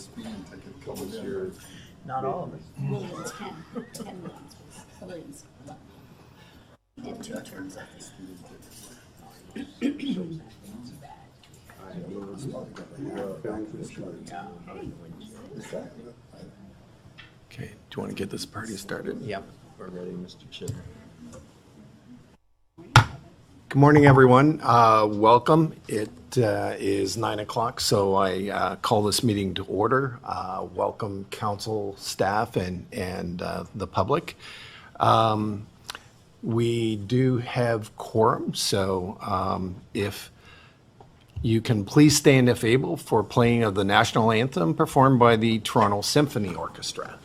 speeding ticket comes here. Not all of it. Williams, 10 Williams, Williams, 11. He did 2 turns at the Speeding ticket. Okay, do you want to get this party started? Yep. We're ready, Mr. Chair. Good morning, everyone. Welcome. It is 9 o'clock, so I call this meeting to order. Welcome, council, staff, and the public. We do have quorum, so if you can please stand if able for playing of the national anthem performed by the Toronto Symphony Orchestra.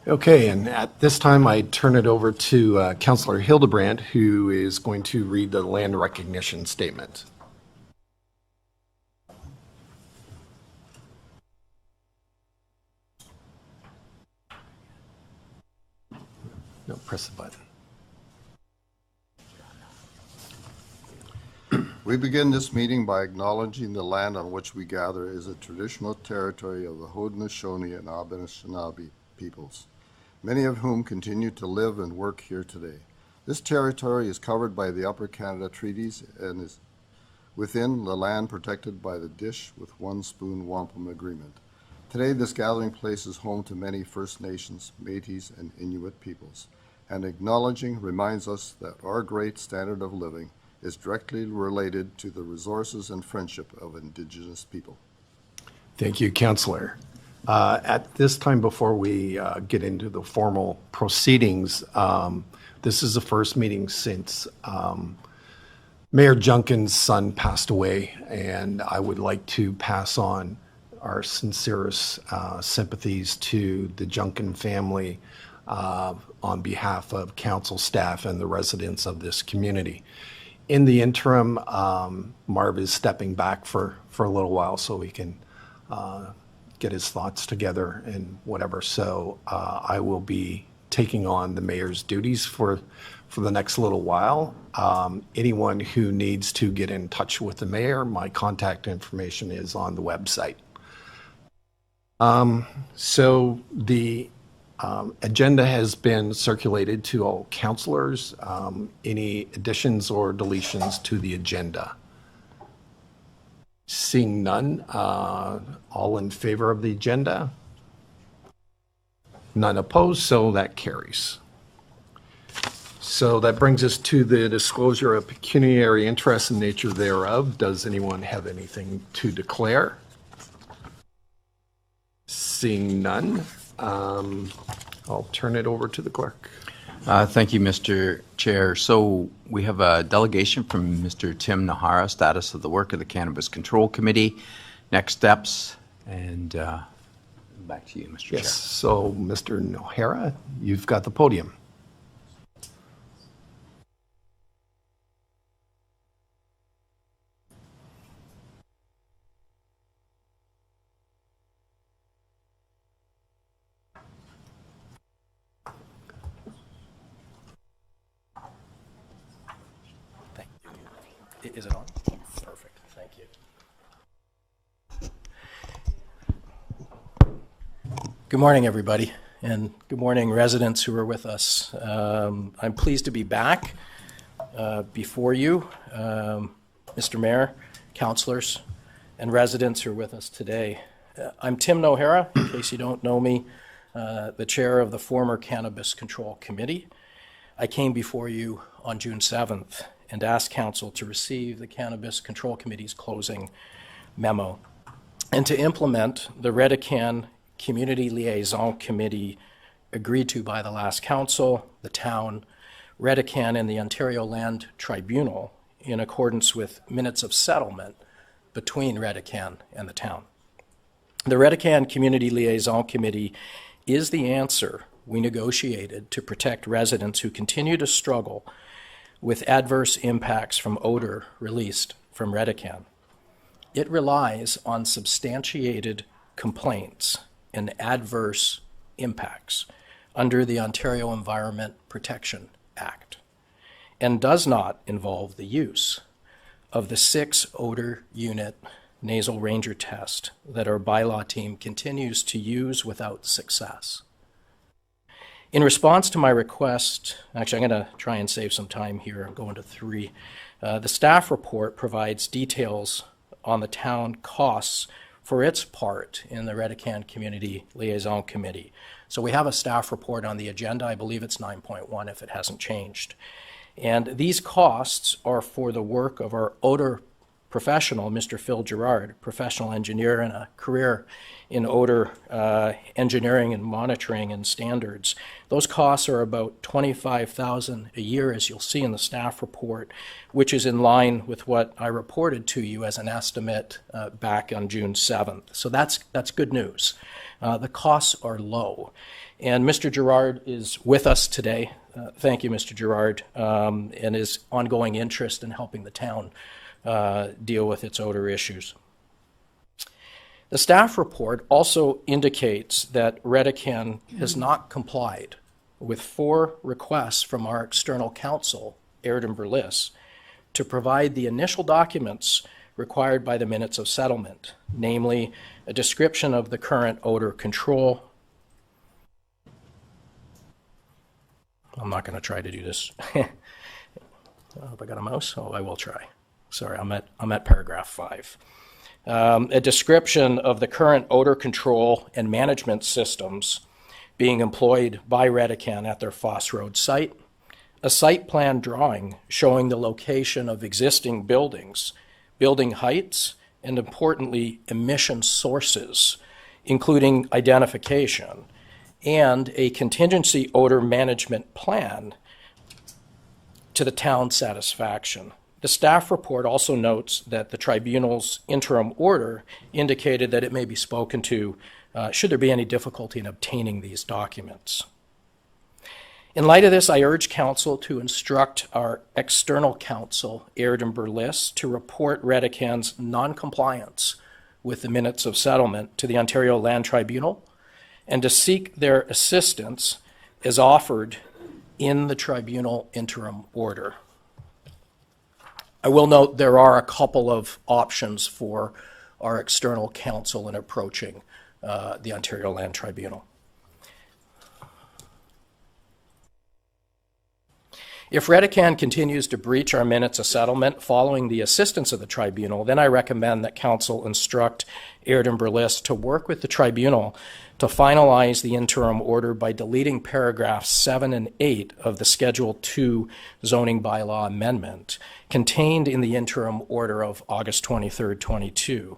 Okay, and at this time, I turn it over to Councillor Hildebrand, who is going to read the land recognition statement. No, press the button. We begin this meeting by acknowledging the land on which we gather is a traditional territory of the Haudenosaunee and Abenishinabe peoples, many of whom continue to live and work here today. This territory is covered by the Upper Canada Treaties and is within the land protected by the Dish with One Spoon Wampum Agreement. Today, this gathering place is home to many First Nations, Métis, and Inuit peoples, and acknowledging reminds us that our great standard of living is directly related to the resources and friendship of Indigenous people. Thank you, Councillor. At this time, before we get into the formal proceedings, this is the first meeting since Mayor Junkin's son passed away, and I would like to pass on our sincerest sympathies to the Junkin family on behalf of council staff and the residents of this community. In the interim, Marv is stepping back for a little while so he can get his thoughts together and whatever. So I will be taking on the mayor's duties for the next little while. Anyone who needs to get in touch with the mayor, my contact information is on the website. So the agenda has been circulated to all councillors. Any additions or deletions to the agenda? Seeing none, all in favor of the agenda? None opposed, so that carries. So that brings us to the disclosure of pecuniary interest and nature thereof. Does anyone have anything to declare? Seeing none, I'll turn it over to the clerk. Thank you, Mr. Chair. So we have a delegation from Mr. Tim Nahara, status of the work of the Cannabis Control Committee, next steps, and back to you, Mr. Yes, Chair. so Mr. Nahara, you've got the podium. Is it on? Perfect, thank you. Good morning, everybody, and good morning, residents who are with us. I'm pleased to be back before you, Mr. Mayor, councilors, and residents who are with us today. I'm Tim O'Hara, in case you don't know me, the chair of the former Cannabis Control Committee. I came before you on June 7th and asked council to receive the Cannabis Control Committee's closing memo and to implement the Redecan Community Liaison Committee agreed to by the last council, the town, Redecan, and the Ontario Land Tribunal in accordance with minutes of settlement between Redecan and the town. The Redecan Community Liaison Committee is the answer we negotiated to protect residents who continue to struggle with adverse impacts from odor released from Redecan. It relies on substantiated complaints and adverse impacts under the Ontario Environment Protection Act and does not involve the use of the 6 odor unit nasal ranger test that our bylaw team continues to use without success. In response to my request, actually I'm going to try and save some time here and go into 3. The staff report provides details on the town costs for its part in the Redecan Community Liaison Committee. So we have a staff report on the agenda. I believe it's 9.1 if it hasn't changed. And these costs are for the work of our odor professional, Mr. Phil Gerard, professional engineer and a career in odor engineering and monitoring and standards. Those costs are about $25,000 a year, as you'll see in the staff report, which is in line with what I reported to you as an estimate back on June 7th. So that's good news. The costs are low. And Mr. Gerard is with us today. Thank you, Mr. Gerard, and his ongoing interest in helping the town deal with its odor issues. The staff report also indicates that Redecan has not complied with 4 requests from our external counsel, Airden Berlis, to provide the initial documents required by the minutes of settlement, namely a description of the current odor control. I'm not going to try to do this. Have I got a mouse? Oh, I will try. Sorry, I'm at paragraph 5. A description of the current odor control and management systems being employed by Redecan at their Foss Road site, a site plan drawing showing the location of existing buildings, building heights, and importantly, emission sources, including identification, and a contingency odor management plan to the town's satisfaction. The staff report also notes that the tribunal's interim order indicated that it may be spoken to should there be any difficulty in obtaining these documents. In light of this, I urge council to instruct our external counsel, Airden Berlis, to report Redecan's non-compliance with the minutes of settlement to the Ontario Land Tribunal and to seek their assistance as offered in the tribunal interim order. I will note there are a couple of options for our external counsel in approaching the Ontario Land Tribunal. If Redecan continues to breach our minutes of settlement following the assistance of the tribunal, then I recommend that council instruct Airden Berlis to work with the tribunal to finalize the interim order by deleting paragraphs 7 and 8 of the Schedule 2 zoning bylaw amendment contained in the interim order of August 23rd, 22,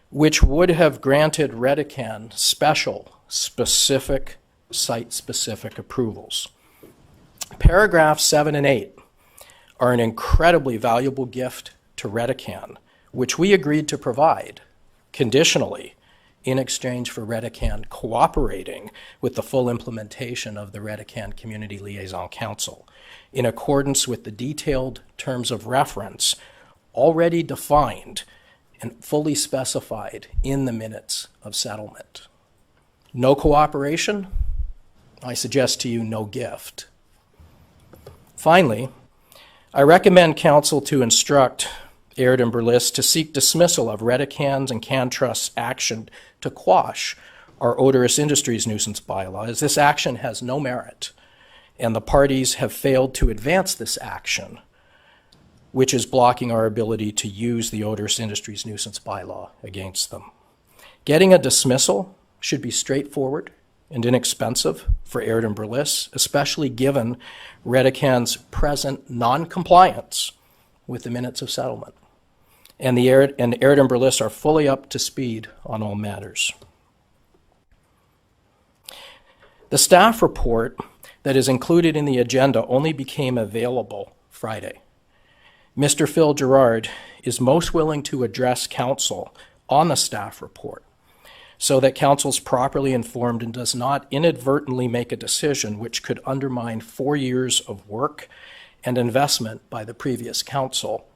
which would have granted Redecan special, specific, site-specific approvals. Paragraphs 7 and 8 are an incredibly valuable gift to Redecan, which we agreed to provide conditionally in exchange for Redecan cooperating with the full implementation of the Redecan Community Liaison Council in accordance with the detailed terms of reference already defined and fully specified in the minutes of settlement. No cooperation? I suggest to you no gift. Finally, I recommend council to instruct Aird and Burles to seek dismissal of Redecan's and CanTrust's action to quash our odorous industries nuisance bylaw, as this action has no merit, and the parties have failed to advance this action, which is blocking our ability to use the odorous industries nuisance bylaw against them. Getting a dismissal should be straightforward and inexpensive for Aird and Burles, especially given Redecan's present non-compliance with the minutes of settlement. And Aird and Burles are fully up to speed on all matters. The staff report that is included in the agenda only became available Friday. Mr. Phil Gerard is most willing to address council on the staff report so that council is properly informed and does not inadvertently make a decision which could undermine 4 years of work and investment by the previous council,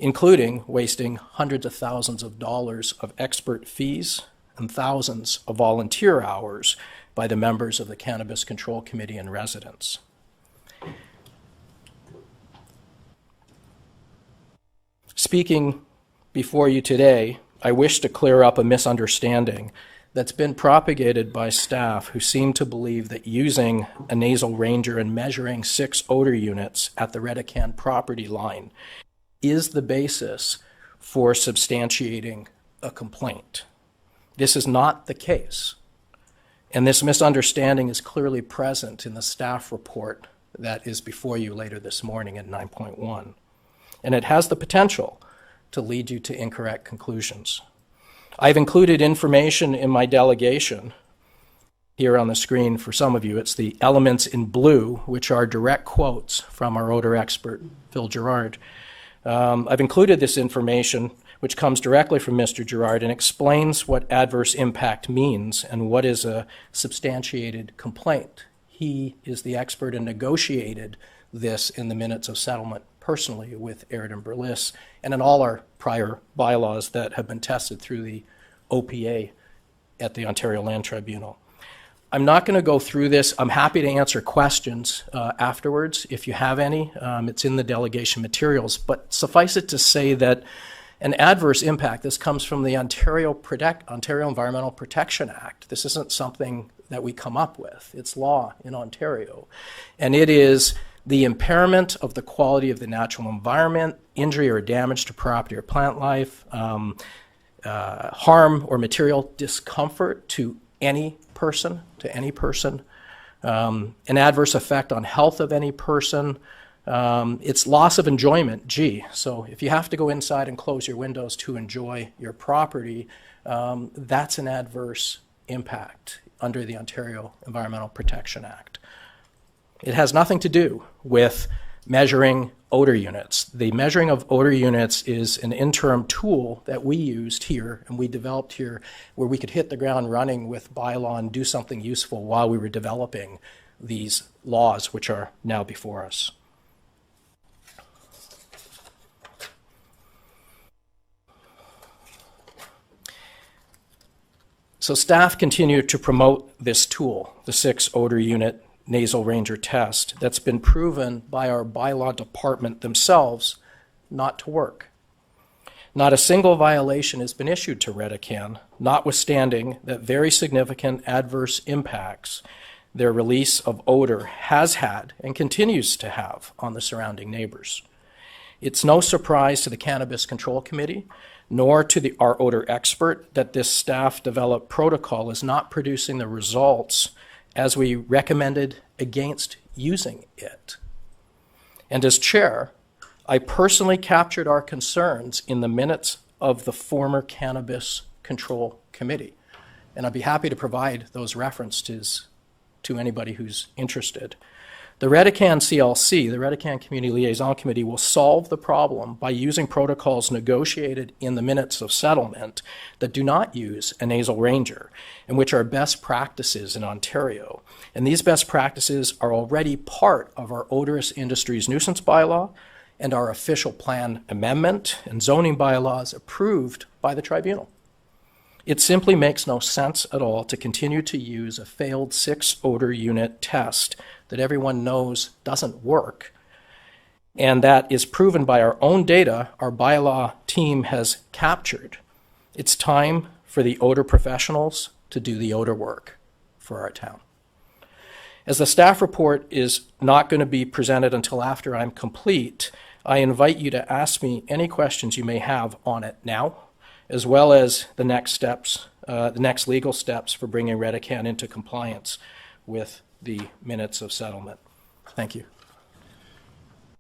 including wasting hundreds of thousands of dollars of expert fees and thousands of volunteer hours by the members of the Cannabis Control Committee and residents. Speaking before you today, I wish to clear up a misunderstanding that's been propagated by staff who seem to believe that using a nasal ranger and measuring 6 odor units at the Redecan property line is the basis for substantiating a complaint. This is not the case. And this misunderstanding is clearly present in the staff report that is before you later this morning at 9.1. And it has the potential to lead you to incorrect conclusions. I've included information in my delegation here on the screen for some of you. It's the elements in blue, which are direct quotes from our odor expert, Phil Gerard. I've included this information, which comes directly from Mr. Gerard and explains what adverse impact means and what is a substantiated complaint. He is the expert and negotiated this in the minutes of settlement personally with Aird and Burles and in all our prior bylaws that have been tested through the OPA at the Ontario Land Tribunal. I'm not going to go through this. I'm happy to answer questions afterwards if you have any. It's in the delegation materials, but suffice it to say that an adverse impact, this comes from the Ontario Environmental Protection Act. This isn't something that we come up with. It's law in Ontario. And it is the impairment of the quality of the natural environment, injury or damage to property or plant life, harm or material discomfort to any person, an adverse effect on health of any person. It's loss of enjoyment, So if you have to go inside and close your windows to enjoy your property, that's an adverse impact under the Ontario Environmental Protection Act. It has nothing to do with measuring odor units. The measuring of odor units is an interim tool that we used here and we developed here where we could hit the ground running with bylaw and do something useful while we were developing these laws which are now before us. So staff continue to promote this tool, the 6 odor unit nasal ranger test, that's been proven by our bylaw department themselves not to work. Not a single violation has been issued to Redecan, notwithstanding that very significant adverse impacts their release of odor has had and continues to have on the surrounding neighbors. It's no surprise to the Cannabis Control Committee nor to our odor expert that this staff-developed protocol is not producing the results as we recommended against using it. And as chair, I personally captured our concerns in the minutes of the former Cannabis Control Committee. And I'd be happy to provide those references to anybody who's interested. The Redecan CLC, the Redecan Community Liaison Committee, will solve the problem by using protocols negotiated in the minutes of settlement that do not use a nasal ranger and which are best practices in Ontario. And these best practices are already part of our odorous industries nuisance bylaw and our official plan amendment and zoning bylaws approved by the tribunal. It simply makes no sense at all to continue to use a failed 6 odor unit test that everyone knows doesn't work and that is proven by our own data our bylaw team has captured. It's time for the odor professionals to do the odor work for our town. As the staff report is not going to be presented until after I'm complete, I invite you to ask me any questions you may have on it now, as well as the next steps, the next legal steps for bringing Redecan into compliance with the minutes of settlement. Thank you.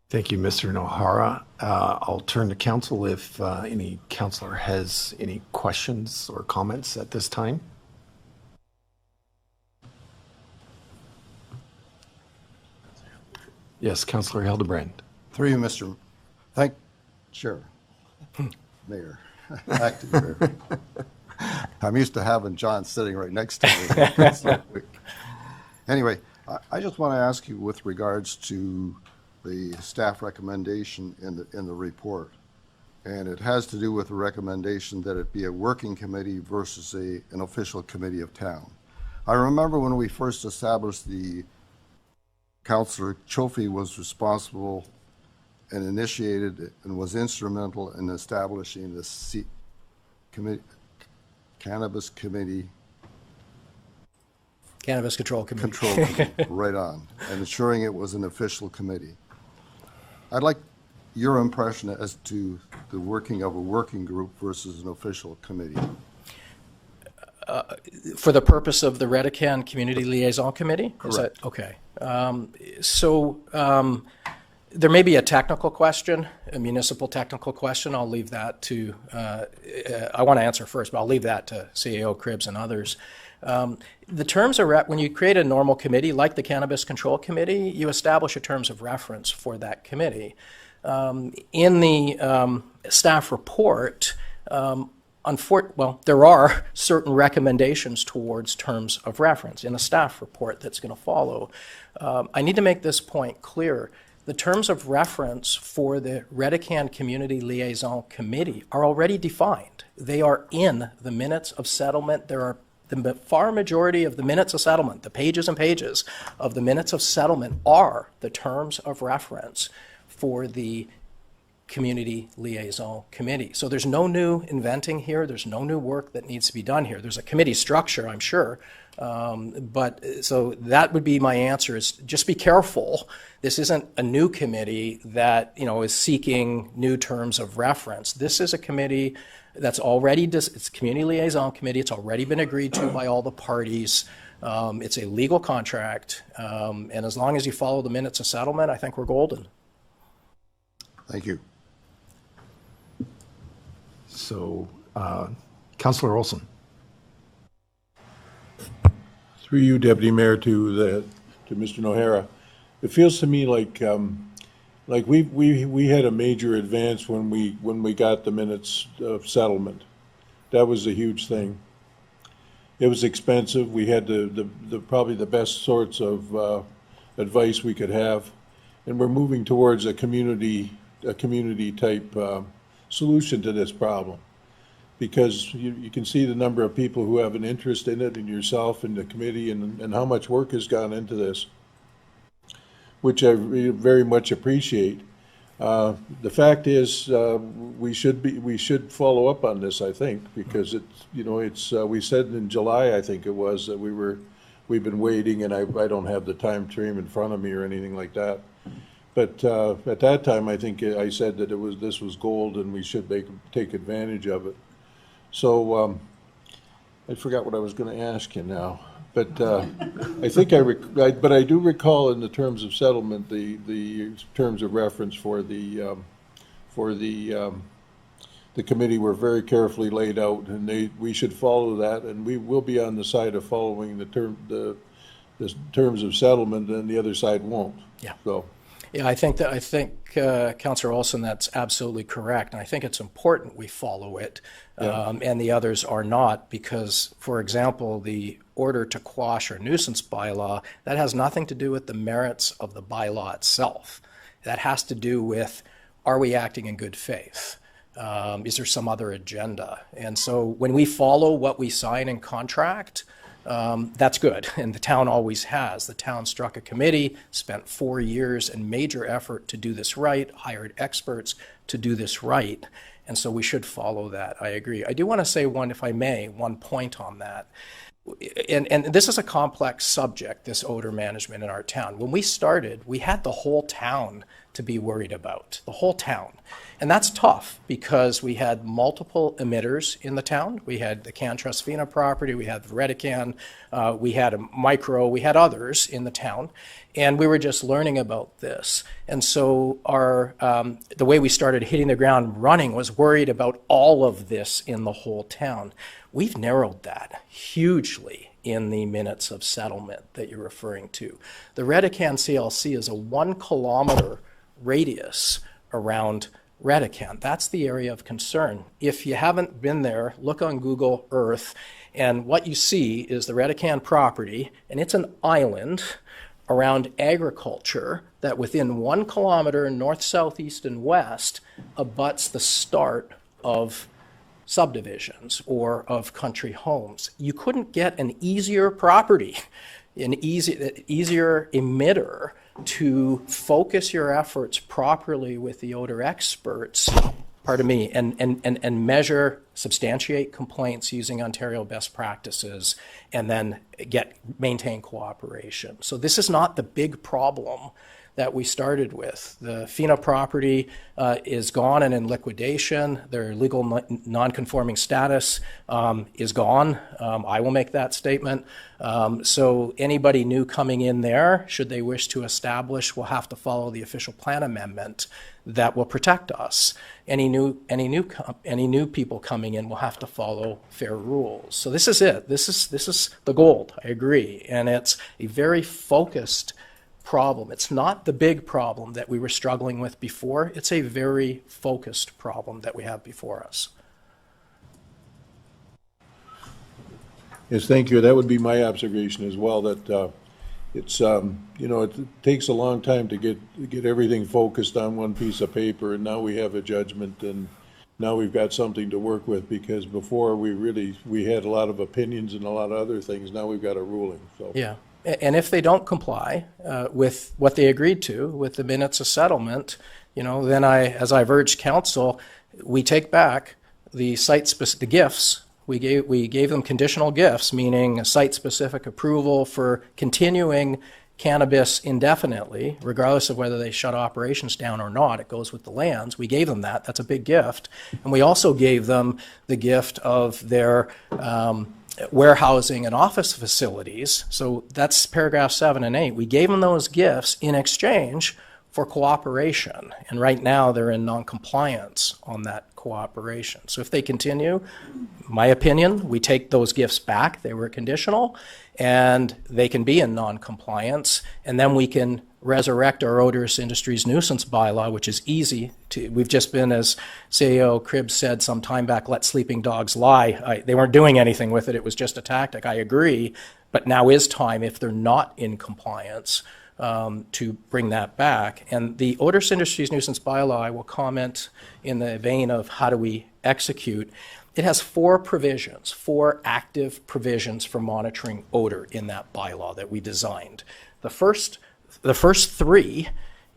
Thank you, Mr. Nohara. I'll turn to council if any councillor has any questions or comments at this time. Yes, Councillor Hildebrand. Through you, Chair, Mayor, Acting Mayor. I'm used to having John sitting right next to me. It's so quick. Anyway, I just want to ask you with regards to the staff recommendation in the report. And it has to do with the recommendation that it be a working committee versus an official committee of town. I remember when we first established Councillor Chofie was responsible and initiated and was instrumental in establishing the Cannabis Committee Cannabis Control Committee. Control Committee, right on, and ensuring it was an official committee. I'd like your impression as to the working of a working group versus an official committee. For the purpose of the Redecan Community Liaison Committee? Is that- Correct. Okay. There may be a technical question, a municipal technical question. I'll leave that to, I want to answer first, but I'll leave that to CAO Cribbs and others. The terms of, when you create a normal committee, like the Cannabis Control Committee, you establish a terms of reference for that committee. In the staff report, there are certain recommendations towards terms of reference in the staff report that's going to follow. I need to make this point clear. The terms of reference for the Redecan Community Liaison Committee are already defined. They are in the minutes of settlement. There are the far majority of the minutes of settlement, the pages and pages of the minutes of settlement are the terms of reference for the Community Liaison Committee. So there's no new inventing here. There's no new work that needs to be done here. There's a committee structure, I'm sure. So that would be my answer is just be careful. This isn't a new committee that, is seeking new terms of reference. This is a committee that's already, it's a Community Liaison Committee. It's already been agreed to by all the parties. It's a legal contract. And as long as you follow the minutes of settlement, I think we're golden. Thank you. So, Councillor Olson. Through you, Deputy Mayor, to Mr. Nohara. It feels to me like we had a major advance when we got the minutes of settlement. That was a huge thing. It was expensive. We had the probably the best sorts of advice we could have, and we're moving towards a community type solution to this problem. Because you can see the number of people who have an interest in it, and yourself and the committee, and how much work has gone into this, which I very much appreciate. The fact is, we should follow up on this, I think, because we said in July, I think it was, that we've been waiting, and I don't have the time frame in front of me or anything like that. But at that time, I think I said that this was gold, and we should take advantage of it. So I forgot what I was going to ask you now, but I think but I do recall in the terms of settlement, the terms of reference for the committee were very carefully laid out, and we should follow that, and we will be on the side of following the terms of settlement, and the other side won't. Yeah. So. Yeah, I think Councillor Olson, that's absolutely correct, and I think it's important we follow it, and the others are not, because, for example, the order to quash or nuisance bylaw, that has nothing to do with the merits of the bylaw itself. That has to do with, are we acting in good faith? Is there some other agenda? And so when we follow what we sign in contract, That's good, and the town always has. The town struck a committee, spent 4 years in major effort to do this right, hired experts to do this right, and so we should follow that. I agree. I do want to say if I may, one point on that. And this is a complex subject, this odor management in our town. When we started, we had the whole town to be worried about, the whole town. And that's tough because we had multiple emitters in the town. We had the Can-Trust-Fina property, we had the Redican, we had a Micro, we had others in the town. And we were just learning about this. And so the way we started hitting the ground running was worried about all of this in the whole town. We've narrowed that hugely in the minutes of settlement that you're referring to. The Redican CLC is a 1 kilometer radius around Redican. That's the area of concern. If you haven't been there, look on Google Earth, and what you see is the Redican property, and it's an island around agriculture that within 1 kilometer north, south, east, and west abuts the start of subdivisions or of country homes. You couldn't get an easier property, an easier emitter to focus your efforts properly with the odor experts, and measure, substantiate complaints using Ontario best practices, and then maintain cooperation. So this is not the big problem that we started with. The FINA property is gone and in liquidation. Their legal non-conforming status is gone. I will make that statement. So anybody new coming in there, should they wish to establish, will have to follow the official plan amendment that will protect us. Any new people coming in will have to follow fair rules. So this is it. This is the gold. I agree, and it's a very focused problem. It's not the big problem that we were struggling with before. It's a very focused problem that we have before us. Yes, thank you. That would be my observation as well, that it's, it takes a long time to get everything focused on one piece of paper, and now we have a judgment, and now we've got something to work with, because before we had a lot of opinions and a lot of other things. Now we've got a ruling, so. Yeah. And if they don't comply with what they agreed to, with the minutes of settlement, then as I've urged council, we take back the the gifts. We gave them conditional gifts, meaning a site-specific approval for continuing cannabis indefinitely, regardless of whether they shut operations down or not. It goes with the lands. We gave them that. That's a big gift. And we also gave them the gift of their warehousing and office facilities. So that's paragraph 7 and 8. We gave them those gifts in exchange for cooperation. And right now they're in non-compliance on that cooperation. So if they continue, my opinion, we take those gifts back. They were conditional, and they can be in non-compliance, and then we can resurrect our odorous industries nuisance bylaw, which is easy to. We've just been, as CEO Cribbs said some time back, let sleeping dogs lie. They weren't doing anything with it. It was just a tactic. I agree. But now is time, if they're not in compliance, to bring that back. And the odorous industries nuisance bylaw, I will comment in the vein of how do we execute. It has 4 provisions, 4 active provisions for monitoring odor in that bylaw that we designed. The first 3,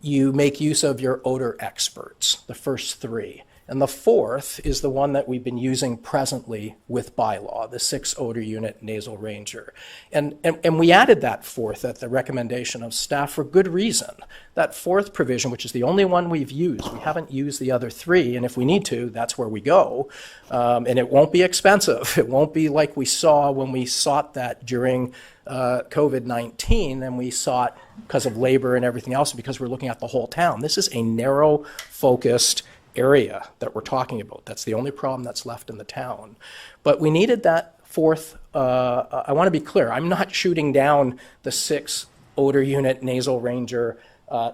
you make use of your odor experts, the first 3. And the 4th is the one that we've been using presently with bylaw, the 6 odor unit nasal ranger. And we added that 4th at the recommendation of staff for good reason. That 4th provision, which is the only one we've used, we haven't used the other 3, and if we need to, that's where we go. And it won't be expensive. It won't be like we saw when we sought that during COVID-19, and we sought because of labor and everything else, because we're looking at the whole town. This is a narrow, focused area that we're talking about. That's the only problem that's left in the town. But we needed that 4th, I want to be clear, I'm not shooting down the 6 odor unit nasal ranger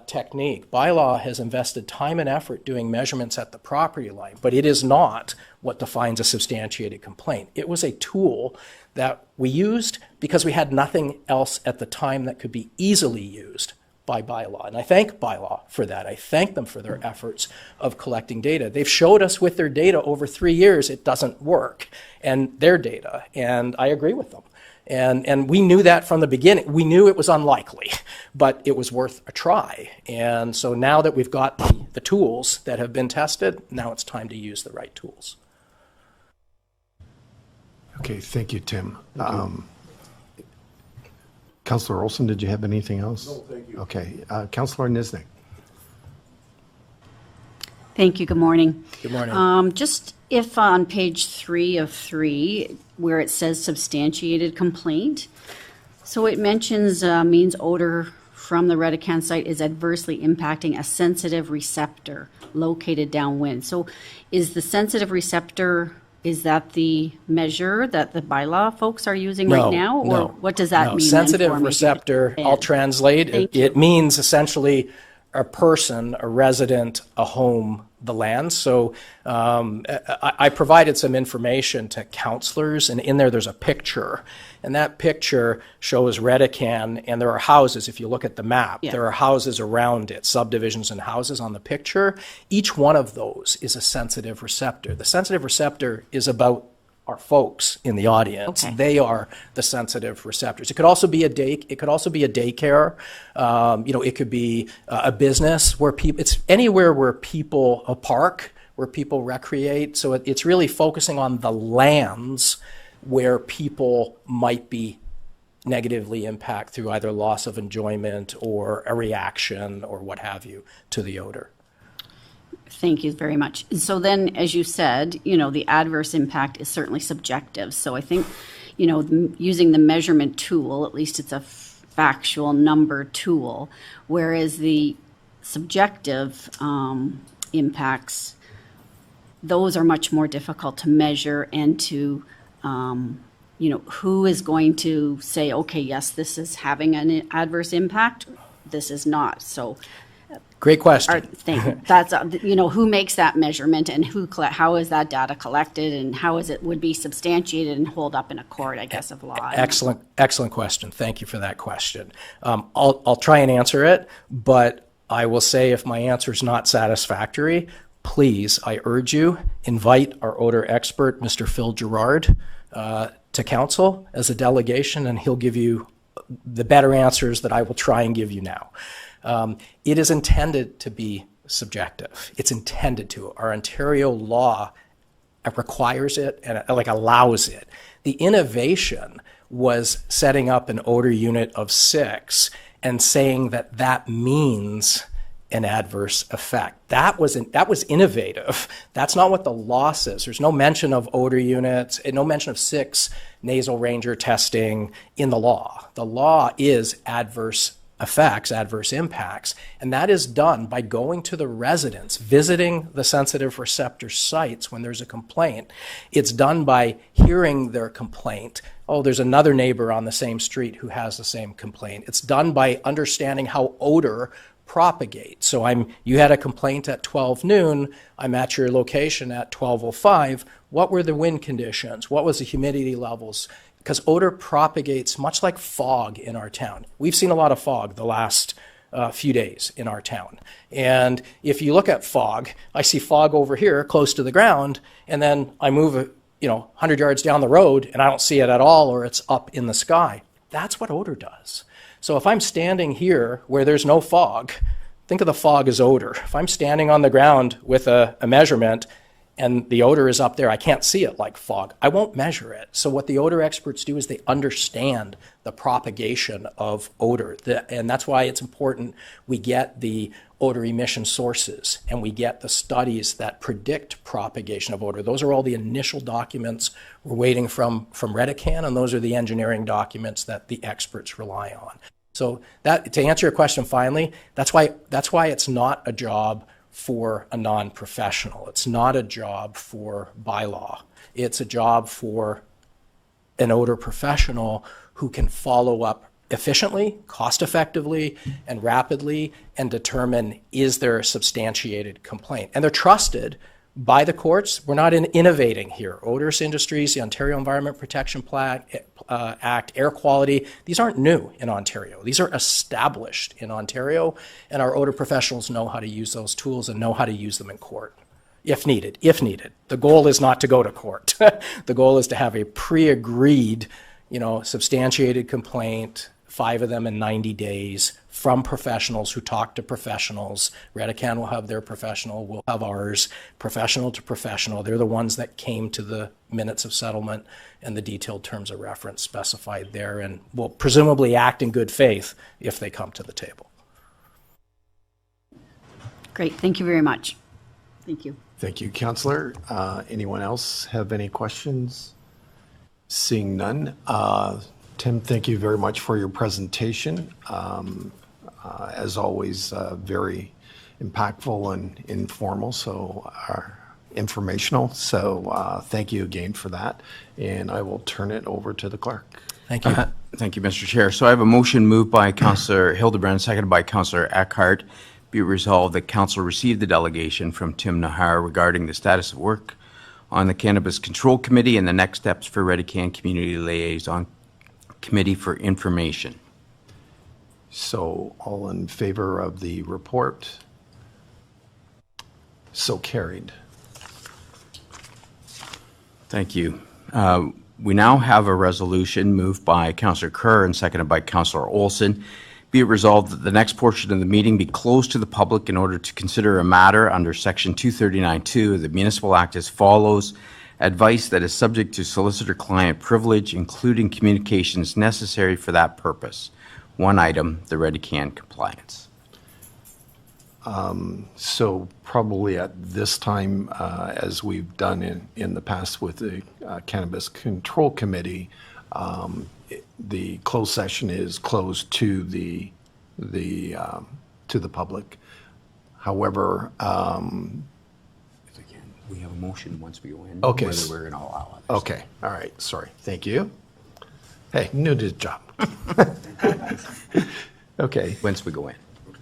technique. Bylaw has invested time and effort doing measurements at the property line, but it is not what defines a substantiated complaint. It was a tool that we used because we had nothing else at the time that could be easily used by bylaw. And I thank bylaw for that. I thank them for their efforts of collecting data. They've showed us with their data over 3 years it doesn't work, and their data, and I agree with them. And we knew that from the beginning. We knew it was unlikely, but it was worth a try. And so now that we've got the tools that have been tested, now it's time to use the right tools. Okay, thank you, Tim. Councillor Olson, did you have anything else? No, thank you. Okay, Councillor Niznik. Thank you, good morning. Good morning. Just if on page 3 of 3, where it says substantiated complaint, so it mentions means odor from the Redecan site is adversely impacting a sensitive receptor located downwind. So is the sensitive receptor, is that the measure that the bylaw folks are using right now? No. Or what does that No. mean? then Sensitive for me? receptor, I'll translate. Thank It you. means essentially a person, a resident, a home, the land. So I provided some information to counselors, and in there's a picture. And that picture shows Redecan, and there are houses. If you look at the map, Yeah. there are houses around it, subdivisions and houses on the picture. Each one of those is a sensitive receptor. The sensitive receptor is about our folks in the audience. Okay. They are the sensitive receptors. It could also be a daycare. It could be a business where people. It's anywhere where people, a park where people recreate. So it's really focusing on the lands where people might be negatively impacted through either loss of enjoyment or a reaction or what have you to the odor. Thank you very much. So then, as you said, the adverse impact is certainly subjective. So I think, using the measurement tool, at least it's a factual number tool, whereas the subjective impacts, those are much more difficult to measure and to, who is going to say, okay, yes, this is having an adverse impact, this is not. So Great question. that's, who makes that measurement and how is that data collected and how is it would be substantiated and hold up in a court, I guess, of law? Excellent question. Thank you for that question. I'll try and answer it, but I will say if my answer is not satisfactory, please, I urge you, invite our odor expert, Mr. Phil Gerard, to council as a delegation, and he'll give you the better answers that I will try and give you now. It is intended to be subjective. It's intended to. Our Ontario law requires it and allows it. The innovation was setting up an odor unit of 6 and saying that that means an adverse effect. That was innovative. That's not what the law says. There's no mention of odor units, and no mention of 6 nasal ranger testing in the law. The law is adverse effects, adverse impacts, and that is done by going to the residents, visiting the sensitive receptor sites when there's a complaint. It's done by hearing their complaint. Oh, there's another neighbor on the same street who has the same complaint. It's done by understanding how odor propagates. So you had a complaint at 12 noon, I'm at your location at 12:05. What were the wind conditions? What was the humidity levels? Because odor propagates much like fog in our town. We've seen a lot of fog the last few days in our town. And if you look at fog, I see fog over here close to the ground, and then I move 100 yards down the road and I don't see it at all, or it's up in the sky. That's what odor does. So if I'm standing here where there's no fog, think of the fog as odor. If I'm standing on the ground with a measurement and the odor is up there, I can't see it like fog, I won't measure it. So what the odor experts do is they understand the propagation of odor. And that's why it's important we get the odor emission sources and we get the studies that predict propagation of odor. Those are all the initial documents we're waiting from Redecan, and those are the engineering documents that the experts rely on. So that, to answer your question finally, that's why it's not a job for a non-professional. It's not a job for bylaw. It's a job for an odor professional who can follow up efficiently, cost-effectively, and rapidly and determine, is there a substantiated complaint? And they're trusted by the courts. We're not innovating here. Odorous Industries, the Ontario Environment Protection Act, air quality, these aren't new in Ontario. These are established in Ontario, and our odor professionals know how to use those tools and know how to use them in court, if needed. The goal is not to go to court. The goal is to have a pre-agreed substantiated complaint, 5 of them in 90 days from professionals who talk to professionals. Redican will have their professional, we'll have ours, professional to professional. They're the ones that came to the minutes of settlement and the detailed terms of reference specified there, and will presumably act in good faith if they come to the table. Great, thank you very much. Thank you. Thank you, Counselor. Anyone else have any questions? Seeing none. Tim, thank you very much for your presentation. As always, very impactful and informal, so informational. So thank you again for that. And I will turn it over to the clerk. Thank you. Thank you, Mr. Chair. So I have a motion moved by Councillor Hildebrand, seconded by Councillor Eckhart. Be it resolved that Council received the delegation from Tim Nahar regarding the status of work on the Cannabis Control Committee and the next steps for Redican Community Liaison Committee for information. So all in favor of the report? So carried. Thank you. We now have a resolution moved by Councillor Kerr and seconded by Councillor Olson. Be it resolved that the next portion of the meeting be closed to the public in order to consider a matter under Section 239(2) of the Municipal Act as follows. Advice that is subject to solicitor-client privilege, including communications necessary for that purpose. One item, the Redican compliance. So probably at this time, as we've done in the past with the Cannabis Control Committee, the closed session is closed to the public. However, We have a motion once we go in. Okay. Whether we're going to allow it. okay, all right, sorry, thank you. Hey, new to the job. Okay, Once we go in.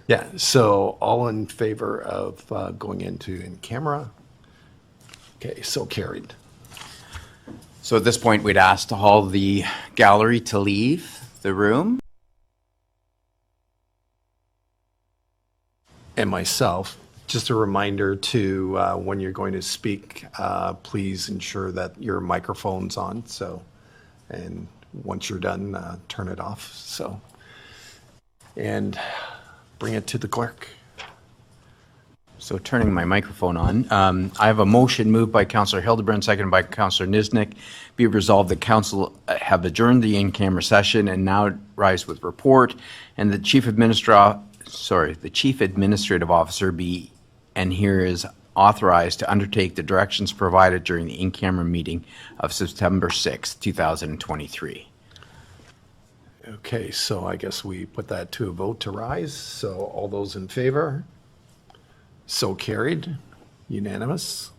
yeah, so all in favor of going into in camera? Okay, so carried. So at this point, we'd ask to all the gallery to leave the room. And myself, just a reminder to, when you're going to speak, please ensure that your microphone's on, so, and once you're done, turn it off, so. And bring it to the clerk. So turning my microphone on, I have a motion moved by Councillor Hildebrand, seconded by Councillor Niznik. Be it resolved that Council have adjourned the in-camera session and now rise with report, and the Chief Administrative Officer be and here is authorized to undertake the directions provided during the in-camera meeting of September 6th, 2023. Okay, so I guess we put that to a vote to rise, so all those in favor? So carried, unanimous.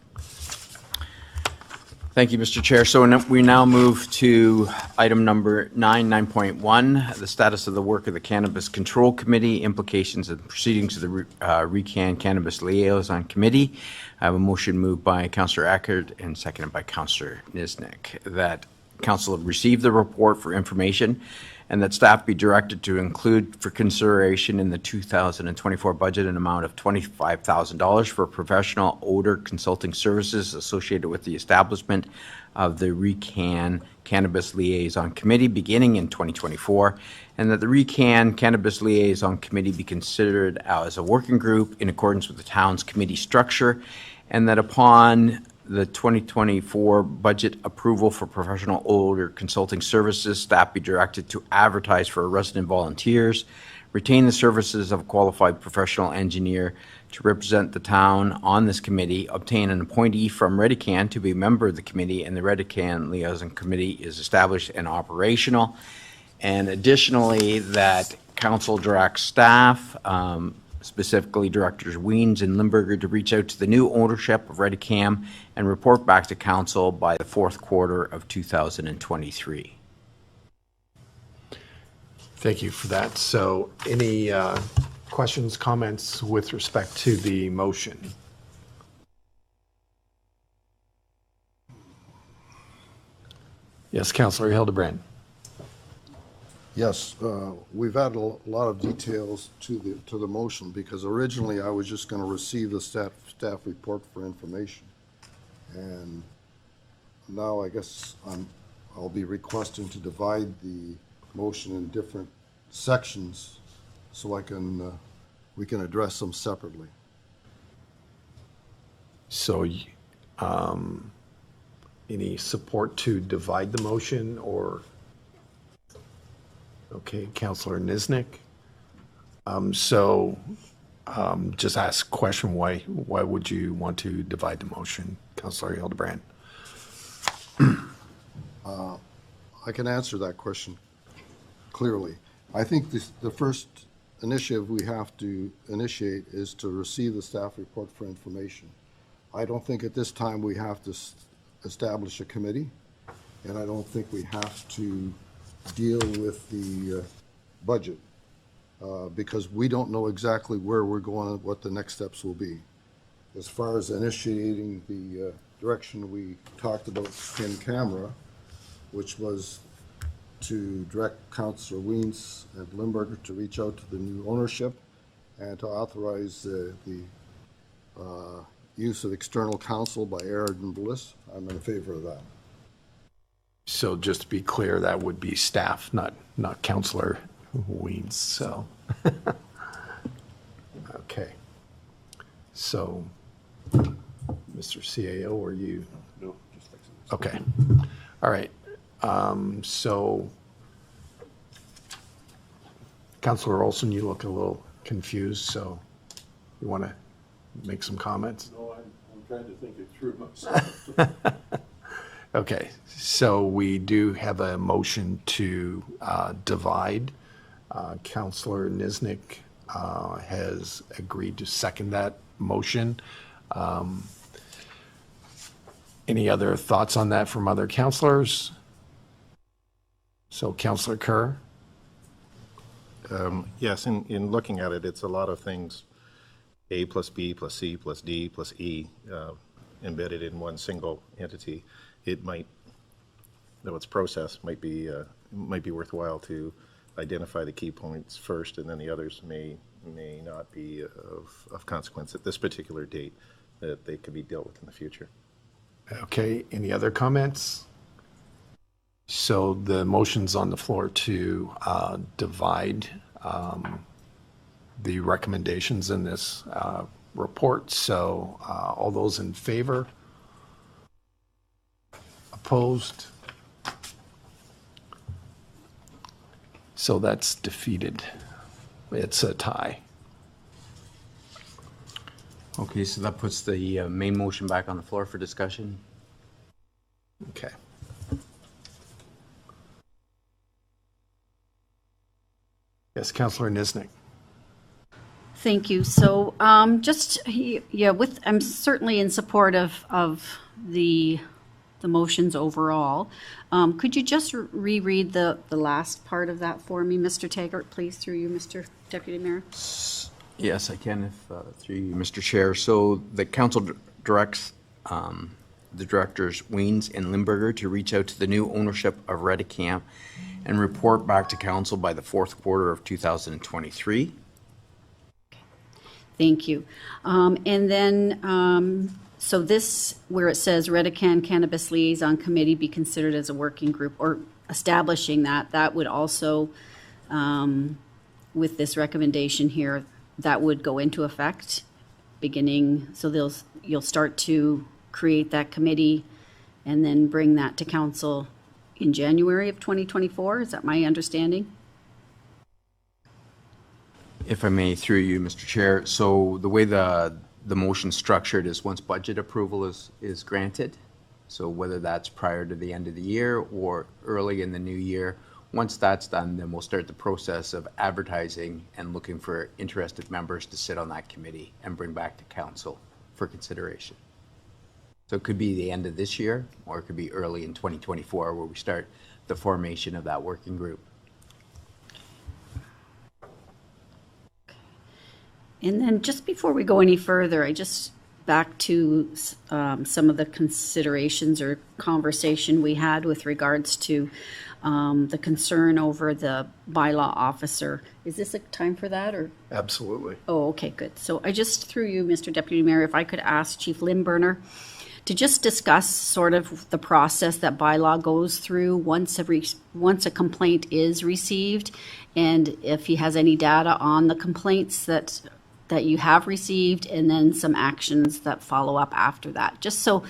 Thank you, Mr. Chair. So we now move to item number 9.1, the status of the work of the Cannabis Control Committee, implications and proceedings of the RECAN Cannabis Liaison Committee. I have a motion moved by Councillor Eckert and seconded by Councillor Niznik that Council have received the report for information and that staff be directed to include for consideration in the 2024 budget an amount of $25,000 for professional odor consulting services associated with the establishment of the RECAN Cannabis Liaison Committee beginning in 2024, and that the RECAN Cannabis Liaison Committee be considered as a working group in accordance with the town's committee structure, and that upon the 2024 budget approval for professional odor consulting services, staff be directed to advertise for resident volunteers, retain the services of a qualified professional engineer to represent the town on this committee, obtain an appointee from Redican to be a member of the committee, and the Redican Liaison Committee is established and operational. And additionally, that council directs staff, specifically Directors Weens and Limburger, to reach out to the new ownership of Redican and report back to council by the fourth quarter of 2023. Thank you for that. So any questions, comments with respect to the motion? Yes, Councillor Hildebrand. Yes, we've added a lot of details to the motion, because originally I was just going to receive the staff report for information. And now I guess I'll be requesting to divide the motion in different sections so we can address them separately. So, any support to divide the motion or? Okay, Counselor Niznik. Just ask a question, why would you want to divide the motion, Counselor Hildebrand? I can answer that question clearly. I think the first initiative we have to initiate is to receive the staff report for information. I don't think at this time we have to establish a committee, and I don't think we have to deal with the budget because we don't know exactly where we're going and what the next steps will be. As far as initiating the direction we talked about in camera, which was to direct Councillor Weens and Limburger to reach out to the new ownership and to authorize the use of external counsel by Aird and Bliss. I'm in favor of that. So just to be clear, that would be staff, not Counselor Weeds, so. Okay. So, Mr. CAO, are you? No, just fixing this. Okay. All right. So, Counselor Olson, you look a little confused, so you want to make some comments? No, I'm trying to think it through myself. Okay, so we do have a motion to divide. Counselor Niznik has agreed to second that motion. Any other thoughts on that from other counselors? So Counselor Kerr? Yes, in looking at it, it's a lot of things, A plus B plus C plus D plus E, embedded in one single entity. It might, though it's process, might be worthwhile to identify the key points first, and then the others may not be of consequence at this particular date, that they could be dealt with in the future. Okay, any other comments? So the motion's on the floor to divide the recommendations in this report. So all those in favor? Opposed? So that's defeated. It's a tie. Okay, so that puts the main motion back on the floor for discussion. Okay. Yes, Counselor Niznik. Thank you. So I'm certainly in support of the motions overall. Could you just reread the last part of that for me, Mr. Taggart, please, through you, Mr. Deputy Mayor? Yes, I can, if through you, Mr. Chair. So the council directs the directors Weens and Limburger to reach out to the new ownership of Redicamp and report back to council by the fourth quarter of 2023. Thank you. And then, so this, where it says Redecan Cannabis Liaison Committee be considered as a working group, or establishing that would also, with this recommendation here, that would go into effect beginning, so you'll start to create that committee and then bring that to council in January of 2024. Is that my understanding? If I may, through you, Mr. Chair. So the way the motion's structured is once budget approval is granted, so whether that's prior to the end of the year or early in the new year, once that's done, then we'll start the process of advertising and looking for interested members to sit on that committee and bring back to council for consideration. So it could be the end of this year, or it could be early in 2024 where we start the formation of that working group. And then just before we go any further, back to some of the considerations or conversation we had with regards to the concern over the bylaw officer. Is this a time for that, or? Absolutely. Oh, okay, good. So I just, through you, Mr. Deputy Mayor, if I could ask Chief Limburner to just discuss sort of the process that bylaw goes through once a complaint is received, and if he has any data on the complaints that you have received, and then some actions that follow up after that. Just so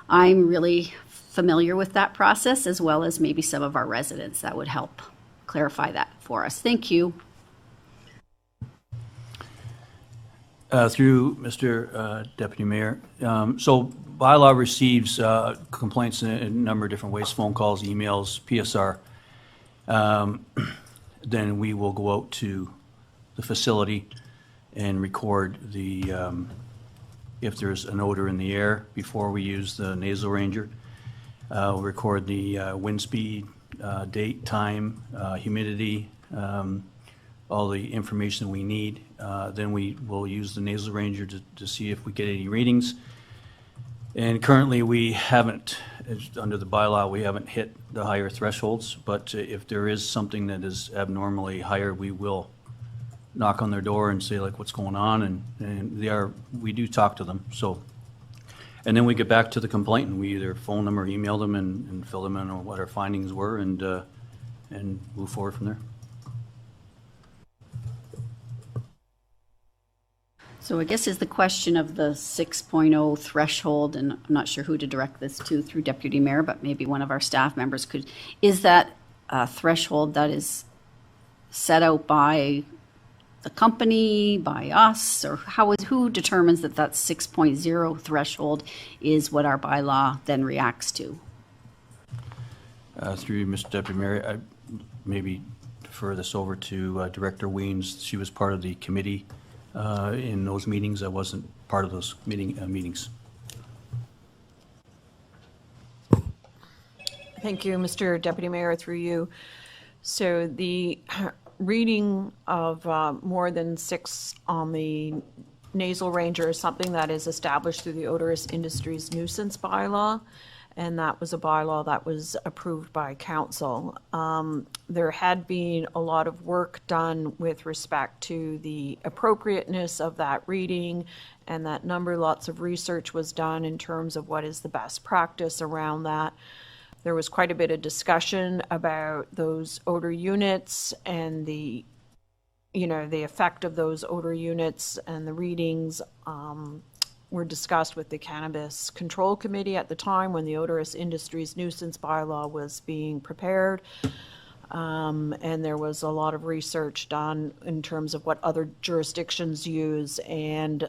I'm really familiar with that process, as well as maybe some of our residents, that would help clarify that for us. Thank you. Through Mr. Deputy Mayor. So bylaw receives complaints in a number of different ways, phone calls, emails, PSR. Then we will go out to the facility and record if there's an odor in the air before we use the nasal ranger. We'll record the wind speed, date, time, humidity, all the information we need. Then we will use the nasal ranger to see if we get any readings. And currently, we haven't, under the bylaw, we haven't hit the higher thresholds, but if there is something that is abnormally higher, we will knock on their door and say, like, what's going on, and we do talk to them, so. And then we get back to the complainant. We either phone them or email them and fill them in on what our findings were and move forward from there. So I guess is the question of the 6.0 threshold, and I'm not sure who to direct this to through Deputy Mayor, but maybe one of our staff members could. Is that a threshold that is set out by the company, by us, or who determines that 6.0 threshold is what our bylaw then reacts to? Through Mr. Deputy Mayor, I maybe defer this over to Director Weems. She was part of the committee in those meetings. I wasn't part of those meetings. Thank you, Mr. Deputy Mayor, through you. So the reading of more than 6 on the nasal ranger is something that is established through the Odorous Industries Nuisance Bylaw, and that was a bylaw that was approved by council. There had been a lot of work done with respect to the appropriateness of that reading and that number. Lots of research was done in terms of what is the best practice around that. There was quite a bit of discussion about those odor units and the effect of those odor units, and the readings were discussed with the Cannabis Control Committee at the time when the Odorous Industries Nuisance Bylaw was being prepared. And there was a lot of research done in terms of what other jurisdictions use, and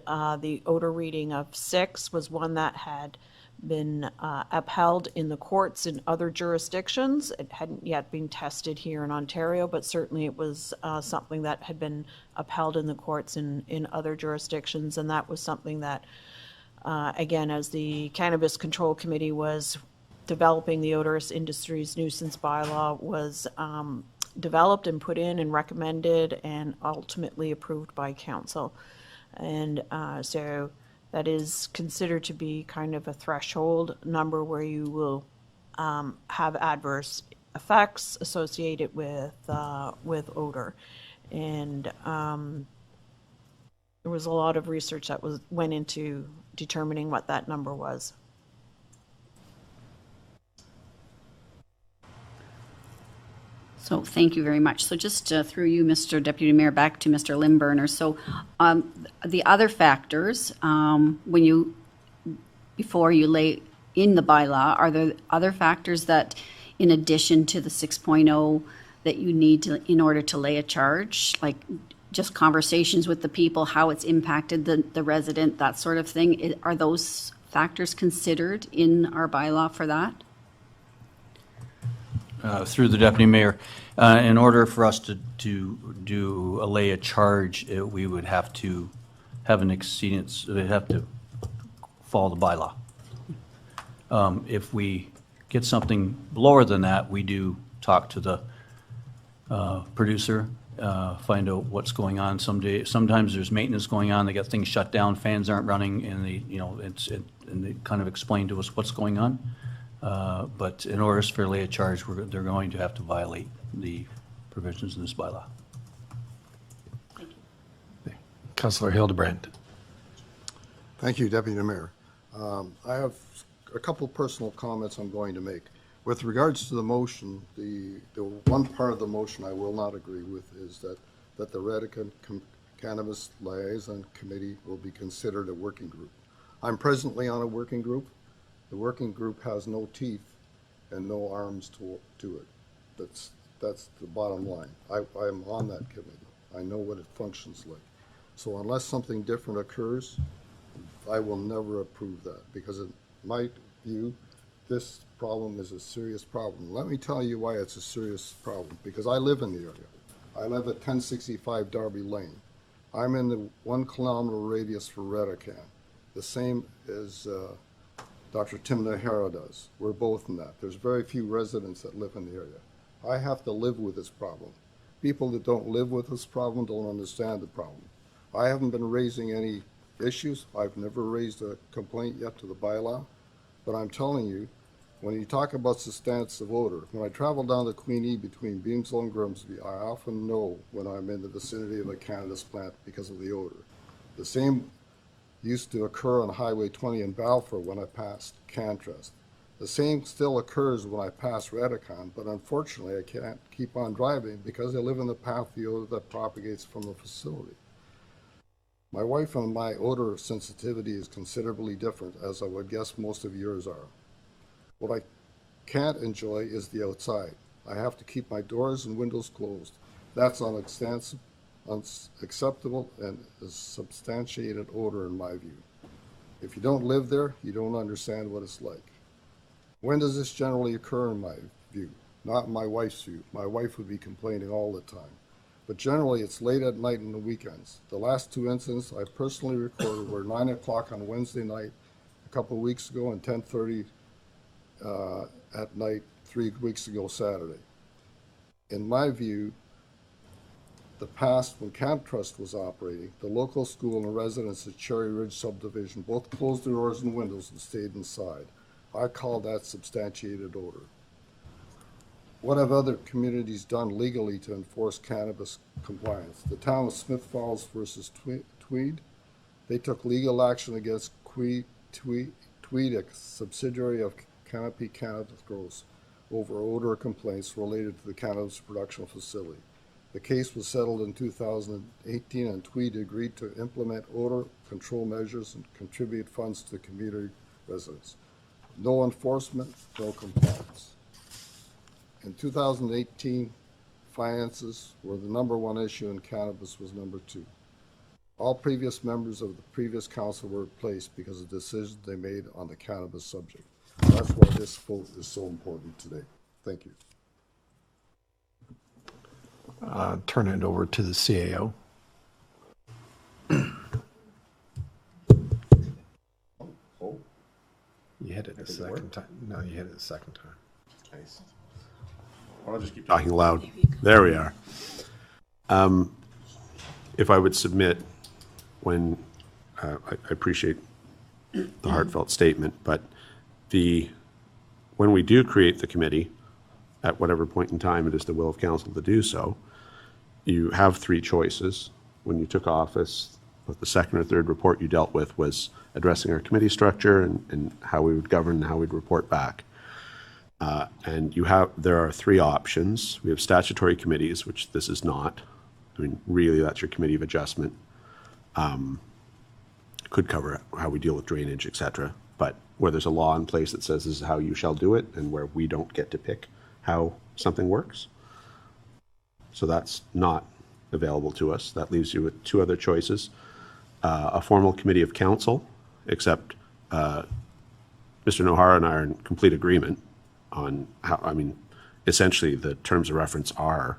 the odor reading of 6 was one that had been upheld in the courts in other jurisdictions. It hadn't yet been tested here in Ontario, but certainly it was something that had been upheld in the courts in other jurisdictions, and that was something that, again, as the Cannabis Control Committee was developing the Odorous Industries Nuisance Bylaw, was developed and put in and recommended and ultimately approved by council. And so that is considered to be kind of a threshold number where you will have adverse effects associated with odor. And there was a lot of research that went into determining what that number was. So thank you very much. So just through you, Mr. Deputy Mayor, back to Mr. Limburner. So the other factors, before you lay in the bylaw, are there other factors that, in addition to the 6.0, that you need in order to lay a charge, like just conversations with the people, how it's impacted the resident, that sort of thing? Are those factors considered in our bylaw for that? Through the Deputy Mayor, in order for us to lay a charge, we would have to have an exceedance. We'd have to follow the bylaw. If we get something lower than that, we do talk to the producer, find out what's going on. Sometimes there's maintenance going on. They got things shut down, fans aren't running, and they kind of explain to us what's going on. But in order to lay a charge, they're going to have to violate the provisions in this bylaw. Councillor Hildebrand. Thank you, Deputy Mayor. I have a couple personal comments I'm going to make. With regards to the motion, the one part of the motion I will not agree with is that the Redican Cannabis Liaison Committee will be considered a working group. I'm presently on a working group. The working group has no teeth and no arms to it. That's the bottom line. I'm on that committee. I know what it functions like. So unless something different occurs, I will never approve that, because in my view, this problem is a serious problem. Let me tell you why it's a serious problem, because I live in the area. I live at 1065 Darby Lane. I'm in the 1 kilometer radius for Redican, the same as Dr. Tim Nahara does. We're both in that. There's very few residents that live in the area. I have to live with this problem. People that don't live with this problem don't understand the problem. I haven't been raising any issues. I've never raised a complaint yet to the bylaw, but I'm telling you, when you talk about substantive odor, when I travel down the Queenie between Beamsville and Grimsby, I often know when I'm in the vicinity of a cannabis plant because of the odor. The same used to occur on Highway 20 in Balfour when I passed Cantrest. The same still occurs when I pass Redican, but unfortunately I can't keep on driving because I live in the path of the odor that propagates from the facility. My wife and my odor sensitivity is considerably different, as I would guess most of yours are. What I can't enjoy is the outside. I have to keep my doors and windows closed. That's unacceptable and a substantiated odor in my view. If you don't live there, you don't understand what it's like. When does this generally occur in my view? Not in my wife's view. My wife would be complaining all the time. But generally, it's late at night and the weekends. The last 2 incidents I personally recorded were 9 o'clock on Wednesday night a couple of weeks ago and 10:30 at night 3 weeks ago Saturday. In my view, the past, when Camp Trust was operating, the local school and the residents at Cherry Ridge subdivision both closed their doors and windows and stayed inside. I call that substantiated odor. What have other communities done legally to enforce cannabis compliance? The town of Smith Falls versus Tweed, they took legal action against Tweed, a subsidiary of Canopy Cannabis Growers, over odor complaints related to the cannabis production facility. The case was settled in 2018, and Tweed agreed to implement odor control measures and contribute funds to community residents. No enforcement, no compliance. In 2018, finances were the number one issue and cannabis was number 2. All previous members of the previous council were replaced because of decisions they made on the cannabis subject. That's why this vote is so important today. Thank you. Turn it over to the CAO. You hit it a second time. No, you hit it a second time. Nice. I'll just keep talking loud. There we are. If I would submit, when I appreciate the heartfelt statement, but when we do create the committee, at whatever point in time it is the will of council to do so, you have 3 choices. When you took office, the second or third report you dealt with was addressing our committee structure and how we would govern and how we'd report back. And there are 3 options. We have statutory committees, which this is not. I mean, really, that's your committee of adjustment. Could cover how we deal with drainage, et cetera. But where there's a law in place that says this is how you shall do it, and where we don't get to pick how something works. So that's not available to us. That leaves you with 2 other choices. A formal committee of council, except Mr. Nohara and I are in complete agreement on how, I mean, essentially the terms of reference are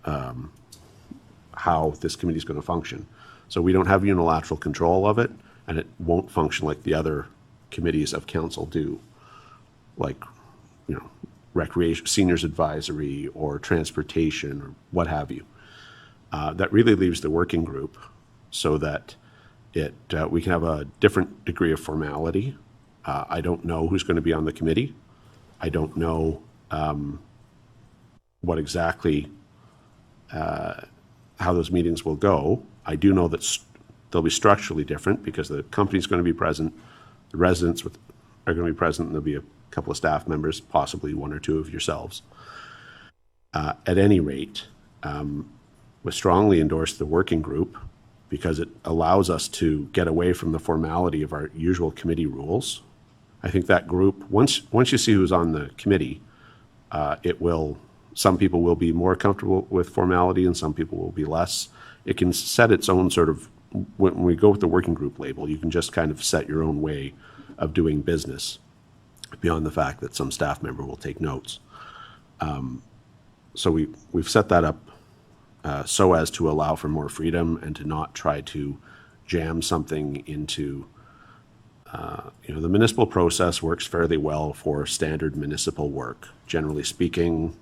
how this committee is going to function. So we don't have unilateral control of it, and it won't function like the other committees of council do, like, recreation, seniors advisory, or transportation, or what have you. That really leaves the working group so that we can have a different degree of formality. I don't know who's going to be on the committee. I don't know what exactly, how those meetings will go. I do know that they'll be structurally different because the company's going to be present, The residents are going to be present, and there'll be a couple of staff members, possibly one or two of yourselves. At any rate, we strongly endorse the working group because it allows us to get away from the formality of our usual committee rules. I think that group, once you see who's on the committee, some people will be more comfortable with formality and some people will be less. It can set its own sort of, when we go with the working group label, you can just kind of set your own way of doing business beyond the fact that some staff member will take notes. So we've set that up so as to allow for more freedom and to not try to jam something into, the municipal process works fairly well for standard municipal work. Generally speaking,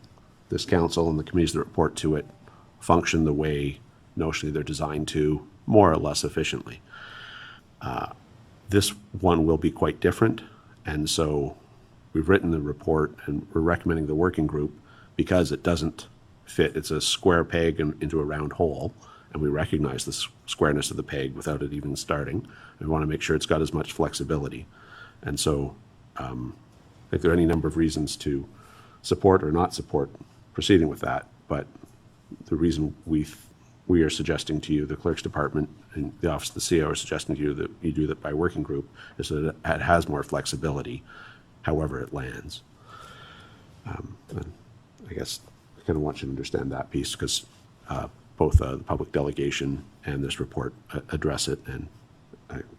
this council and the committees that report to it function the way notionally they're designed to, more or less efficiently. This one will be quite different, and so we've written the report and we're recommending the working group because it doesn't fit. It's a square peg into a round hole, and we recognize the squareness of the peg without it even starting. We want to make sure it's got as much flexibility. And so if there are any number of reasons to support or not support proceeding with that, but the reason we are suggesting to you, the clerk's department and the office of the CO are suggesting to you that you do that by working group, is that it has more flexibility however it lands. And I guess I kind of want you to understand that piece because both the public delegation and this report address it, and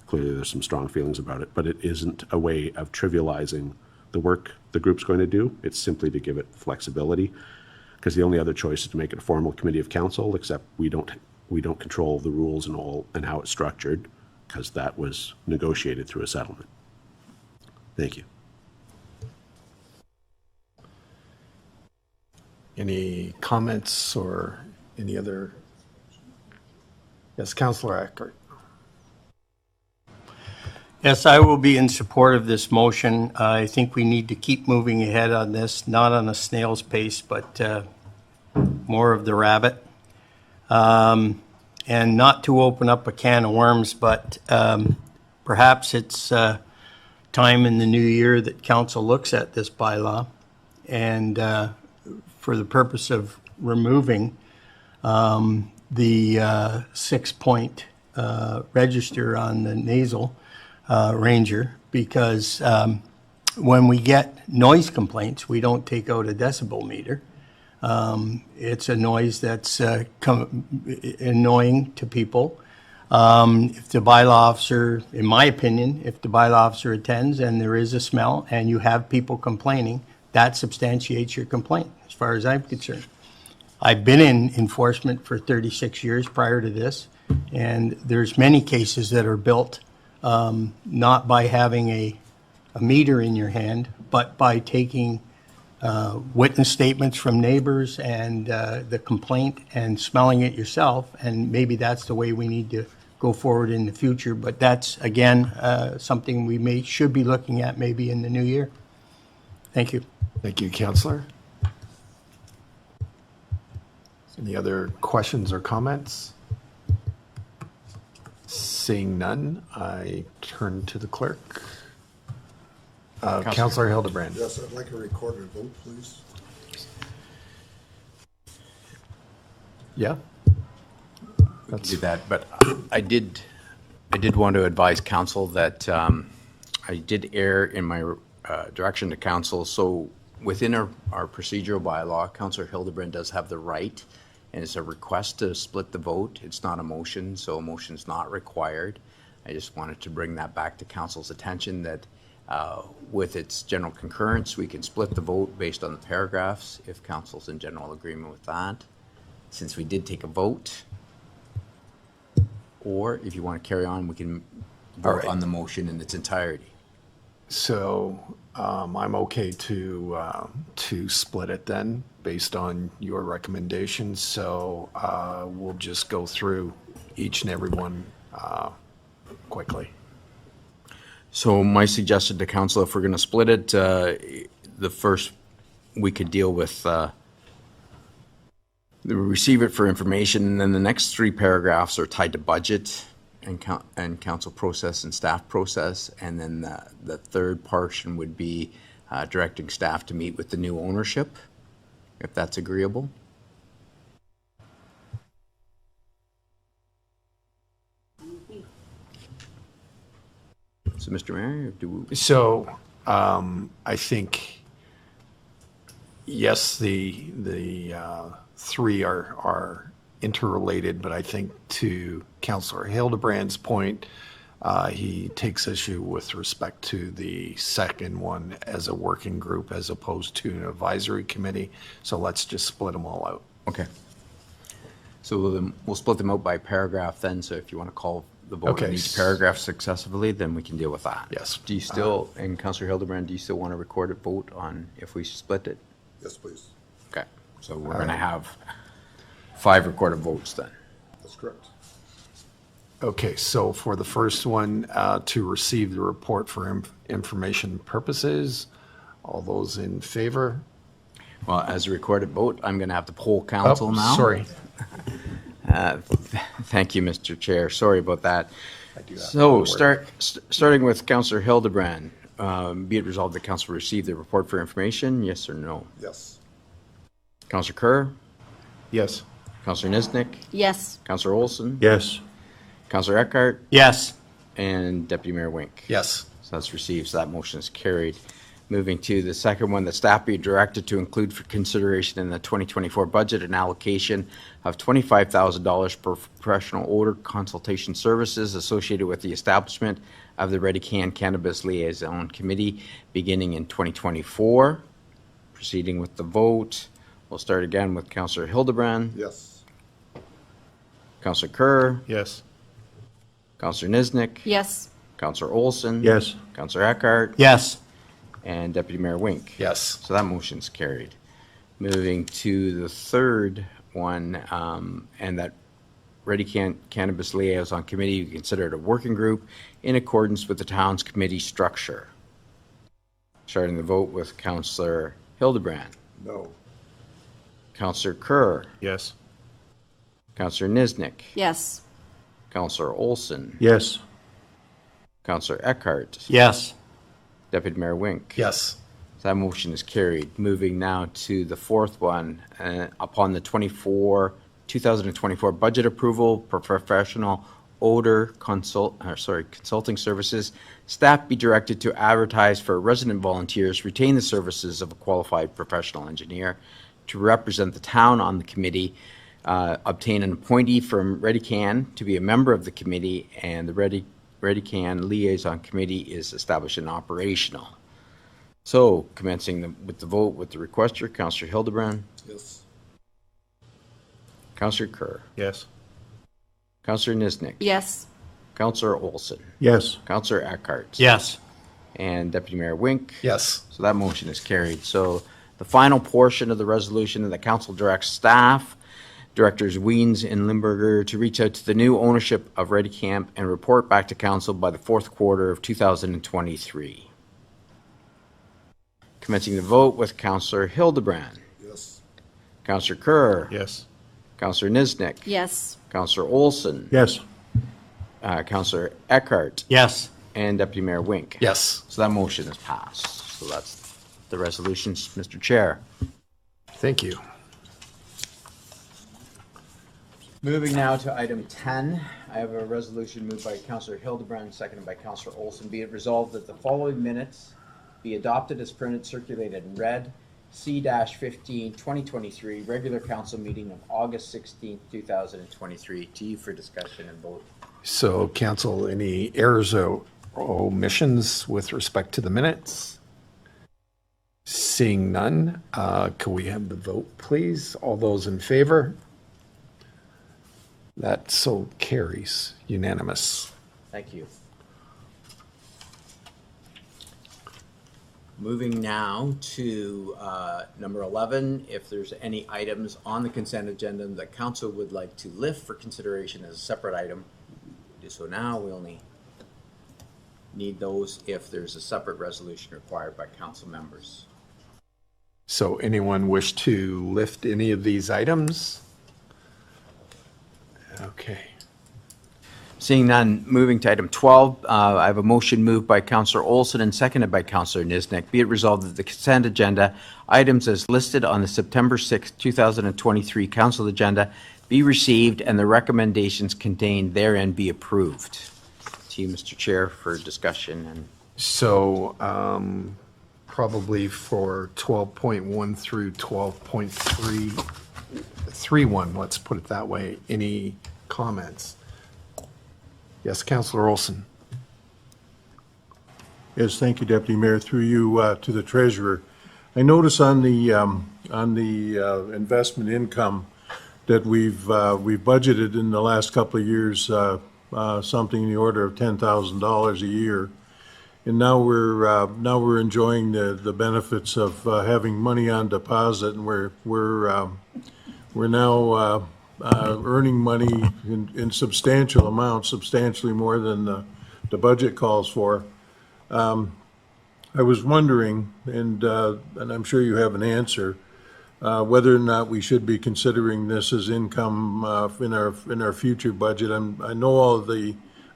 clearly there's some strong feelings about it, but it isn't a way of trivializing the work the group's going to do. It's simply to give it flexibility, because the only other choice is to make it a formal committee of council, except we don't control the rules and how it's structured, because that was negotiated through a settlement. Thank you. Any comments or any other? Yes, Councillor Eckert. Yes, I will be in support of this motion. I think we need to keep moving ahead on this, not on a snail's pace, but more of the rabbit. And not to open up a can of worms, but perhaps it's time in the new year that council looks at this bylaw and for the purpose of removing the 6-point register on the nasal ranger, because when we get noise complaints, we don't take out a decibel meter. It's a noise that's annoying to people. If the bylaw officer, in my opinion, if the bylaw officer attends and there is a smell and you have people complaining, that substantiates your complaint, as far as I'm concerned. I've been in enforcement for 36 years prior to this, and there's many cases that are built not by having a meter in your hand, but by taking witness statements from neighbors and the complaint and smelling it yourself, and maybe that's the way we need to go forward in the future. But that's, again, something we should be looking at maybe in the new year. Thank you. Thank you, Councillor. Any other questions or comments? Seeing none, I turn to the clerk. Councillor Hildebrand. Yes, I'd like a recorded vote, please. Yeah? Do that, but I did want to advise council that I did err in my direction to council. So within our procedural bylaw, Councillor Hildebrand does have the right, and it's a request to split the vote. It's not a motion, so a motion's not required. I just wanted to bring that back to council's attention that with its general concurrence, we can split the vote based on the paragraphs if council's in general agreement with that. Since we did take a vote, or if you want to carry on, we can vote on the motion in its entirety. So I'm okay to split it then, based on your recommendations. So we'll just go through each and every one quickly. So my suggestion to council, if we're going to split it, the first we could deal with receive it for information, and then the next 3 paragraphs are tied to budget, and council process and staff process. And then the third portion would be directing staff to meet with the new ownership, if that's agreeable. So, Mr. Mayor, So, I think, yes, the three are interrelated, but I think to Councillor Hildebrand's point, he takes issue with respect to the second one as a working group as opposed to an advisory committee. So let's just split them all out. okay. So we'll split them out by paragraph then, so if you want to call the vote on Okay. each paragraph successively, then we can deal with that. Yes. Do you still, and Councillor Hildebrand, do you still want to record a vote on if we split it? Yes, please. Okay, so we're going to have 5 recorded votes then. That's correct. Okay, so for the first one, to receive the report for information purposes, all those in favor? Well, as a recorded vote, I'm going to have to poll council Oh, now. sorry. Thank you, Mr. Chair. Sorry about that. do have So, one word. starting with Councillor Hildebrand, be it resolved that council receive the report for information, yes or no? Yes. Councillor Kerr, Yes. Councillor Niznik, Yes. Councillor Olson, Yes. Councillor Eckhart, Yes. and Deputy Mayor Wink. Yes. So that's received, so that motion is carried. Moving to the second one, that staff be directed to include for consideration in the 2024 budget an allocation of $25,000 for professional odor consultation services associated with the establishment of the Ready Can Cannabis Liaison Committee beginning in 2024. Proceeding with the vote, we'll start again with Councillor Hildebrand, Yes. Councillor Kerr, Yes. Councillor Niznik, Yes. Councillor Olson. Yes. Councillor Eckhart. Yes. And Deputy Mayor Wink. Yes. So that motion's carried. Moving to the third one, and that Ready Cannabis Liaison Committee be considered a working group in accordance with the town's committee structure. Starting the vote with Councillor Hildebrand, No. Councillor Kerr, Yes. Councillor Niznik, Yes. Councillor Olson, Yes. Councillor Eckhart, Yes. Deputy Mayor Wink. Yes. That motion is carried. Moving now to the fourth one, upon the 2024 budget approval for professional odor consulting services, staff be directed to advertise for resident volunteers, retain the services of a qualified professional engineer to represent the town on the committee, obtain an appointee from Ready Can to be a member of the committee, and the Ready Can Liaison Committee is established and operational. So, commencing with the vote with the requester, Councillor Hildebrand, Yes. Councillor Kerr, Yes. Councillor Niznik, Yes. Councillor Olson, Yes. Councillor Eckhart, Yes. and Deputy Mayor Wink. Yes. So that motion is carried. So the final portion of the resolution, that the council directs staff, Directors Weens and Limburger, to reach out to the new ownership of Ready Camp and report back to council by the fourth quarter of 2023. Commencing the vote with Councillor Hildebrand, Yes. Councillor Kerr, Yes. Councillor Niznik, Yes. Councillor Olson, Yes. Councillor Eckhart, Yes. and Deputy Mayor Wink. Yes. So that motion is passed. So that's the resolutions, Mr. Chair. Thank you. Moving now to item 10, I have a resolution moved by Councillor Hildebrand, seconded by Councillor Olson. Be it resolved that the following minutes be adopted as printed, circulated, and read. C-15, 2023, regular council meeting of August 16th, 2023. To you for discussion and vote. So, council, any errors or omissions with respect to the minutes? Seeing none, can we have the vote, please? All those in favor? That so carries, unanimous. Thank you. Moving now to number 11, if there's any items on the consent agenda that council would like to lift for consideration as a separate item, do so now. We only need those if there's a separate resolution required by council members. So anyone wish to lift any of these items? Okay. Seeing none, moving to item 12, I have a motion moved by Councillor Olson and seconded by Councillor Niznik. Be it resolved that the consent agenda items as listed on the September 6, 2023 council agenda be received and the recommendations contained therein be approved. To you, Mr. Chair, for discussion and So probably for 12.1 through 12.31, let's put it that way. Any comments? Yes, Councillor Olson. Yes, thank you, Deputy Mayor. Through you to the treasurer. I notice on the investment income that we've budgeted in the last couple of years something in the order of $10,000 a year, and now we're enjoying the benefits of having money on deposit, and we're now earning money in substantial amounts, substantially more than the budget calls for. I was wondering, and I'm sure you have an answer, whether or not we should be considering this as income in our future budget. I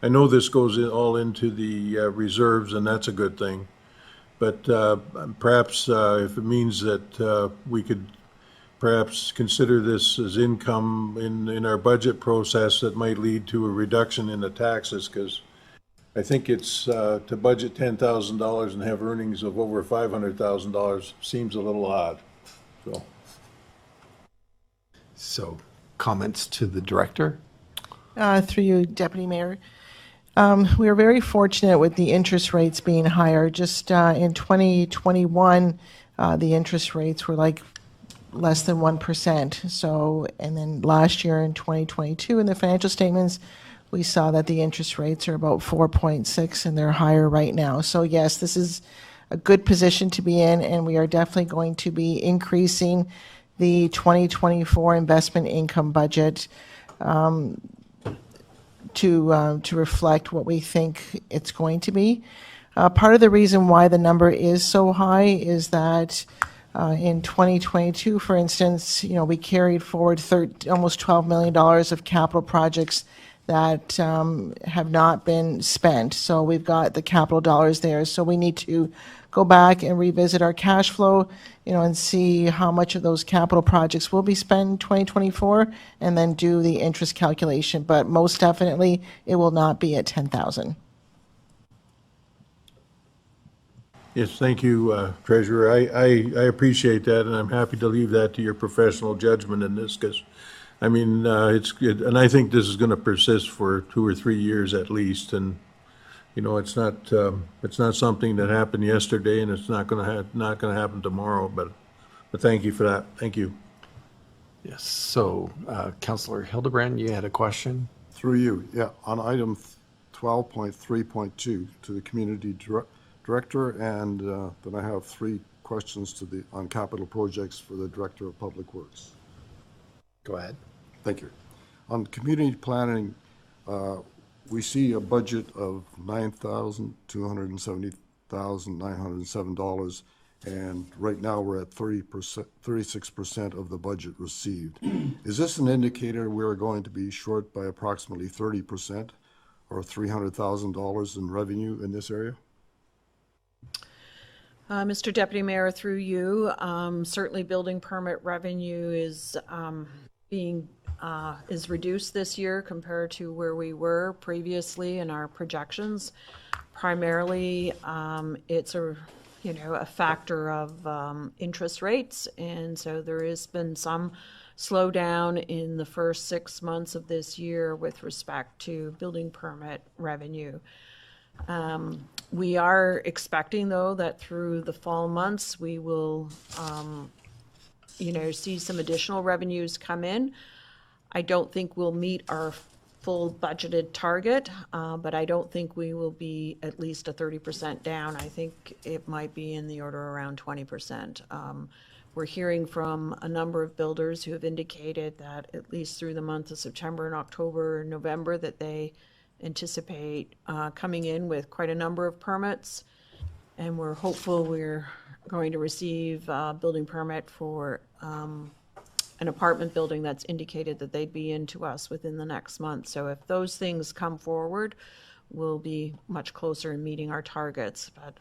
know this goes all into the reserves, and that's a good thing. But perhaps if it means that we could perhaps consider this as income in our budget process, that might lead to a reduction in the taxes, because I think it's to budget $10,000 and have earnings of over $500,000 seems a little odd. So comments to the director? Through you, Deputy Mayor. We are very fortunate with the interest rates being higher. Just in 2021, the interest rates were like less than 1%. So, and then last year in 2022, in the financial statements, we saw that the interest rates are about 4.6, and they're higher right now. So yes, this is a good position to be in, and we are definitely going to be increasing the 2024 investment income budget to reflect what we think it's going to be. Part of the reason why the number is so high is that in 2022, for instance, we carried forward almost $12 million of capital projects that have not been spent. So we've got the capital dollars there. So we need to go back and revisit our cash flow, and see how much of those capital projects will be spent in 2024, and then do the interest calculation. But most definitely, it will not be at 10,000. Yes, thank you, Treasurer. I appreciate that, and I'm happy to leave that to your professional judgment in this, because, I mean, it's good, and I think this is going to persist for 2 or 3 years at least, and, it's not something that happened yesterday, and it's not going to happen tomorrow, but thank you for that. Thank you. Yes. So Councillor Hildebrand, you had a question? Through you, yeah, on item 12.3.2 to the community director, and then I have 3 questions on capital projects for the Director of Public Works. Go ahead. Thank you. On community planning, we see a budget of $9,270,907, and right now we're at 36% of the budget received. Is this an indicator we're going to be short by approximately 30% or $300,000 in revenue in this area? Mr. Deputy Mayor, through you, certainly building permit revenue is is reduced this year compared to where we were previously in our projections. Primarily, it's a factor of interest rates, and so there has been some slowdown in the first 6 months of this year with respect to building permit revenue. We are expecting, though, that through the fall months, we will, see some additional revenues come in. I don't think we'll meet our full budgeted target, but I don't think we will be at least a 30% down. I think it might be in the order around 20%. We're hearing from a number of builders who have indicated that at least through the month of September and October and November that they anticipate coming in with quite a number of permits, and we're hopeful we're going to receive a building permit for an apartment building that's indicated that they'd be into us within the next month. So if those things come forward, we'll be much closer in meeting our targets. But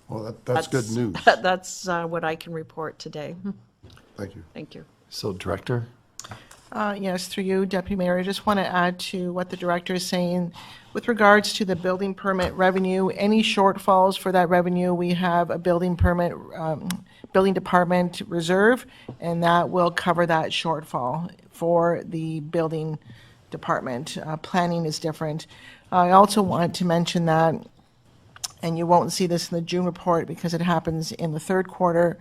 Well, that's good news. that's what I can report today. Thank you. Thank you. So Director? Yes, through you, Deputy Mayor, I just want to add to what the director is saying. With regards to the building permit revenue, any shortfalls for that revenue, we have a building department reserve, and that will cover that shortfall for the building department. Planning is different. I also want to mention that, and you won't see this in the June report because it happens in the third quarter,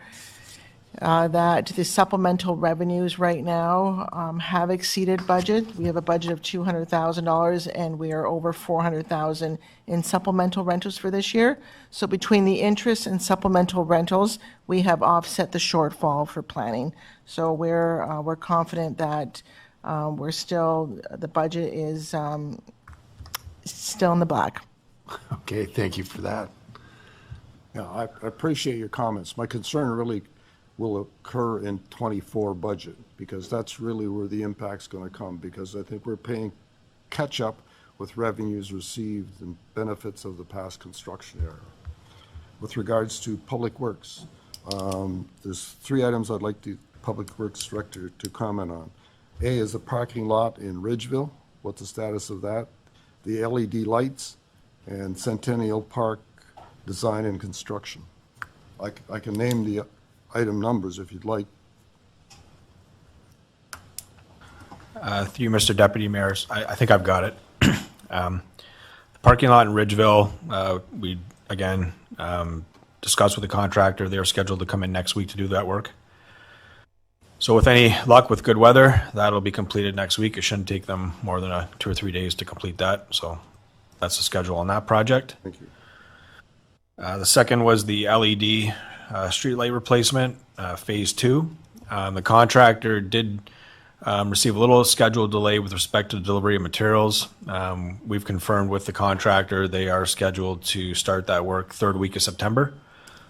that the supplemental revenues right now have exceeded budget. We have a budget of $200,000 and we are over $400,000 in supplemental rentals for this year. So between the interest and supplemental rentals, we have offset the shortfall for planning. So we're confident that the budget is still in the black. Okay, thank you for that. Yeah, I appreciate your comments. My concern really will occur in '24 budget, because that's really where the impact's going to come, because I think we're paying catch-up with revenues received and benefits of the past construction era. With regards to Public Works, there's 3 items I'd like the Public Works Director to comment on. A is the parking lot in Ridgeville. What's the status of that? The LED lights and Centennial Park design and construction. I can name the item numbers if you'd like. Through you, Mr. Deputy Mayor, I think I've got it. The parking lot in Ridgeville, we, again, discussed with the contractor. They're scheduled to come in next week to do that work. So with any luck, with good weather, that'll be completed next week. It shouldn't take them more than 2 or 3 days to complete that. So that's the schedule on that project. Thank you. The second was the LED streetlight replacement, Phase 2. The contractor did receive a little schedule delay with respect to the delivery of materials. We've confirmed with the contractor they are scheduled to start that work 3rd week of September.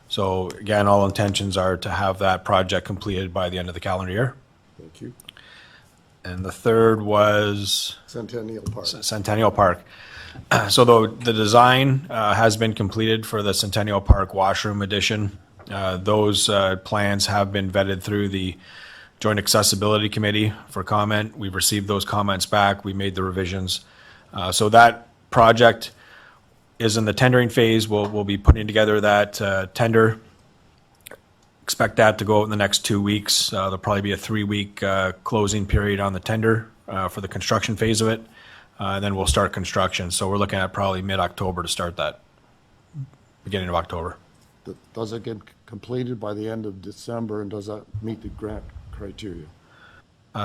So again, all intentions are to have that project completed by the end of the calendar year. Thank you. And the third was Centennial Park. Centennial Park. So the design has been completed for the Centennial Park washroom addition. Those plans have been vetted through the Joint Accessibility Committee for comment. We've received those comments back. We made the revisions. So that project is in the tendering phase. We'll be putting together that tender. Expect that to go out in the next 2 weeks. There'll probably be a 3-week closing period on the tender for the construction phase of it. And then we'll start construction. So we're looking at probably mid-October to start that, beginning of October. Does it get completed by the end of December, and does that meet the grant criteria?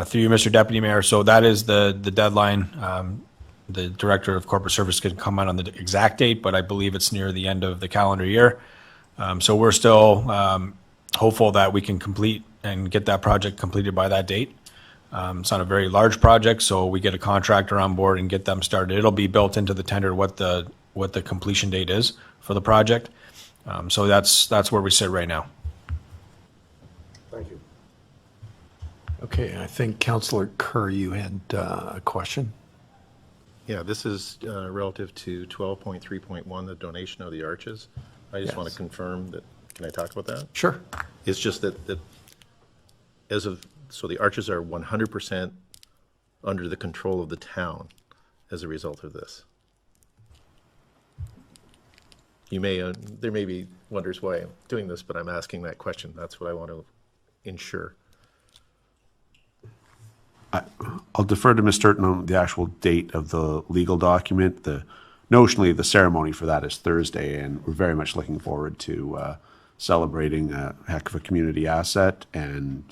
Through you, Mr. Deputy Mayor, so that is the deadline. The Director of Corporate Service can comment on the exact date, but I believe it's near the end of the calendar year. So we're still hopeful that we can complete and get that project completed by that date. It's not a very large project, so we get a contractor on board and get them started. It'll be built into the tender what the completion date is for the project. So that's where we sit right now. Thank you. Okay, I think Councillor Kerr, you had a question? Yeah, this is relative to 12.3.1, the donation of the arches. I just want Yes. to confirm that, can I talk about that? Sure. It's just that so the arches are 100% under the control of the town as a result of this. You may, there may be wonders why I'm doing this, but I'm asking that question. That's what I want to ensure. I'll defer to Ms. Sturton on the actual date of the legal document. Notionally, the ceremony for that is Thursday, and we're very much looking forward to celebrating a heck of a community asset and,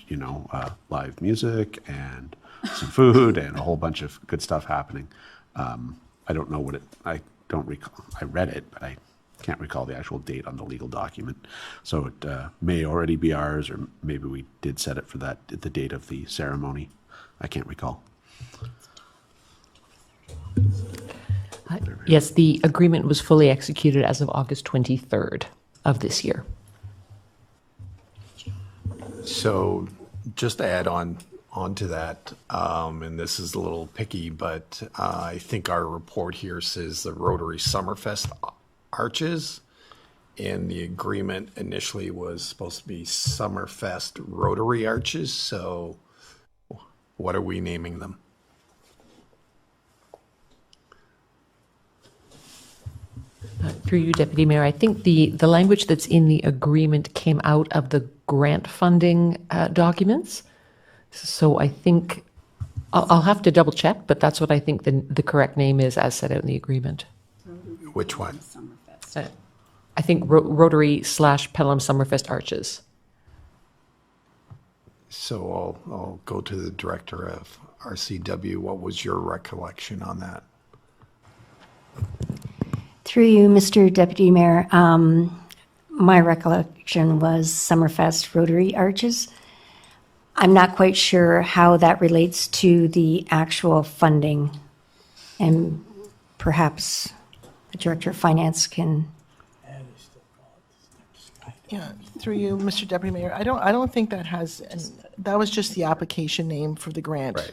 live music and some food and a whole bunch of good stuff happening. I don't know I don't recall, I read it, but I can't recall the actual date on the legal document. So it may already be ours, or maybe we did set it for the date of the ceremony. I can't recall. Yes, the agreement was fully executed as of August 23rd of this year. So Just to add on to that, and this is a little picky, but I think our report here says the Rotary Summerfest arches, and the agreement initially was supposed to be Summerfest Rotary Arches, so what are we naming them? Through you, Deputy Mayor, I think the language that's in the agreement came out of the grant funding documents. So I think, I'll have to double check, but that's what I think the correct name is as set out in the agreement. Which one? I think Rotary/Pelham Summerfest Arches. So I'll go to the Director of RCW. What was your recollection on that? Through you, Mr. Deputy Mayor, my recollection was Summerfest Rotary Arches. I'm not quite sure how that relates to the actual funding, and perhaps the Director of Finance can. Yeah, through you, Mr. Deputy Mayor, I don't think that that was just the application name for the grant. Right.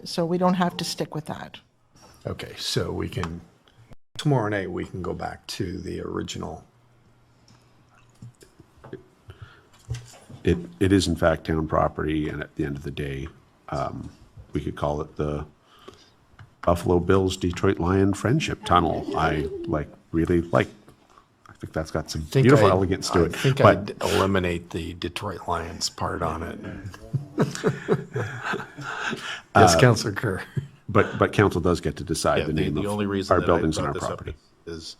So we don't have to stick with that. Okay, so we can, tomorrow night, we can go back to the original. It is in fact town property, and at the end of the day, we could call it the Buffalo Bills Detroit Lion Friendship Tunnel. I think that's got some beautiful elegance to it. I think but I'd eliminate the Detroit Lions part on it. Yes, Councillor Kerr. but council does get to decide the name The only of reason our that I buildings and brought our this up property. is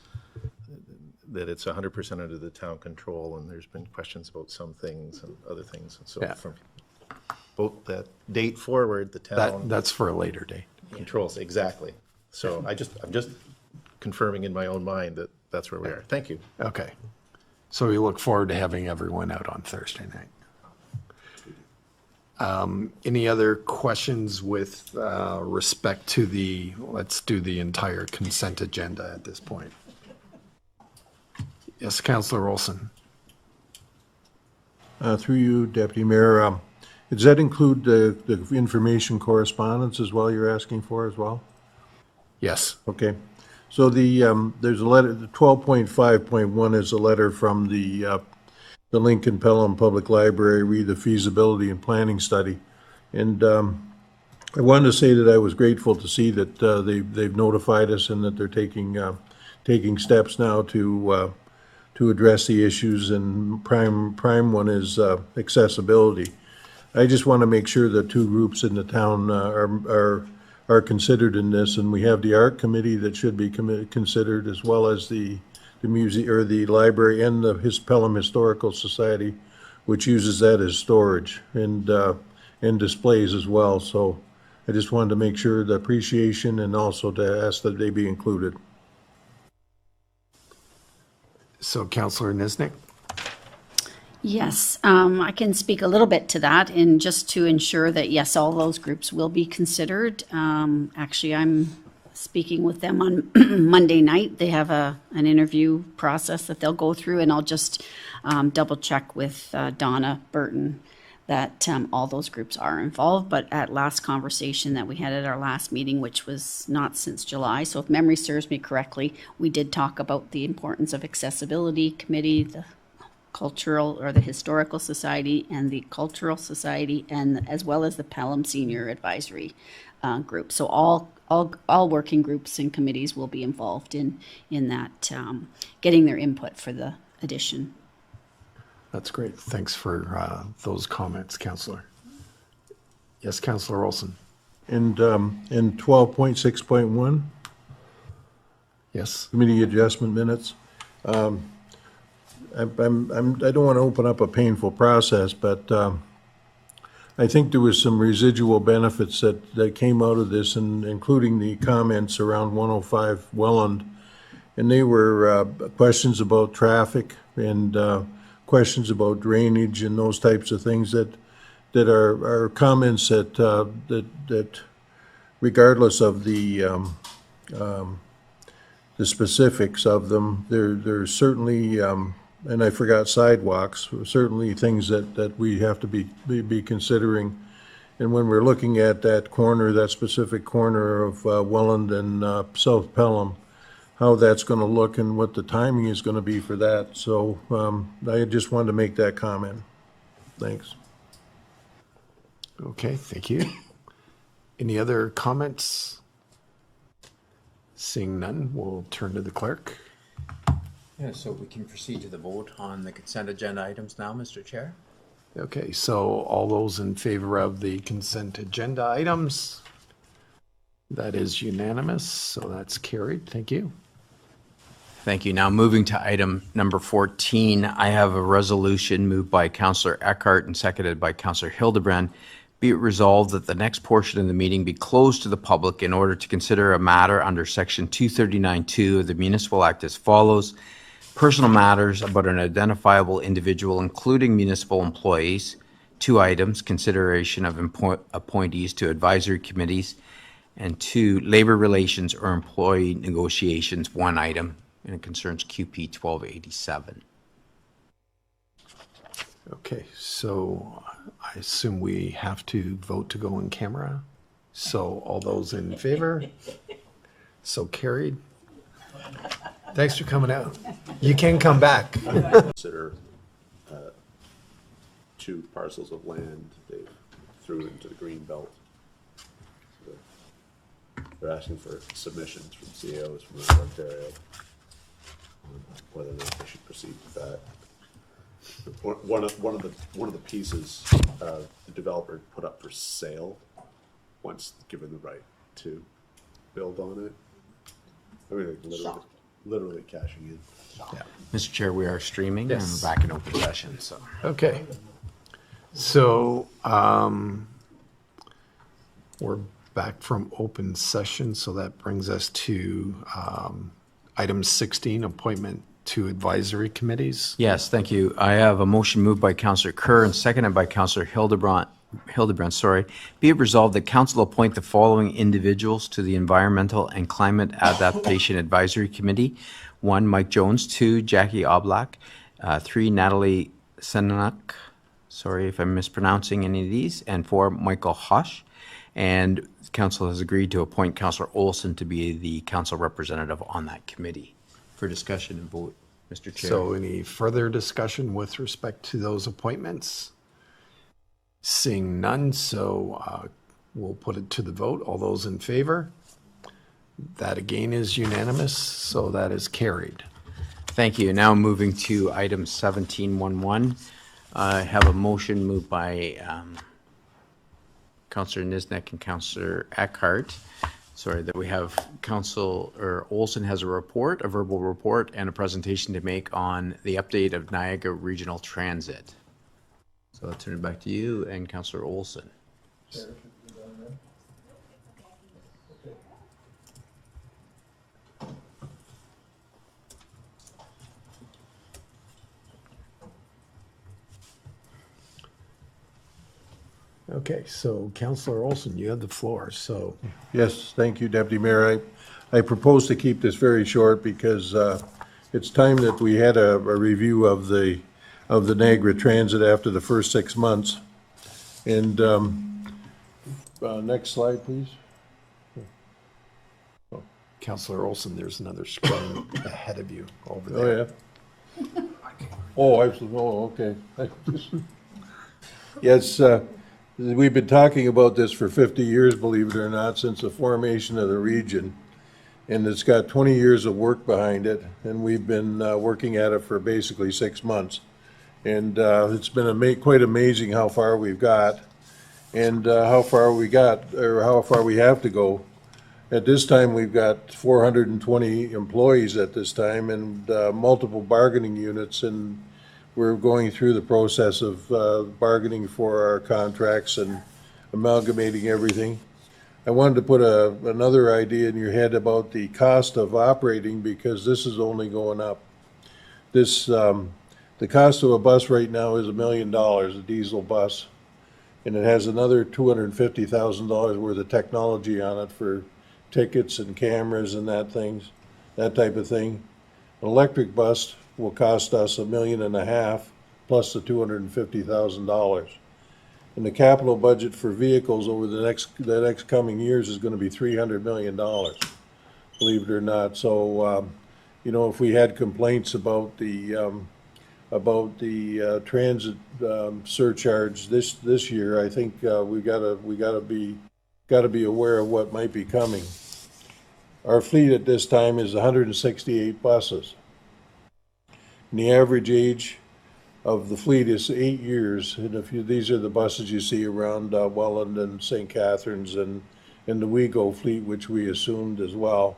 that it's 100% under the town control, and there's been questions about some things and other things. And so Yeah. from both that date forward, the town That's for a later date. controls, exactly. So I'm just confirming in my own mind that that's where we are. Thank you. Okay. So we look forward to having everyone out on Thursday night. Any other questions with respect to let's do the entire consent agenda at this point? Yes, Councillor Olson. Through you, Deputy Mayor, does that include the information correspondence as well you're asking for as well? Yes. Okay. So there's a letter, the 12.5.1 is a letter from the Lincoln Pelham Public Library, read the feasibility and planning study. And I wanted to say that I was grateful to see that they've notified us and that they're taking steps now to address the issues, and prime one is accessibility. I just want to make sure that two groups in the town are considered in this, and we have the art committee that should be considered, as well as the museum or the library and the Pelham Historical Society, which uses that as storage and displays as well. So I just wanted to make sure the appreciation, and also to ask that they be included. So Councillor Niznik? Yes, I can speak a little bit to that, and just to ensure that, yes, all those groups will be considered. Actually, I'm speaking with them on Monday night. They have an interview process that they'll go through, and I'll just double check with Donna Burton that all those groups are involved. But at last conversation that we had at our last meeting, which was not since July, so if memory serves me correctly, we did talk about the importance of accessibility committee, the cultural or the historical society and the cultural society, and as well as the Pelham Senior Advisory Group. So all working groups and committees will be involved in that, getting their input for the addition. That's great. Thanks for those comments, Councillor. Yes, Councillor Olson. And in 12.6.1, Yes. committee adjustment minutes, I don't want to open up a painful process, but I think there was some residual benefits that came out of this, and including the comments around 105 Welland. And they were questions about traffic and questions about drainage and those types of things that are comments that regardless of the specifics of them, they're certainly and I forgot sidewalks, certainly things that we have to be considering. And when we're looking at that corner, that specific corner of Welland and South Pelham, how that's going to look and what the timing is going to be for that. So I just wanted to make that comment. Thanks. Okay, thank you. Any other comments? Seeing none, we'll turn to the clerk. Yeah, so we can proceed to the vote on the consent agenda items now, Mr. Chair. Okay, so all those in favor of the consent agenda items? That is unanimous, so that's carried. Thank you. Thank you. Now moving to item number 14, I have a resolution moved by Councillor Eckhart and seconded by Councillor Hildebrand. Be it resolved that the next portion of the meeting be closed to the public in order to consider a matter under Section 239(2) of the Municipal Act as follows. Personal matters about an identifiable individual, including municipal employees. 2 items, consideration of appointees to advisory committees. And 2, labor relations or employee negotiations, 1 item, and it concerns QP 1287. Okay, so I assume we have to vote to go in camera. So all those in favor? So carried. Thanks for coming out. You can come back. Consider 2 parcels of land they threw into the green belt. So they're asking for submissions from CEOs from Ontario on whether or not they should proceed with that. One of the pieces the developer put up for sale once given the right to build on it. I mean, like literally cashing in. Yeah. Mr. Chair, we are streaming and Yes. we're back in open session, so. Okay. So we're back from open session, so that brings us to item 16, appointment to advisory committees. Yes, thank you. I have a motion moved by Councillor Kerr and seconded by Councillor Hildebrand, Be it resolved that council appoint the following individuals to the Environmental and Climate Adaptation Advisory Committee. 1, Mike Jones. 2, Jackie Oblak. 3, Natalie Senanuk. Sorry if I'm mispronouncing any of these. And 4, Michael Hosh. And council has agreed to appoint Councillor Olson to be the council representative on that committee. For discussion and vote, Mr. Chair. So any further discussion with respect to those appointments? Seeing none, so we'll put it to the vote. All those in favor? That again is unanimous, so that is carried. Thank you. Now moving to item 1711. I have a motion moved by Councillor Nisnek and Councillor Eckhart. Sorry, that we have Councillor Olson has a report, a verbal report, and a presentation to make on the update of Niagara Regional Transit. So I'll turn it back to you and Councillor Olson. Okay, so Councillor Olson, you have the floor, so. Yes, thank you, Deputy Mayor. I propose to keep this very short because it's time that we had a review of the Niagara Transit after the first 6 months. And next slide, please. Councillor Olson, there's another screen ahead of you over Oh, there. yeah. Oh, okay. Yes, we've been talking about this for 50 years, believe it or not, since the formation of the region. And it's got 20 years of work behind it, and we've been working at it for basically 6 months. And it's been quite amazing how far we've got, and how far we have to go. At this time, we've got 420 employees at this time and multiple bargaining units, and we're going through the process of bargaining for our contracts and amalgamating everything. I wanted to put another idea in your head about the cost of operating, because this is only going up. The cost of a bus right now is $1 million, a diesel bus, and it has another $250,000 worth of technology on it for tickets and cameras and that type of thing. An electric bus will cost us $1.5 million plus the $250,000. And the capital budget for vehicles over the next coming years is gonna be $300 million, believe it or not. So, you know, if we had complaints about the transit surcharge this year, I think we gotta be aware of what might be coming. Our fleet at this time is 168 buses. And the average age of the fleet is 8 years. And these are the buses you see around Welland and St. Catharines and the WeGo fleet, which we assumed as well.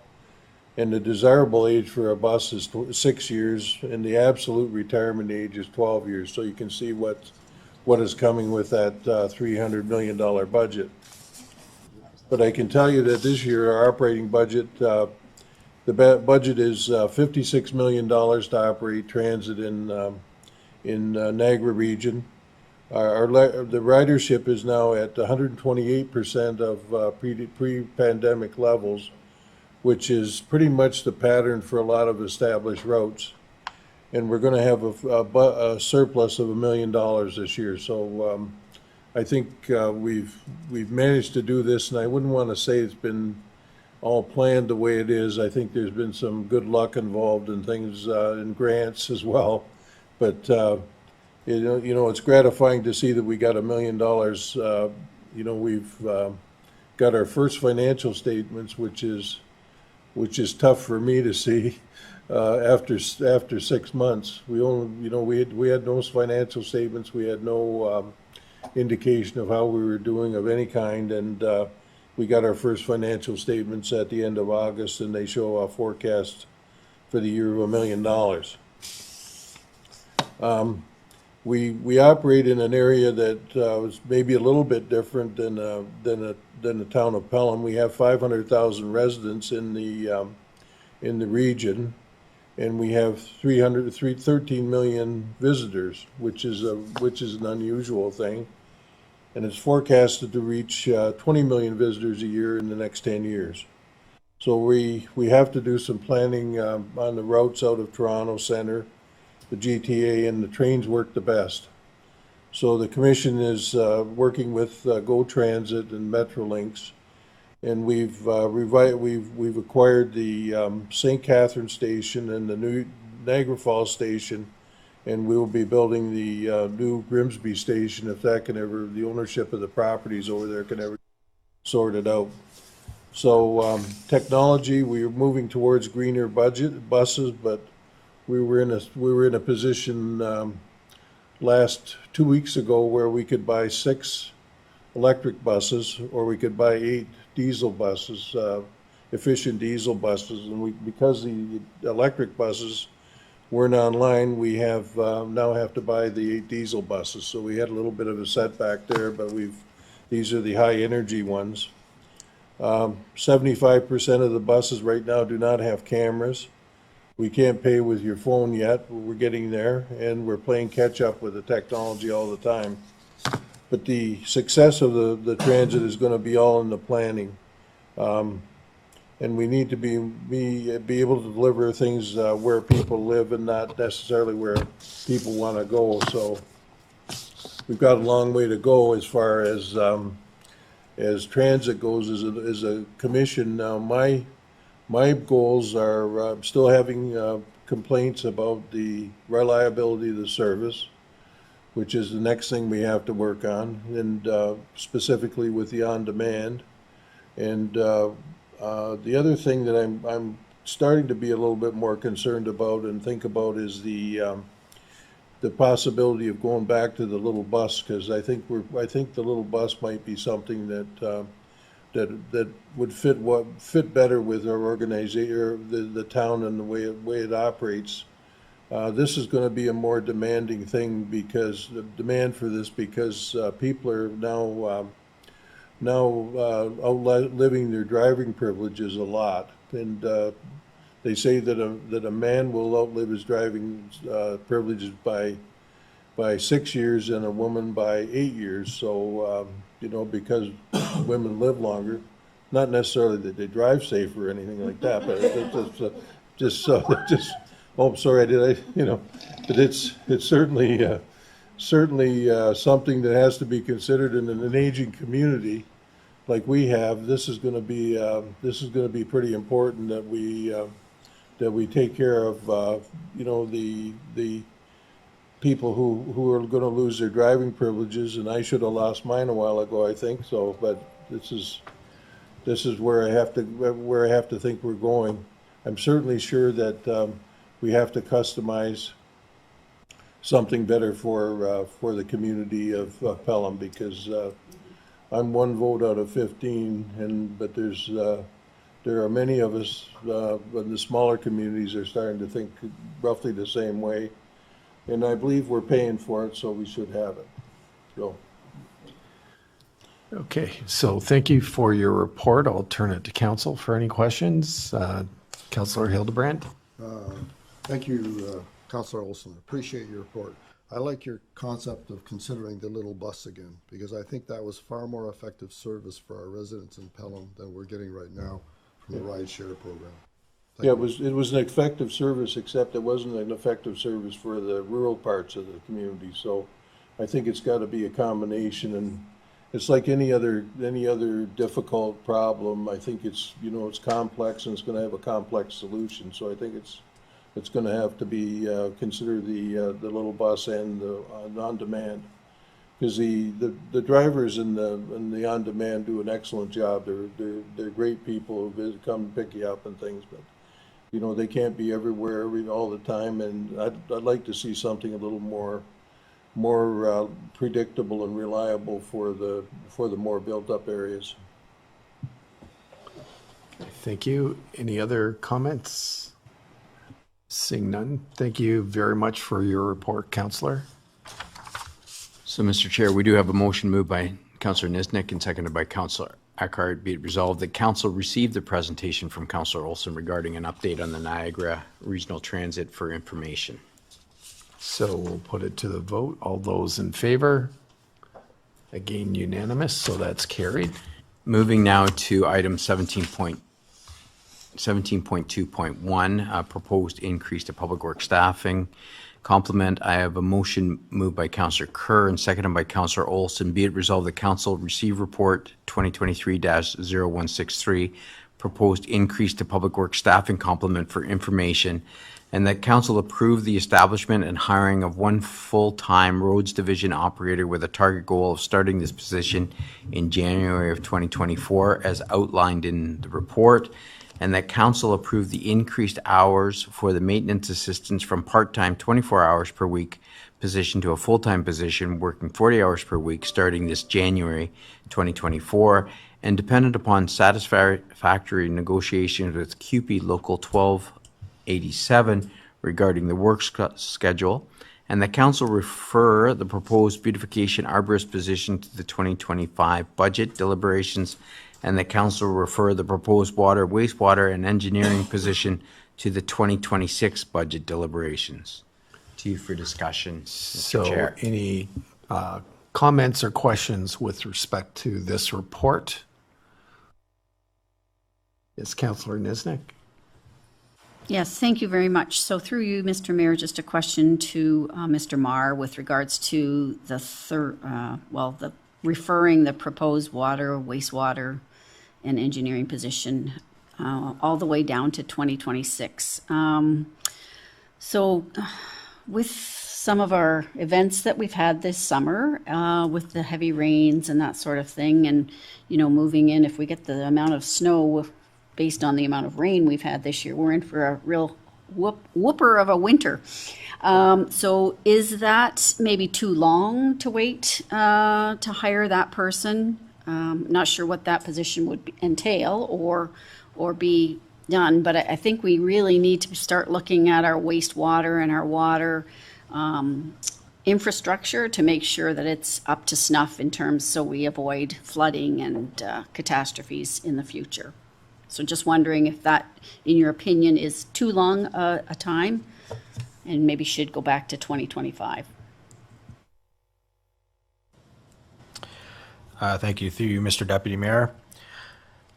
And the desirable age for a bus is 6 years, and the absolute retirement age is 12 years. So you can see what is coming with that $300 million budget. But I can tell you that this year, our operating budget, the budget is $56 million to operate transit in Niagara region. The ridership is now at 128% of pre-pandemic levels, which is pretty much the pattern for a lot of established routes. And we're going to have a surplus of $1 million this year. So I think we've managed to do this, and I wouldn't want to say it's been all planned the way it is. I think there's been some good luck involved in things, in grants as well. But you know, it's gratifying to see that we got $1 million. You know, we've got our first financial statements, which is tough for me to see after 6 months. We only, you know, we had no financial statements. We had no indication of how we were doing of any kind, and we got our first financial statements at the end of August, and they show a forecast for the year of $1 million. We operate in an area that was maybe a little bit different than the town of Pelham. We have 500,000 residents in the region, and we have 13 million visitors, which is an unusual thing. And it's forecasted to reach 20 million visitors a year in the next 10 years. So we have to do some planning on the routes out of Toronto Centre, the GTA, and the trains work the best. So the commission is working with GO Transit and Metrolinx, and we've acquired the St. Catharines station and the new Niagara Falls station, and we will be building the new Grimsby station if that can ever, the ownership of the properties over there can ever sort it out. So technology, we are moving towards greener buses, but we were in a position last 2 weeks ago where we could buy 6 electric buses, or we could buy 8 diesel buses, efficient diesel buses, and because the electric buses weren't online, we have now have to buy the 8 diesel buses. So we had a little bit of a setback there, but these are the high energy ones. 75% of the buses right now do not have cameras. We can't pay with your phone yet, but we're getting there, and we're playing catch up with the technology all the time. But the success of the transit is going to be all in the planning. And we need to be able to deliver things where people live and not necessarily where people want to go. So we've got a long way to go as far as transit goes as a commission. Now, my goals are still having complaints about the reliability of the service, which is the next thing we have to work on, and specifically with the on-demand. And the other thing that I'm starting to be a little bit more concerned about and think about is the possibility of going back to the little bus, because I think the little bus might be something that would fit better with our organization, the town, and the way it operates. This is going to be a more demanding thing because the demand for this, because people are now outliving their driving privileges a lot, and they say that a man will outlive his driving privileges by 6 years and a woman by 8 years. So you know, because women live longer, not necessarily that they drive safer or anything like that, but Oh, sorry, but it's certainly, something that has to be considered in an aging community like we have. This is gonna be pretty important that we take care of, the people who are gonna lose their driving privileges, and I should have lost mine a while ago, I think, so, but this is where I have to think we're going. I'm certainly sure that, we have to customize something better for the community of Pelham, because, I'm one vote out of 15, but there are many of us, in the smaller communities are starting to think roughly the same way. And I believe we're paying for it, so we should have it. So, Okay, so thank you for your report. I'll turn it to council for any questions. Councillor Hildebrand? Thank you, Councillor Olson. Appreciate your report. I like your concept of considering the little bus again, because I think that was far more effective service for our residents in Pelham than we're getting right now from the ride share program. yeah, it was an effective service, except it wasn't an effective service for the rural parts of the community. So I think it's got to be a combination, and it's like any other difficult problem. I think it's complex, and it's going to have a complex solution. So I think it's going to have to be consider the little bus and the on-demand, because the drivers in the on-demand do an excellent job. They're great people who come and pick you up and things, but they can't be everywhere all the time. And I'd like to see something a little more predictable and reliable for the more built-up areas. Thank you. Any other comments? Seeing none, thank you very much for your report, Councillor. So, Mr. Chair, we do have a motion moved by Councillor Niznik and seconded by Councillor Eckhart. Be it resolved that council receive the presentation from Councillor Olson regarding an update on the Niagara Regional Transit for information. So we'll put it to the vote. All those in favor? Again, unanimous, so that's carried. Moving now to item 17.2.1, proposed increase to public works staffing complement. I have a motion moved by Councillor Kerr and seconded by Councillor Olson. Be it resolved that council receive report 2023-0163, proposed increase to public works staffing complement for information, and that council approve the establishment and hiring of one full-time roads division operator with a target goal of starting this position in January of 2024 as outlined in the report, and that council approve the increased hours for the maintenance assistants from part-time 24 hours per week position to a full-time position working 40 hours per week starting this January 2024, and dependent upon satisfactory negotiations with QP Local 1287 regarding the work schedule, and that council refer the proposed beautification arborist position to the 2025 budget deliberations, and that council refer the proposed water, wastewater, and engineering position to the 2026 budget deliberations. To you for discussion, Mr. Chair. So any comments or questions with respect to this report? Yes, Councillor Niznik. Yes, thank you very much. So through you, Mr. Mayor, just a question to Mr. Marr with regards to the referring the proposed water, wastewater, and engineering position all the way down to 2026. So with some of our events that we've had this summer, with the heavy rains and that sort of thing, and, moving in, if we get the amount of snow based on the amount of rain we've had this year, we're in for a real whooper of a winter. So is that maybe too long to wait to hire that person? Not sure what that position would entail or be done, but I think we really need to start looking at our wastewater and our water infrastructure to make sure that it's up to snuff in terms so we avoid flooding and catastrophes in the future. So just wondering if that, in your opinion, is too long a time and maybe should go back to 2025. Thank you. Through you, Mr. Deputy Mayor.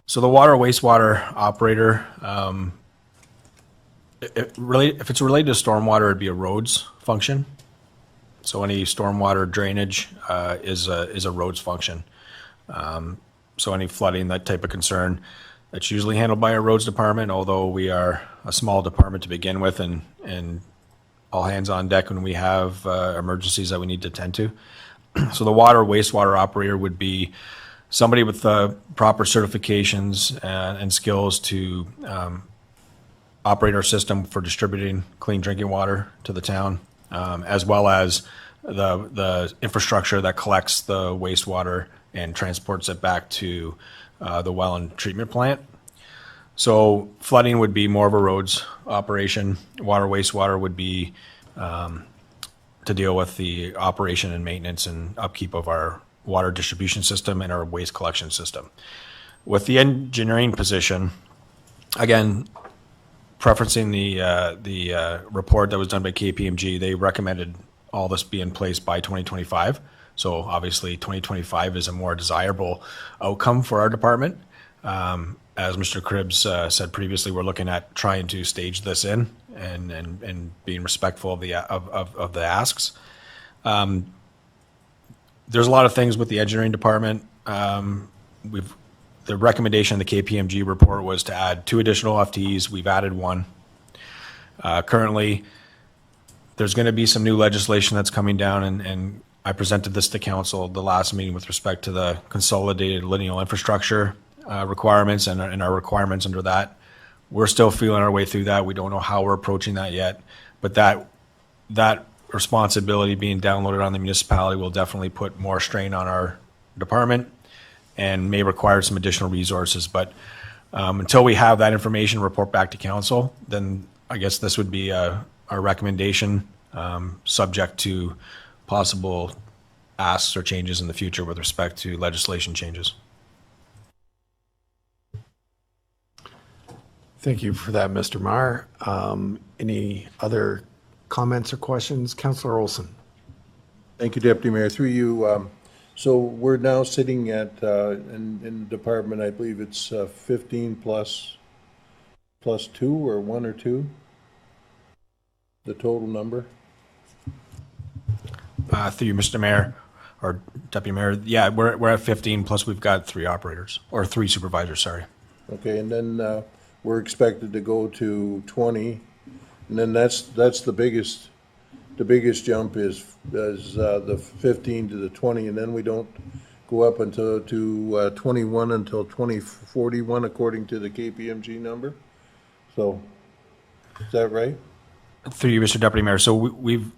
So the water wastewater operator, If it's related to stormwater, it'd be a roads function. So any stormwater drainage is a roads function. So any flooding, that type of concern, that's usually handled by our roads department, although we are a small department to begin with and all hands on deck when we have emergencies that we need to attend to. So the water wastewater operator would be somebody with proper certifications and skills to operate our system for distributing clean drinking water to the town, as well as the infrastructure that collects the wastewater and transports it back to the well and treatment plant. So flooding would be more of a roads operation. Water wastewater would be to deal with the operation and maintenance and upkeep of our water distribution system and our waste collection system. With the engineering position, again, preferencing the report that was done by KPMG, they recommended all this be in place by 2025. So obviously 2025 is a more desirable outcome for our department. As Mr. Cribbs said previously, we're looking at trying to stage this in and being respectful of the asks. There's a lot of things with the engineering department. The recommendation in the KPMG report was to add 2 additional FTEs. We've added 1. Currently, there's going to be some new legislation that's coming down, and I presented this to council at the last meeting with respect to the consolidated lineal infrastructure requirements and our requirements under that. We're still feeling our way through that. We don't know how we're approaching that yet, but that responsibility being downloaded on the municipality will definitely put more strain on our department and may require some additional resources. But until we have that information report back to council, then I guess this would be our recommendation, subject to possible asks or changes in the future with respect to legislation changes. Thank you for that, Mr. Meyer. Any other comments or questions? Councillor Olson. Thank you, Deputy Mayor. Through you, so we're now sitting at, in the department, I believe it's 15 plus 2 or 1 or 2? The total number? Through you, Mr. Mayor, or Deputy Mayor, yeah, we're at 15, plus we've got 3 operators, or 3 supervisors, sorry. Okay, and then we're expected to go to 20, and then that's the biggest jump is the 15 to the 20, and then we don't go up until to 21 until 2041 according to the KPMG number. So, is that right? Through you, Mr. Deputy Mayor, so we've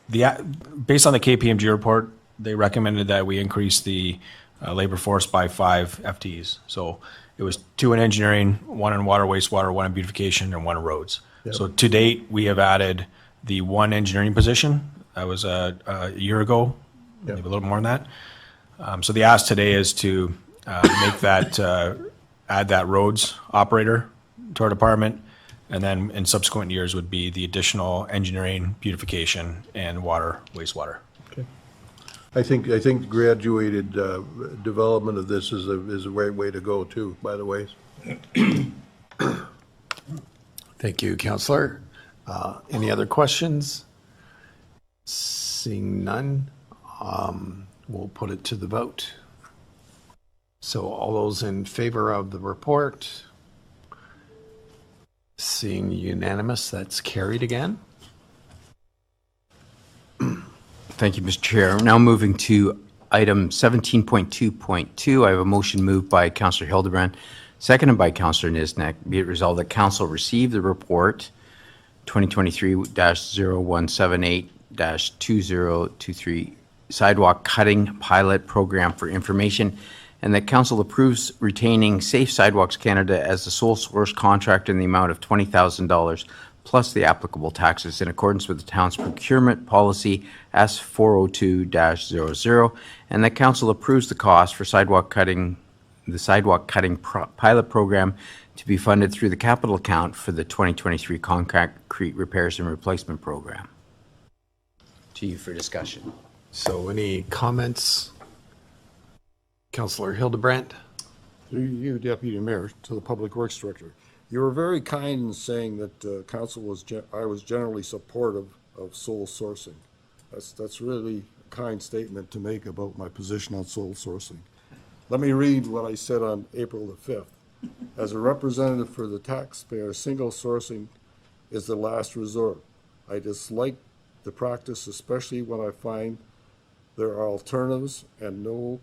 based on the KPMG report, they recommended that we increase the labor force by 5 FTEs. So it was 2 in engineering, 1 in water, wastewater, 1 in beautification, and 1 in roads. Yep. So to date, we have added the 1 engineering position. That was a year ago, maybe a little more than that. So the ask today is to make that, add that roads operator to our department. And then in subsequent years would be the additional engineering, beautification, and water, wastewater. Okay. I think graduated development of this is a right way to go too, by the way. Thank you, Councillor. Any other questions? Seeing none, we'll put it to the vote. So all those in favor of the report? Seeing unanimous, that's carried again. Thank you, Mr. Chair. Now moving to item 17.2.2. I have a motion moved by Councillor Hildebrand, seconded by Councillor Nisnek. Be it resolved that Council receive the report 2023-0178-2023 Sidewalk Cutting Pilot Program for information, and that Council approves retaining Safe Sidewalks Canada as the sole source contractor in the amount of $20,000 plus the applicable taxes in accordance with the town's procurement policy S402-00, and that Council approves the cost for the sidewalk cutting pilot program to be funded through the capital account for the 2023 concrete repairs and replacement program. To you for discussion. So any comments? Councillor Hildebrand. Through you, Deputy Mayor, to the Public Works Director. You were very kind in saying that council was, I was generally supportive of sole sourcing. That's really a kind statement to make about my position on sole sourcing. Let me read what I said on April the 5th. As a representative for the taxpayer, single sourcing is the last resort. I dislike the practice, especially when I find there are alternatives and no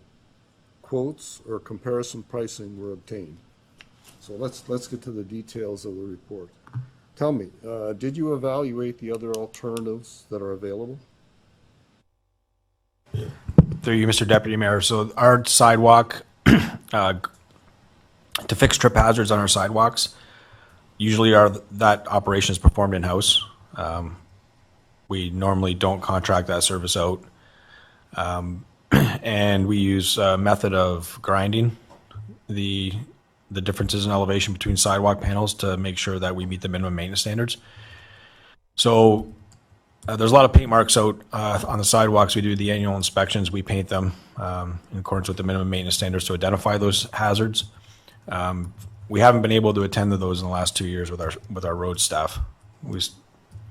quotes or comparison pricing were obtained. So let's get to the details of the report. Tell me, did you evaluate the other alternatives that are available? Through you, Mr. Deputy Mayor. So our sidewalk, to fix trip hazards on our sidewalks, usually that operation is performed in-house. We normally don't contract that service out. And we use a method of grinding the differences in elevation between sidewalk panels to make sure that we meet the minimum maintenance standards. So there's a lot of paint marks out on the sidewalks. We do the annual inspections. We paint them in accordance with the minimum maintenance standards to identify those hazards. We haven't been able to attend to those in the last 2 years with our road staff. We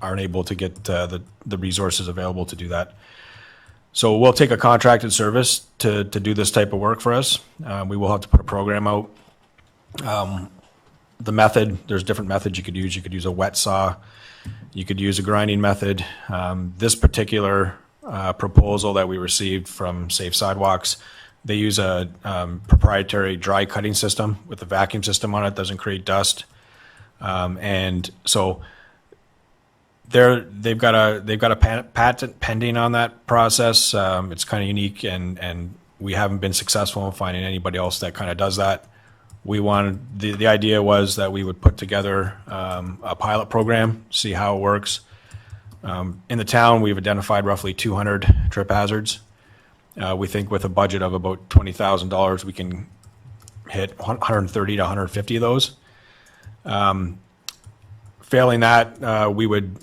aren't able to get the resources available to do that. So we'll take a contracted service to do this type of work for us. We will have to put a program out. The method, there's different methods you could use. You could use a wet saw. You could use a grinding method. This particular proposal that we received from Safe Sidewalks, they use a proprietary dry cutting system with a vacuum system on it, doesn't create dust. And so they've got a patent pending on that process. It's kind of unique, and we haven't been successful in finding anybody else that kind of does that. We wanted, the idea was that we would put together a pilot program, see how it works. In the town, we've identified roughly 200 trip hazards. We think with a budget of about $20,000, we can hit 130 to 150 of those. Failing that, we would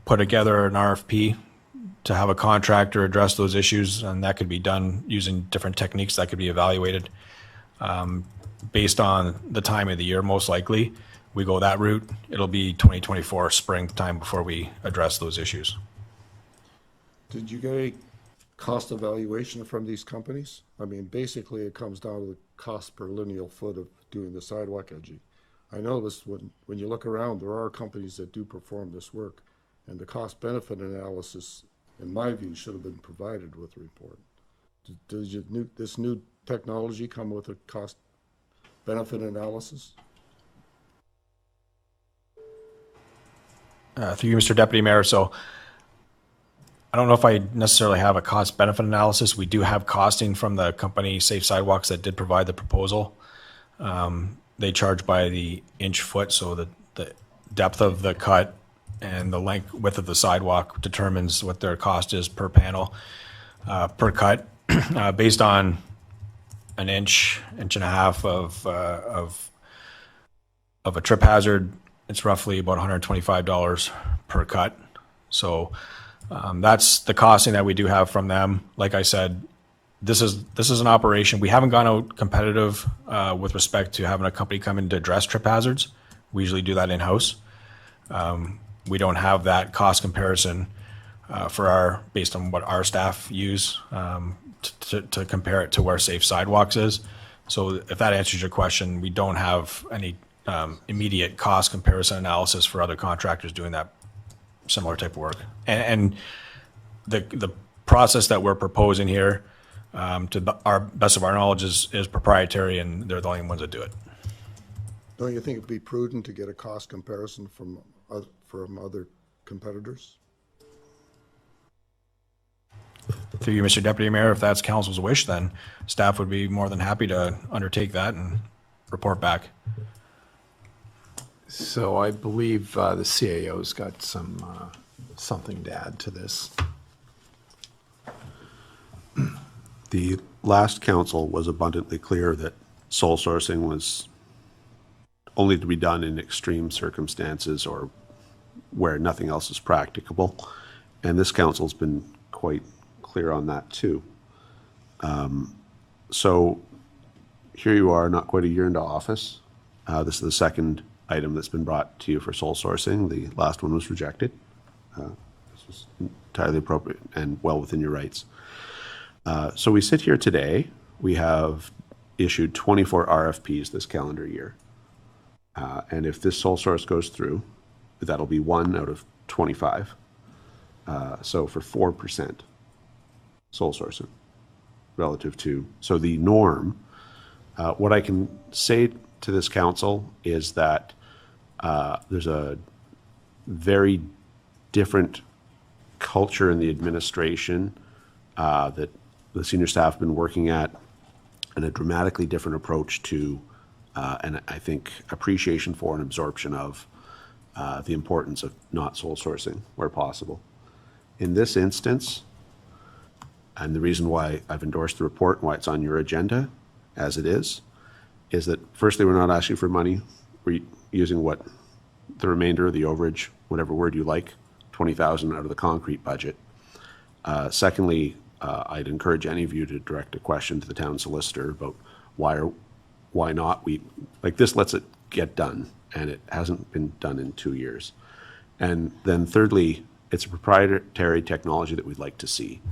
put together an RFP to have a contractor address those issues, and that could be done using different techniques that could be evaluated. Based on the time of the year, most likely, we go that route. It'll be 2024 springtime before we address those issues. Did you get a cost evaluation from these companies? I mean, basically, it comes down to the cost per lineal foot of doing the sidewalk edging. I noticed when you look around, there are companies that do perform this work, and the cost-benefit analysis, in my view, should have been provided with the report. Does this new technology come with a cost-benefit analysis? Through you, Mr. Deputy Mayor, so I don't know if I necessarily have a cost-benefit analysis. We do have costing from the company Safe Sidewalks that did provide the proposal. They charge by the inch foot, so the depth of the cut and the width of the sidewalk determines what their cost is per panel, per cut, based on an inch and a half of a trip hazard. It's roughly about $125 per cut. So that's the costing that we do have from them. Like I said, this is an operation. We haven't gone out competitive with respect to having a company come in to address trip hazards. We usually do that in-house. We don't have that cost comparison based on what our staff use to compare it to where Safe Sidewalks is. So if that answers your question, we don't have any immediate cost comparison analysis for other contractors doing that similar type of work. And the process that we're proposing here, to our best of our knowledge, is proprietary, and they're the only ones that do it. Don't you think it'd be prudent to get a cost comparison from other competitors? Through you, Mr. Deputy Mayor, if that's council's wish, then staff would be more than happy to undertake that and report back. So I believe the CAO's got something to add to this. The last council was abundantly clear that sole sourcing was only to be done in extreme circumstances or where nothing else is practicable. And this council's been quite clear on that too. So here you are, not quite a year into office. This is the second item that's been brought to you for sole sourcing. The last one was rejected. This was entirely appropriate and well within your rights. So we sit here today. We have issued 24 RFPs this calendar year. And if this sole source goes through, that'll be 1 out of 25. So for 4% sole sourcing relative to, so the norm, what I can say to this council is that there's a very different culture in the administration that the senior staff have been working at, and a dramatically different approach to, and I think appreciation for and absorption of the importance of not sole sourcing where possible. In this instance, and the reason why I've endorsed the report and why it's on your agenda as it is that firstly, we're not asking for money. We're using what the remainder of the overage, whatever word you like, 20,000 out of the concrete budget. Secondly, I'd encourage any of you to direct a question to the town solicitor about why not we, like this lets it get done, and it hasn't been done in 2 years. And then thirdly, it's a proprietary technology that we'd like to see.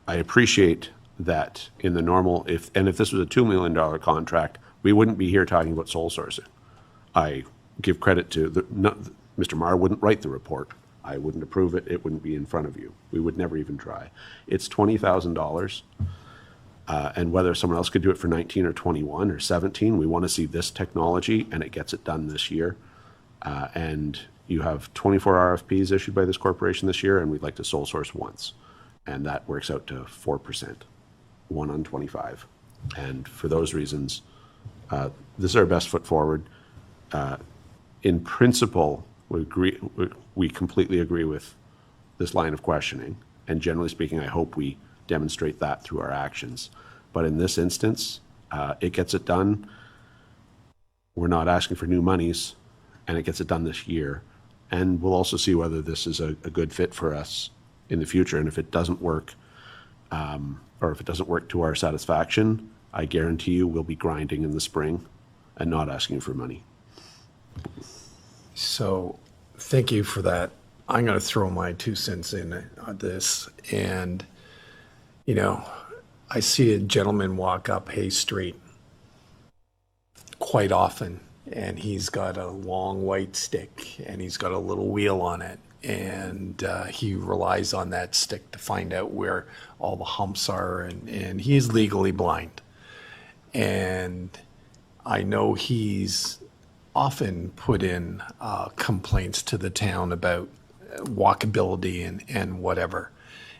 I appreciate that in the normal, if this was a $2 million contract, we wouldn't be here talking about sole sourcing. I give credit to Mr. Marr wouldn't write the report. I wouldn't approve it. It wouldn't be in front of you. We would never even try. It's $20,000. And whether someone else could do it for 19 or 21 or 17, we want to see this technology, and it gets it done this year. And you have 24 RFPs issued by this corporation this year, and we'd like to sole source once. And that works out to 4%, 1 on 25. And for those reasons, this is our best foot forward. In principle, we completely agree with this line of questioning. And generally speaking, I hope we demonstrate that through our actions. But in this instance, it gets it done. We're not asking for new monies, and it gets it done this year. And we'll also see whether this is a good fit for us in the future. And if it doesn't work, or if it doesn't work to our satisfaction, I guarantee you we'll be grinding in the spring and not asking for money. So thank you for that. I'm going to throw my 2 cents in on this. And, you know, I see a gentleman walk up Hay Street quite often, and he's got a long white stick and he's got a little wheel on it. And he relies on that stick to find out where all the humps are, and he's legally blind. And I know he's often put in complaints to the town about walkability and whatever.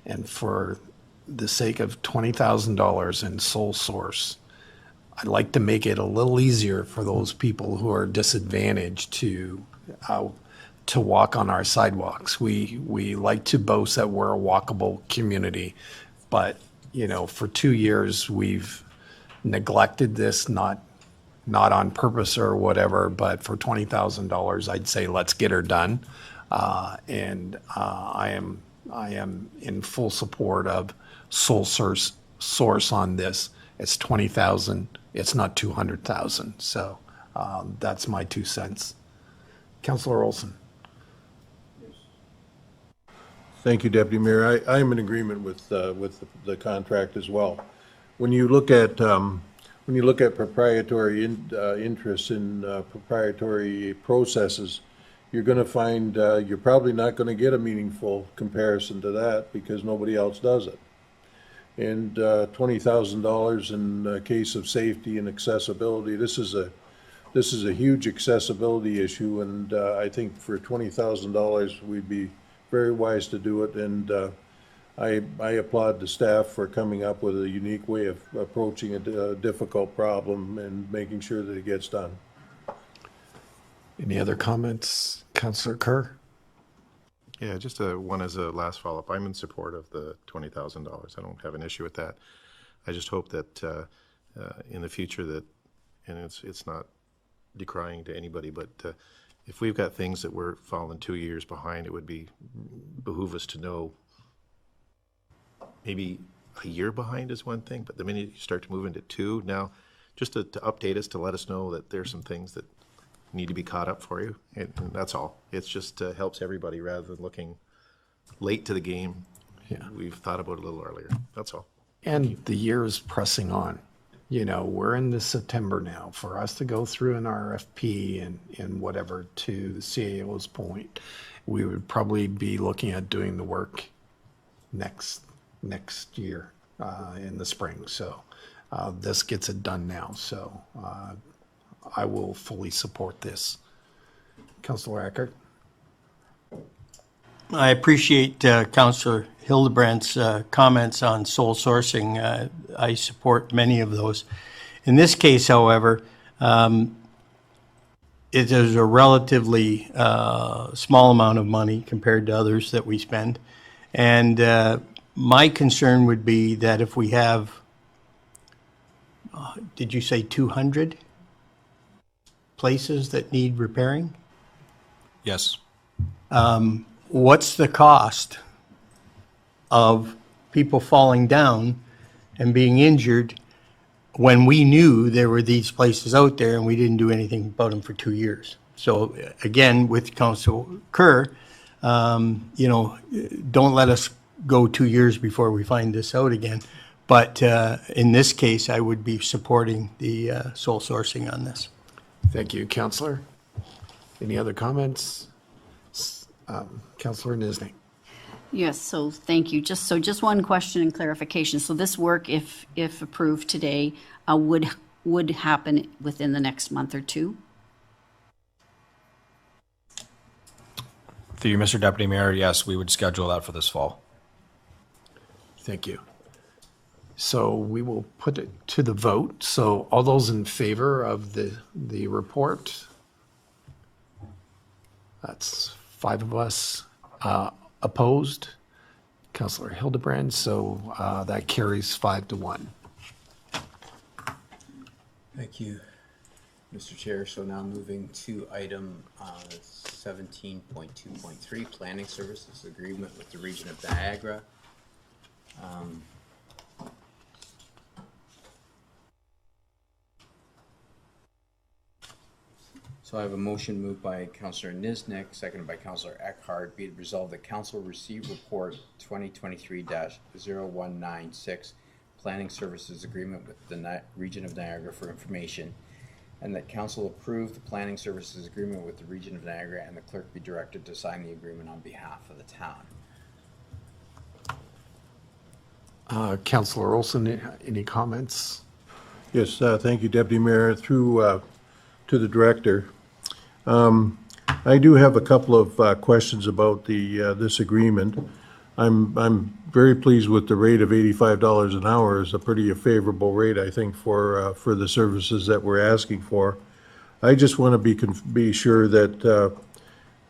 And for the sake of $20,000 in sole source, I'd like to make it a little easier for those people who are disadvantaged to walk on our sidewalks. We like to boast that we're a walkable community, but you know, for 2 years we've neglected this, not on purpose or whatever, but for $20,000, I'd say let's get her done. And I am in full support of sole source on this. It's 20,000. It's not 200,000. So that's my 2 cents. Councillor Olson. Thank you, Deputy Mayor. I am in agreement with the contract as well. When you look at proprietary interests in proprietary processes, you're going to find you're probably not going to get a meaningful comparison to that because nobody else does it. And $20,000 in the case of safety and accessibility, this is a huge accessibility issue, and I think for $20,000 we'd be very wise to do it. And I applaud the staff for coming up with a unique way of approaching a difficult problem and making sure that it gets done. Any other comments, Councillor Kerr? Yeah, just one as a last follow-up. I'm in support of the $20,000. I don't have an issue with that. I just hope that in the future that, and it's not decrying to anybody, but if we've got things that we're falling 2 years behind, it would behoove us to know maybe a year behind is one thing, but the minute you start to move into 2, now just to update us, to let us know that there's some things that need to be caught up for you, and that's all. It's just helps everybody rather than looking late to the game. Yeah. We've thought about it a little earlier. That's all. And the year is pressing on. You know, we're in the September now. For us to go through an RFP and whatever, to the CAO's point, we would probably be looking at doing the work next year in the spring. So this gets it done now. So I will fully support this. Councillor Eckert? I appreciate Councillor Hildebrandt's comments on sole sourcing. I support many of those. In this case, however, it is a relatively small amount of money compared to others that we spend. And my concern would be that if we have, did you say 200 places that need repairing? Yes. What's the cost of people falling down and being injured when we knew there were these places out there and we didn't do anything about them for 2 years? So again, with Council Kerr, you know, don't let us go 2 years before we find this out again. But in this case, I would be supporting the sole sourcing on this. Thank you, Councillor. Any other comments? Councillor Niznik. Yes, so thank you. Just one question and clarification. So this work, if approved today, would happen within the next month or two? Through you, Mr. Deputy Mayor, yes, we would schedule that for this fall. Thank you. So we will put it to the vote. So all those in favor of the report? That's 5 of us. Opposed? Councillor Hildebrand, so that carries 5-1. Thank you, Mr. Chair. So now moving to item 17.2.3, Planning Services Agreement with the Region of Niagara. So I have a motion moved by Councillor Niznik, seconded by Councillor Eckhart. Be it resolved that Council receive report 2023-0196, Planning Services Agreement with the Region of Niagara for information, and that Council approve the Planning Services Agreement with the Region of Niagara and the clerk be directed to sign the agreement on behalf of the town. Councillor Olson, any comments? Yes, thank you, Deputy Mayor. Through to the Director. I do have a couple of questions about this agreement. I'm very pleased with the rate of $85 an hour. Is a pretty favorable rate, I think, for the services that we're asking for. I just want to be sure that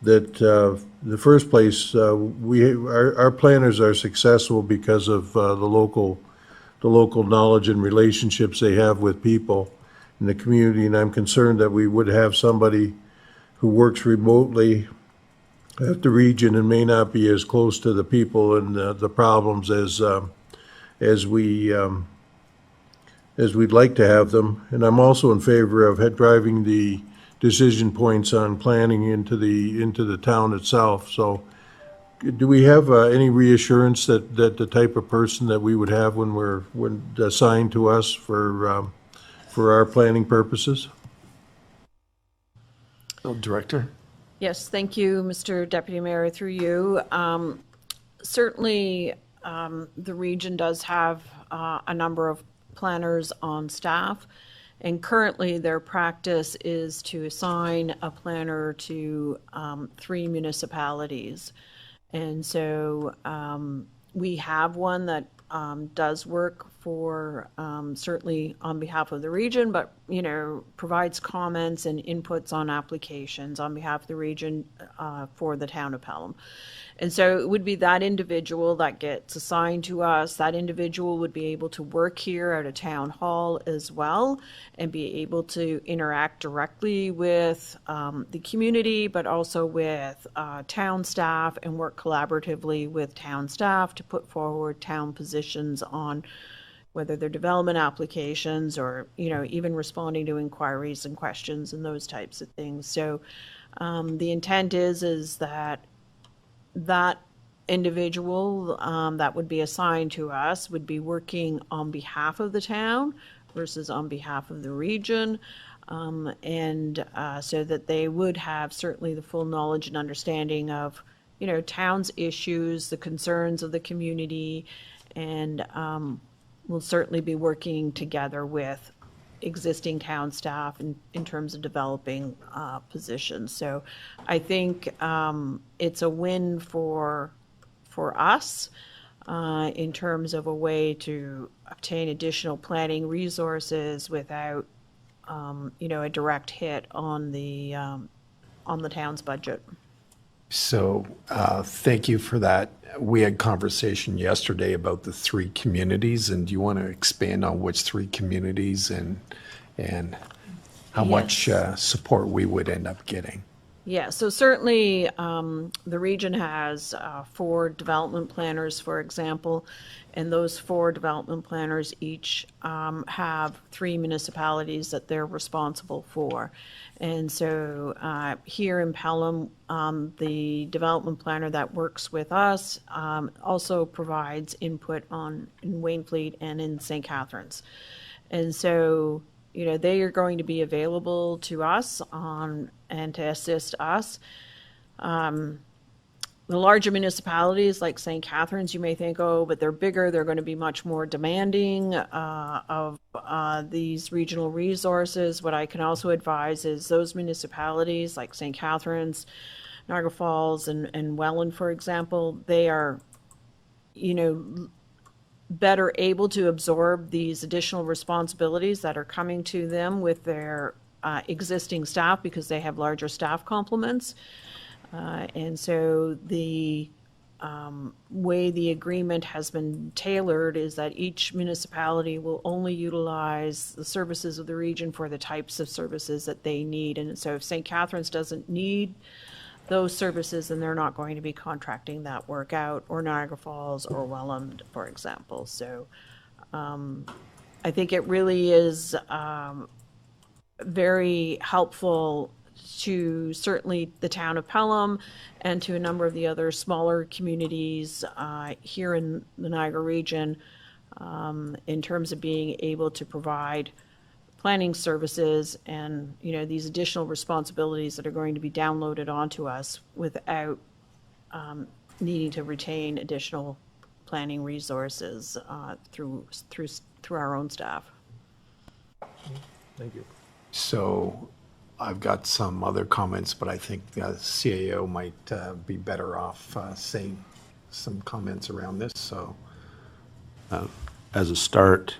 the first place our planners are successful because of the local knowledge and relationships they have with people in the community, and I'm concerned that we would have somebody who works remotely at the region and may not be as close to the people and the problems as we'd like to have them. And I'm also in favor of driving the decision points on planning into the town itself. So do we have any reassurance that the type of person that we would have when assigned to us for our planning purposes? Director? Yes, thank you, Mr. Deputy Mayor, through you. Certainly, the region does have a number of planners on staff, and currently their practice is to assign a planner to 3 municipalities. And so we have one that does work for certainly on behalf of the region, but, you know, provides comments and inputs on applications on behalf of the region for the town of Pelham. And so it would be that individual that gets assigned to us. That individual would be able to work here at a town hall as well and be able to interact directly with the community, but also with town staff, and work collaboratively with town staff to put forward town positions on, whether they're development applications or, even responding to inquiries and questions and those types of things. So the intent is that individual that would be assigned to us would be working on behalf of the town versus on behalf of the region. And so that they would have certainly the full knowledge and understanding of, town's issues, the concerns of the community, and we'll certainly be working together with existing town staff in terms of developing positions. So I think it's a win for us in terms of a way to obtain additional planning resources without a direct hit on the town's budget. So thank you for that. We had conversation yesterday about the 3 communities, and do you want to expand on which 3 communities and how much support we would end up getting? Yeah, so certainly the region has 4 development planners, for example, and those 4 development planners each have 3 municipalities that they're responsible for. And so here in Pelham, the development planner that works with us also provides input in Waynfleet and in St. Catharines. And so they are going to be available to us and to assist us. The larger municipalities like St. Catharines, you may think, oh, but they're bigger, they're going to be much more demanding of these regional resources. What I can also advise is those municipalities like St. Catharines, Niagara Falls, and Welland, for example, they are, better able to absorb these additional responsibilities that are coming to them with their existing staff because they have larger staff complements. And so the way the agreement has been tailored is that each municipality will only utilize the services of the region for the types of services that they need. And so if St. Catharines doesn't need those services, then they're not going to be contracting that work out, or Niagara Falls or Welland, for example. So I think it really is very helpful to certainly the town of Pelham and to a number of the other smaller communities here in the Niagara region in terms of being able to provide planning services and, these additional responsibilities that are going to be downloaded onto us without needing to retain additional planning resources through our own staff. Thank you. So I've got some other comments, but I think the CAO might be better off saying some comments around this. So As a start,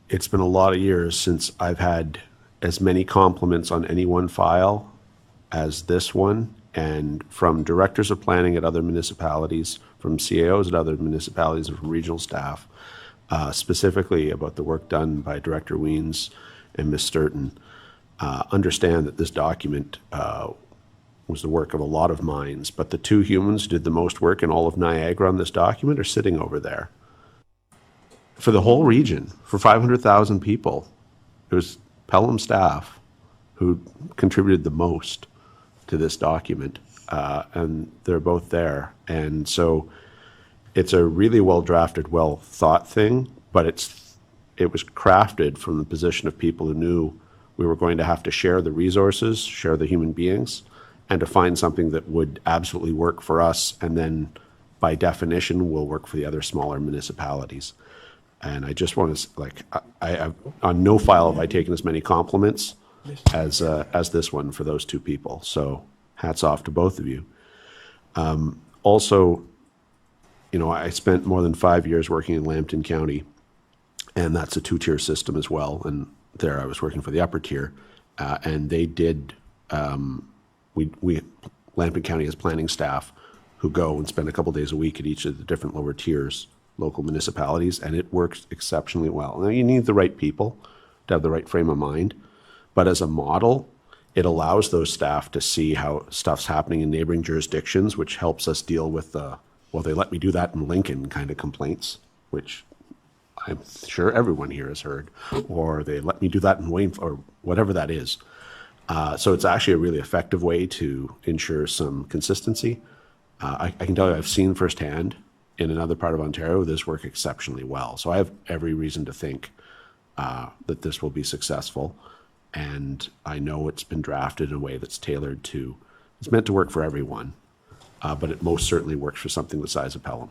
it's been a lot of years since I've had as many compliments on any one file as this one, and from directors of planning at other municipalities, from CAOs at other municipalities, and from regional staff, specifically about the work done by Director Weens and Ms. Sturton. Understand that this document was the work of a lot of minds, but the 2 humans who did the most work in all of Niagara on this document are sitting over there. For the whole region, for 500,000 people, it was Pelham staff who contributed the most to this document, and they're both there. And so it's a really well-drafted, well-thought thing, but it was crafted from the position of people who knew we were going to have to share the resources, share the human beings, and to find something that would absolutely work for us, and then by definition will work for the other smaller municipalities. And I just want to, I on no file have I taken as many compliments as this one for those 2 people. So hats off to both of you. Also, I spent more than 5 years working in Lambton County, and that's a 2-tier system as well. And there I was working for the upper tier, and they did, Lambton County has planning staff who go and spend a couple days a week at each of the different lower tiers, local municipalities, and it works exceptionally well. Now, you need the right people to have the right frame of mind, but as a model, it allows those staff to see how stuff's happening in neighboring jurisdictions, which helps us deal with the well, they let me do that in Lincoln kind of complaints, which I'm sure everyone here has heard, or they let me do that in Wayne, or whatever that is. So it's actually a really effective way to ensure some consistency. I can tell you, I've seen firsthand in another part of Ontario this work exceptionally well. So I have every reason to think that this will be successful. And I know it's been drafted in a way that's tailored to, it's meant to work for everyone, but it most certainly works for something the size of Pelham.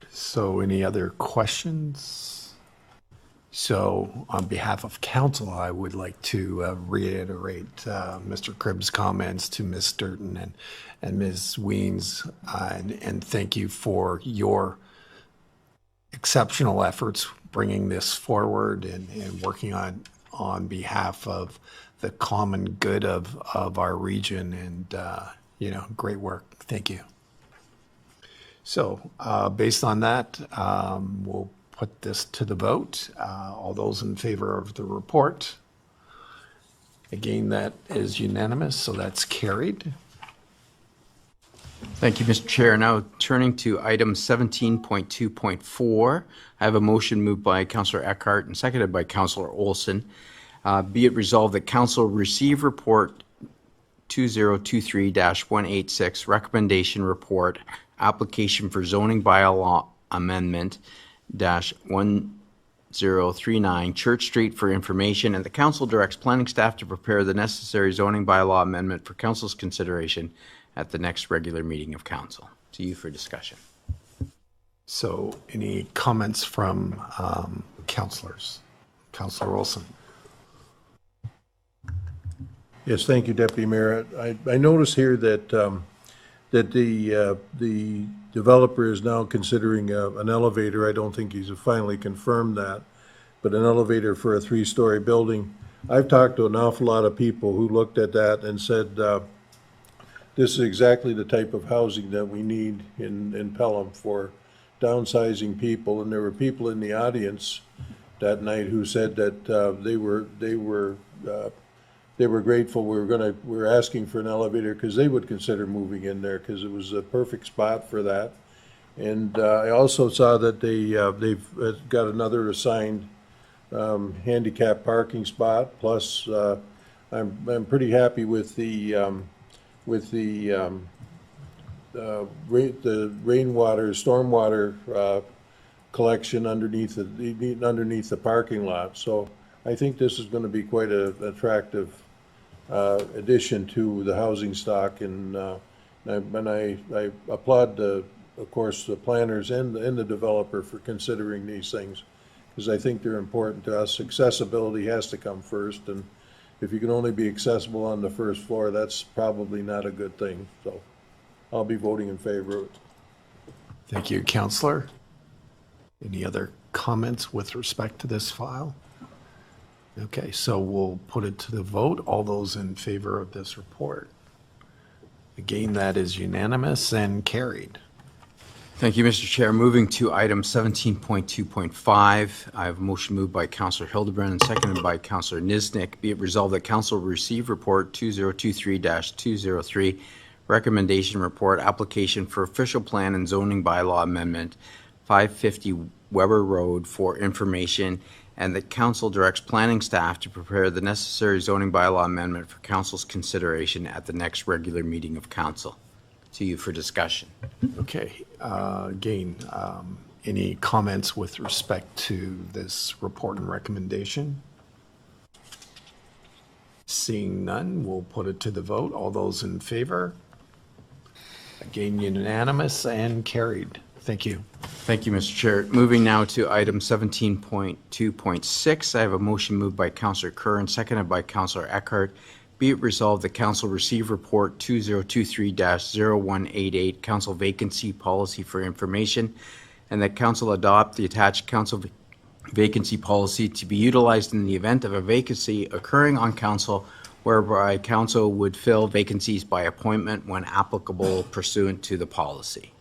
So any other questions? So on behalf of council, I would like to reiterate Mr. Cribb's comments to Ms. Sturton and Ms. Weens, and thank you for your exceptional efforts bringing this forward and working on behalf of the common good of our region, and great work. Thank you. So based on that, we'll put this to the vote. All those in favor of the report? Again, that is unanimous, so that's carried. Thank you, Mr. Chair. Now turning to item 17.2.4, I have a motion moved by Councillor Eckhart and seconded by Councillor Olson. Be it resolved that Council receive report 2023-186, recommendation report, application for zoning bylaw amendment -1039 Church Street for information, and the council directs planning staff to prepare the necessary zoning bylaw amendment for council's consideration at the next regular meeting of council. To you for discussion. So any comments from councilors? Councillor Olson. Yes, thank you, Deputy Mayor. I notice here that that the developer is now considering an elevator. I don't think he's finally confirmed that, but an elevator for a 3-story building. I've talked to an awful lot of people who looked at that and said, this is exactly the type of housing that we need in Pelham for downsizing people. And there were people in the audience that night who said that they were grateful we were asking for an elevator because they would consider moving in there because it was a perfect spot for that. And I also saw that they've got another assigned handicap parking spot. Plus, I'm pretty happy with the rainwater, stormwater collection underneath the parking lot. So I think this is going to be quite an attractive addition to the housing stock, and I applaud of course the planners and the developer for considering these things, because I think they're important to us. Accessibility has to come first, and if you can only be accessible on the first floor, that's probably not a good thing. So I'll be voting in favor of it. Thank you, Councillor. Any other comments with respect to this file? Okay, so we'll put it to the vote. All those in favor of this report? Again, that is unanimous and carried. Thank you, Mr. Chair. Moving to item 17.2.5, I have a motion moved by Councillor Hildebrand and seconded by Councillor Niznik. Be it resolved that Council receive report 2023-203, recommendation report, application for official plan and zoning bylaw amendment, 550 Weber Road for information, and that Council directs planning staff to prepare the necessary zoning bylaw amendment for Council's consideration at the next regular meeting of Council. To you for discussion. Okay, again, any comments with respect to this report and recommendation? Seeing none, we'll put it to the vote. All those in favor? Again, unanimous and carried. Thank you. Thank you, Mr. Chair. Moving now to item 17.2.6, I have a motion moved by Councillor Kerr and seconded by Councillor Eckhart. Be it resolved that Council receive report 2023-0188, Council vacancy policy for information, and that Council adopt the attached Council vacancy policy to be utilized in the event of a vacancy occurring on Council, whereby Council would fill vacancies by appointment when applicable pursuant to the policy.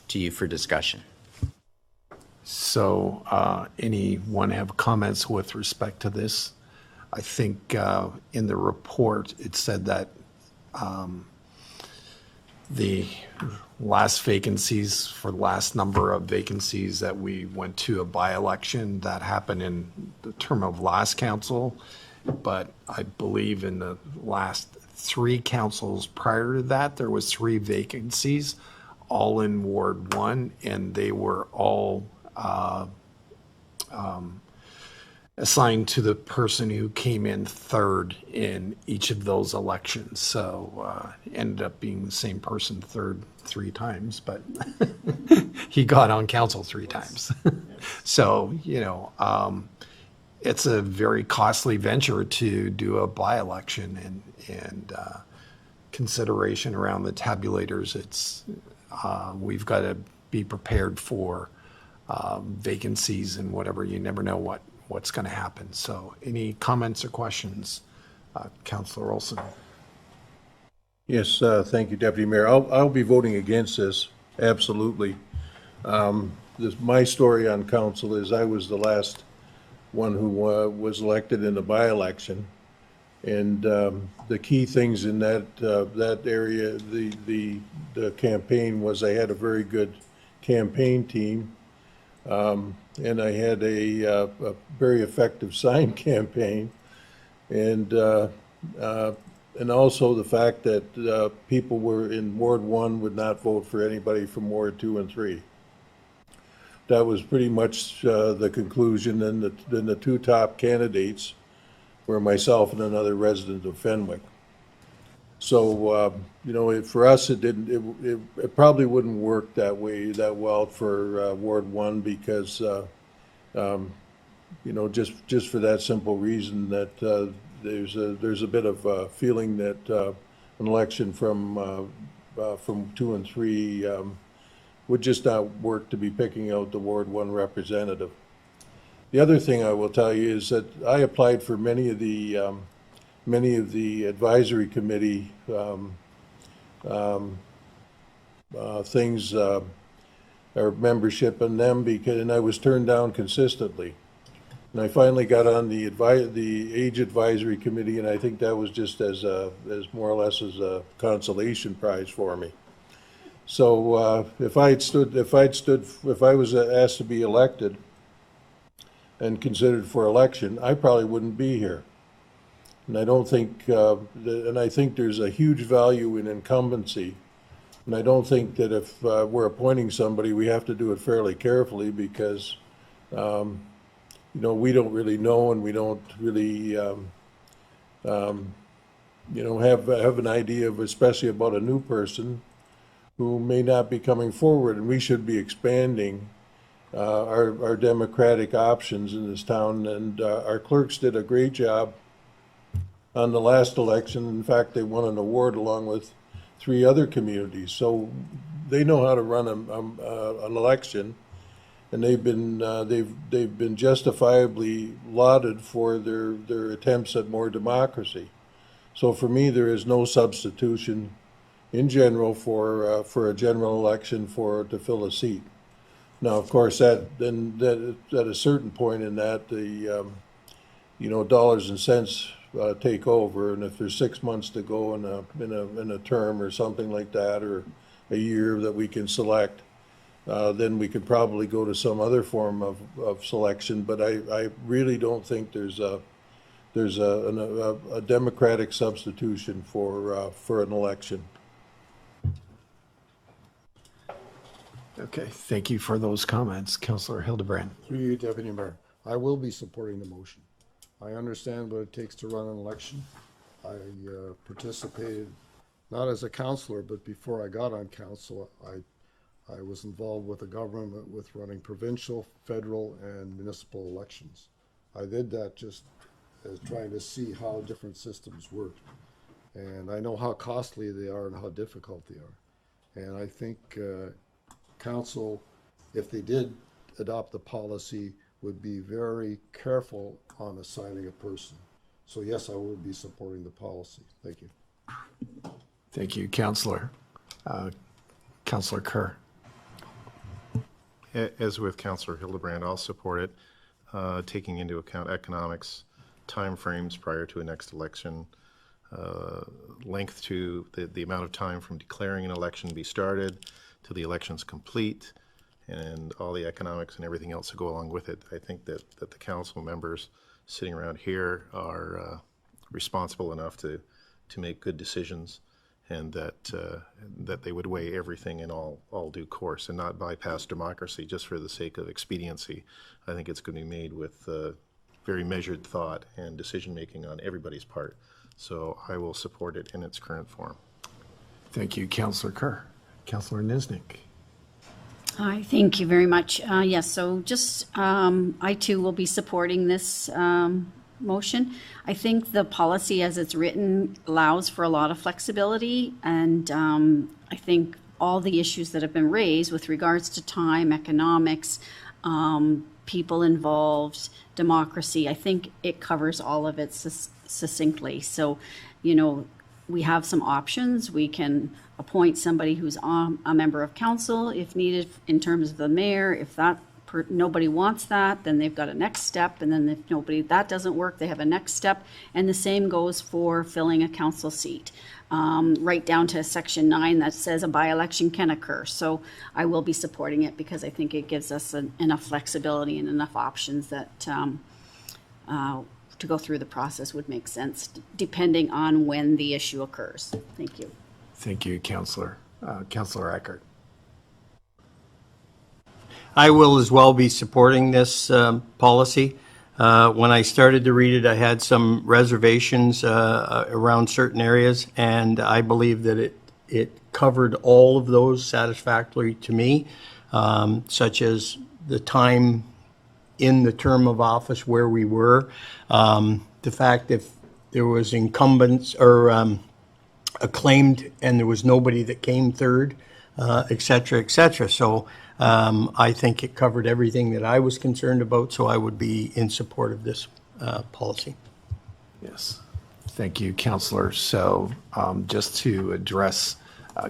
To you for discussion. So anyone have comments with respect to this? I think in the report, it said that the last vacancies, for the last number of vacancies that we went to a by-election, that happened in the term of last council. But I believe in the last 3 councils prior to that, there was 3 vacancies, all in Ward 1, and they were all assigned to the person who came in third in each of those elections. So ended up being the same person third 3 times, but he got on council 3 times. So, it's a very costly venture to do a by-election, and consideration around the tabulators. We've got to be prepared for vacancies and whatever. You never know what's going to happen. So any comments or questions? Councillor Olson. Yes, thank you, Deputy Mayor. I'll be voting against this, absolutely. My story on council is I was the last one who was elected in the by-election. And the key things in that area, the campaign, was I had a very good campaign team. And I had a very effective sign campaign, and also the fact that people were in Ward 1 would not vote for anybody from Ward 2 and 3. That was pretty much the conclusion. And then the 2 top candidates were myself and another resident of Fenwick. So, for us, it probably wouldn't work that well for Ward 1 because, just for that simple reason that there's a bit of a feeling that an election from 2 and 3 would just not work to be picking out the Ward 1 representative. The other thing I will tell you is that I applied for many of the advisory committee things or membership in them and I was turned down consistently. And I finally got on the age advisory committee, and I think that was just as more or less as a consolation prize for me. So if I was asked to be elected and considered for election, I probably wouldn't be here. And I don't think, and I think there's a huge value in incumbency. And I don't think that if we're appointing somebody, we have to do it fairly carefully because, we don't really know, and we don't really, have an idea of, especially about a new person who may not be coming forward. And we should be expanding our democratic options in this town. And our clerks did a great job on the last election. In fact, they won an award along with 3 other communities. So they know how to run an election, and they've been justifiably lauded for their attempts at more democracy. So for me, there is no substitution in general for a general election to fill a seat. Now, of course, that at a certain point in that, the dollars and cents take over, and if there's 6 months to go in a term or something like that, or a year that we can select, then we could probably go to some other form of selection. But I really don't think there's a democratic substitution for an election. Okay, thank you for those comments. Councillor Hildebrand. Through you, Deputy Mayor, I will be supporting the motion. I understand what it takes to run an election. I participated not as a councillor, but before I got on council, I was involved with the government with running provincial, federal, and municipal elections. I did that just as trying to see how different systems work. And I know how costly they are and how difficult they are. And I think council, if they did adopt the policy, would be very careful on assigning a person. So yes, I will be supporting the policy. Thank you. Thank you, Councillor. Councillor Kerr. As with Councillor Hildebrand, I'll support it, taking into account economics, timeframes prior to a next election, length to the amount of time from declaring an election be started to the election's complete, and all the economics and everything else to go along with it. I think that the council members sitting around here are responsible enough to make good decisions, and that they would weigh everything in all due course and not bypass democracy just for the sake of expediency. I think it's going to be made with very measured thought and decision-making on everybody's part. So I will support it in its current form. Thank you, Councillor Kerr. Councillor Niznik. Hi, thank you very much. Yes, so just, I too will be supporting this motion. I think the policy as it's written allows for a lot of flexibility, and I think all the issues that have been raised with regards to time, economics, people involved, democracy, I think it covers all of it succinctly. So, you know, we have some options. We can appoint somebody who's a member of council if needed in terms of the mayor. If nobody wants that, then they've got a next step. And then if that doesn't work, they have a next step. And the same goes for filling a council seat, right down to Section 9 that says a by-election can occur. So I will be supporting it because I think it gives us enough flexibility and enough options that to go through the process would make sense, depending on when the issue occurs. Thank you. Thank you, Councillor. Councillor Eckert. I will as well be supporting this policy. When I started to read it, I had some reservations around certain areas, and I believe that it covered all of those satisfactorily to me, such as the time in the term of office where we were, the fact if there was incumbents or acclaimed and there was nobody that came third, et cetera, et cetera. So I think it covered everything that I was concerned about, so I would be in support of this policy. Yes. Thank you, Councillor. So just to address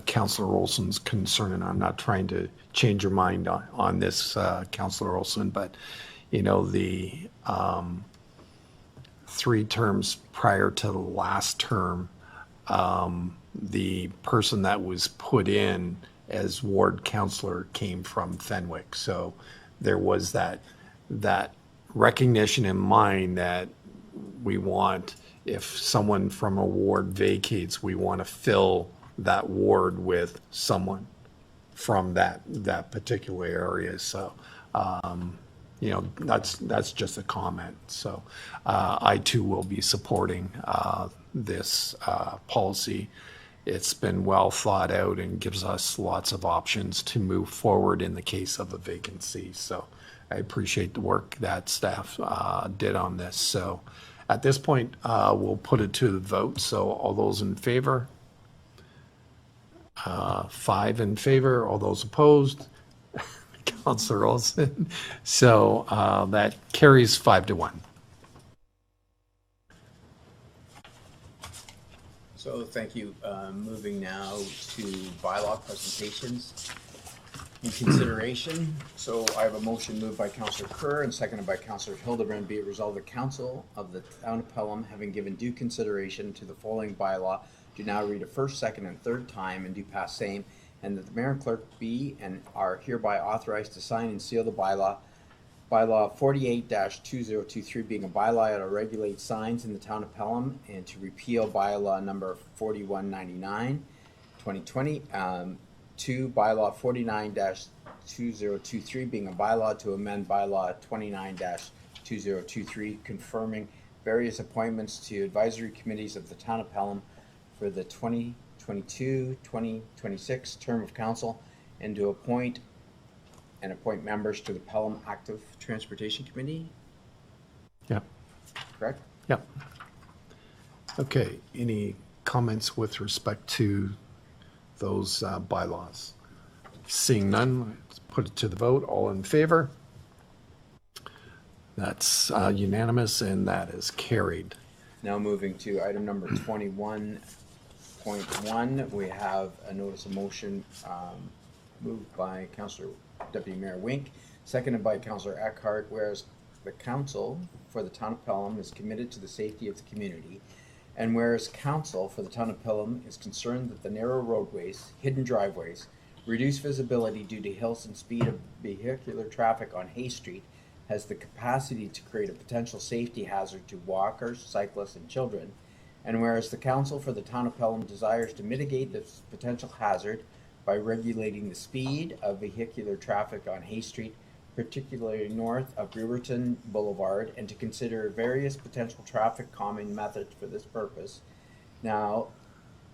Councillor Olson's concern, and I'm not trying to change your mind on this, Councillor Olson, but you know, the 3 terms prior to the last term, the person that was put in as ward councillor came from Fenwick. So there was that recognition in mind that we want, if someone from a ward vacates, we want to fill that ward with someone from that particular area. So, you know, that's just a comment. So I too will be supporting this policy. It's been well thought out and gives us lots of options to move forward in the case of a vacancy. So I appreciate the work that staff did on this. So at this point, we'll put it to the vote. So all those in favor? 5 in favor. All those opposed? Councillor Olson. So that carries 5-1. So thank you. Moving now to bylaw presentations in consideration. So I have a motion moved by Councillor Kerr and seconded by Councillor Hildebrand. Be it resolved, the Council of the Town of Pelham, having given due consideration to the following bylaw, do now read a first, second, and third time and do pass same, and that the mayor and clerk be and are hereby authorized to sign and seal the bylaw. Bylaw 48-2023 being a bylaw to regulate signs in the town of Pelham and to repeal bylaw number 4199, 2020. 2, bylaw 49-2023 being a bylaw to amend bylaw 29-2023, confirming various appointments to advisory committees of the town of Pelham for the 2022-2026 term of council, and to appoint members to the Pelham Active Transportation Committee. Yep. Correct? Yep. Okay, any comments with respect to those bylaws? Seeing none, let's put it to the vote. All in favor? That's unanimous, and that is carried. Now moving to item number 21.1, we have a notice of motion moved by Councillor Deputy Mayor Wink, seconded by Councillor Eckhart, whereas the council for the town of Pelham is committed to the safety of the community And whereas council for the town of Pelham is concerned that the narrow roadways, hidden driveways, reduced visibility due to hills and speed of vehicular traffic on Hay Street has the capacity to create a potential safety hazard to walkers, cyclists, and children. And whereas the council for the town of Pelham desires to mitigate this potential hazard by regulating the speed of vehicular traffic on Hay Street, particularly north of Riverton Boulevard, and to consider various potential traffic calming methods for this purpose. Now,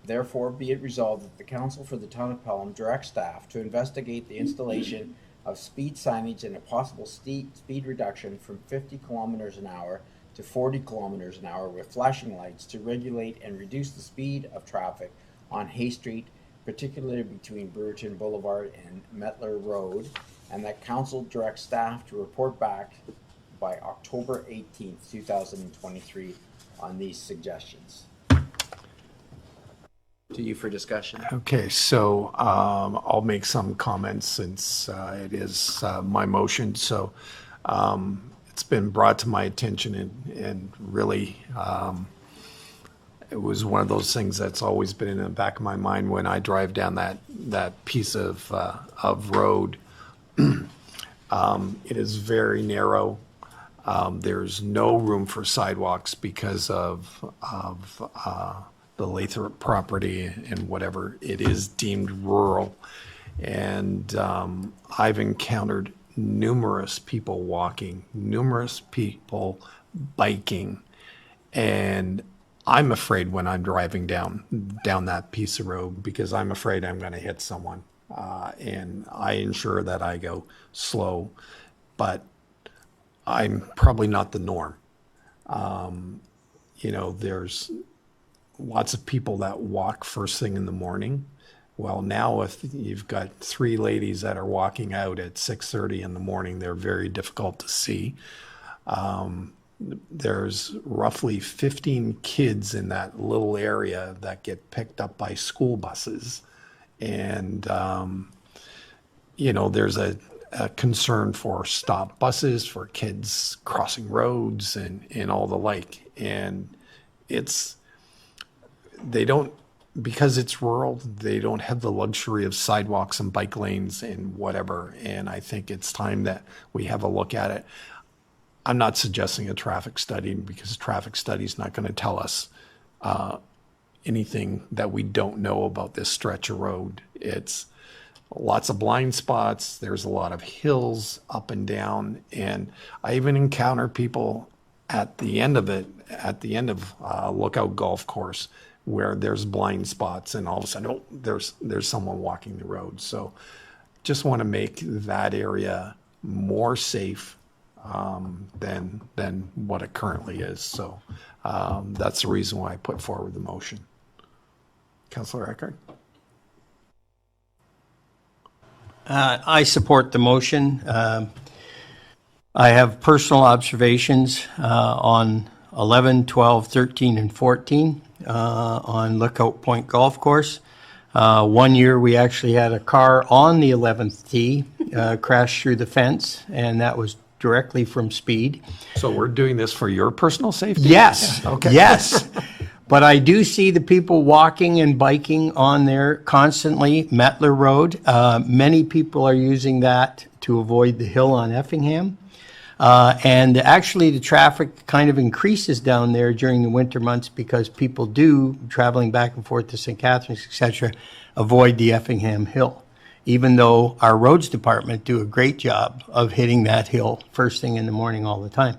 therefore, be it resolved that the council for the town of Pelham directs staff to investigate the installation of speed signage and a possible speed reduction from 50 kilometers an hour to 40 kilometers an hour with flashing lights to regulate and reduce the speed of traffic on Hay Street, particularly between Brewerton Boulevard and Metler Road, and that council directs staff to report back by October 18th, 2023 on these suggestions. To you for discussion. Okay, so I'll make some comments since it is my motion. So it's been brought to my attention and really it was one of those things that's always been in the back of my mind when I drive down that piece of road. It is very narrow. There's no room for sidewalks because of the Lathrop property and whatever. It is deemed rural. And I've encountered numerous people walking, numerous people biking. And I'm afraid when I'm driving down that piece of road because I'm afraid I'm going to hit someone. And I ensure that I go slow, but I'm probably not the norm. There's lots of people that walk first thing in the morning. Well, now if you've got 3 ladies that are walking out at 6:30 in the morning, they're very difficult to see. There's roughly 15 kids in that little area that get picked up by school buses. And, there's a concern for stop buses, for kids crossing roads and all the like. And because it's rural, they don't have the luxury of sidewalks and bike lanes and whatever. And I think it's time that we have a look at it. I'm not suggesting a traffic study because a traffic study is not going to tell us anything that we don't know about this stretch of road. It's lots of blind spots. There's a lot of hills up and down. And I even encounter people at the end of Lookout Golf Course where there's blind spots and all of a sudden, oh, there's someone walking the road. So just want to make that area more safe than what it currently is. So that's the reason why I put forward the motion. Councillor Eckhart? I support the motion. I have personal observations on 11, 12, 13, and 14 on Lookout Point Golf Course. One year we actually had a car on the 11th tee crash through the fence, and that was directly from speed. So we're doing this for your personal safety? Yes. Okay. Yes. But I do see the people walking and biking on there constantly, Metler Road. Many people are using that to avoid the hill on Effingham. And actually the traffic kind of increases down there during the winter months because people do, traveling back and forth to St. Catharines, et cetera, avoid the Effingham Hill, even though our roads department do a great job of hitting that hill first thing in the morning all the time.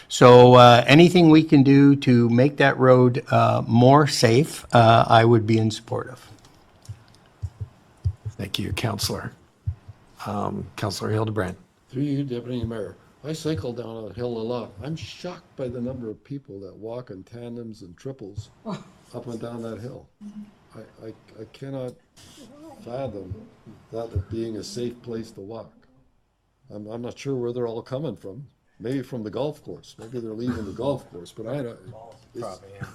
So anything we can do to make that road more safe, I would be in support of. Thank you, Councillor. Councillor Hildebrand. Through you, Deputy Mayor. I cycle down a hill a lot. I'm shocked by the number of people that walk in tandems and triples up and down that hill. I cannot fathom that being a safe place to walk. I'm not sure where they're all coming from. Maybe from the golf course. Maybe they're leaving the golf course, but I don't.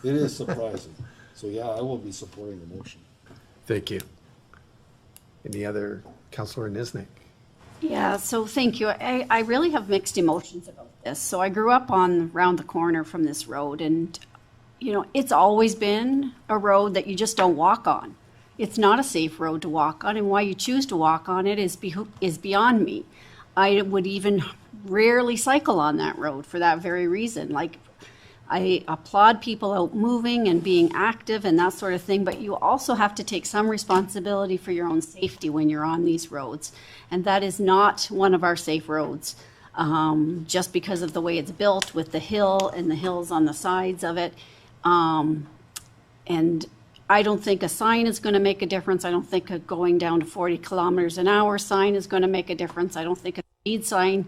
It is surprising. So yeah, I will be supporting the motion. Thank you. Any other, Councillor Niznik? Yeah, so thank you. I really have mixed emotions about this. So I grew up around the corner from this road, and you know, it's always been a road that you just don't walk on. It's not a safe road to walk on, and why you choose to walk on it is beyond me. I would even rarely cycle on that road for that very reason. Like, I applaud people out moving and being active and that sort of thing, but you also have to take some responsibility for your own safety when you're on these roads. And that is not one of our safe roads, just because of the way it's built with the hill and the hills on the sides of it. And I don't think a sign is going to make a difference. I don't think a going down to 40 kilometers an hour sign is going to make a difference. I don't think a speed sign,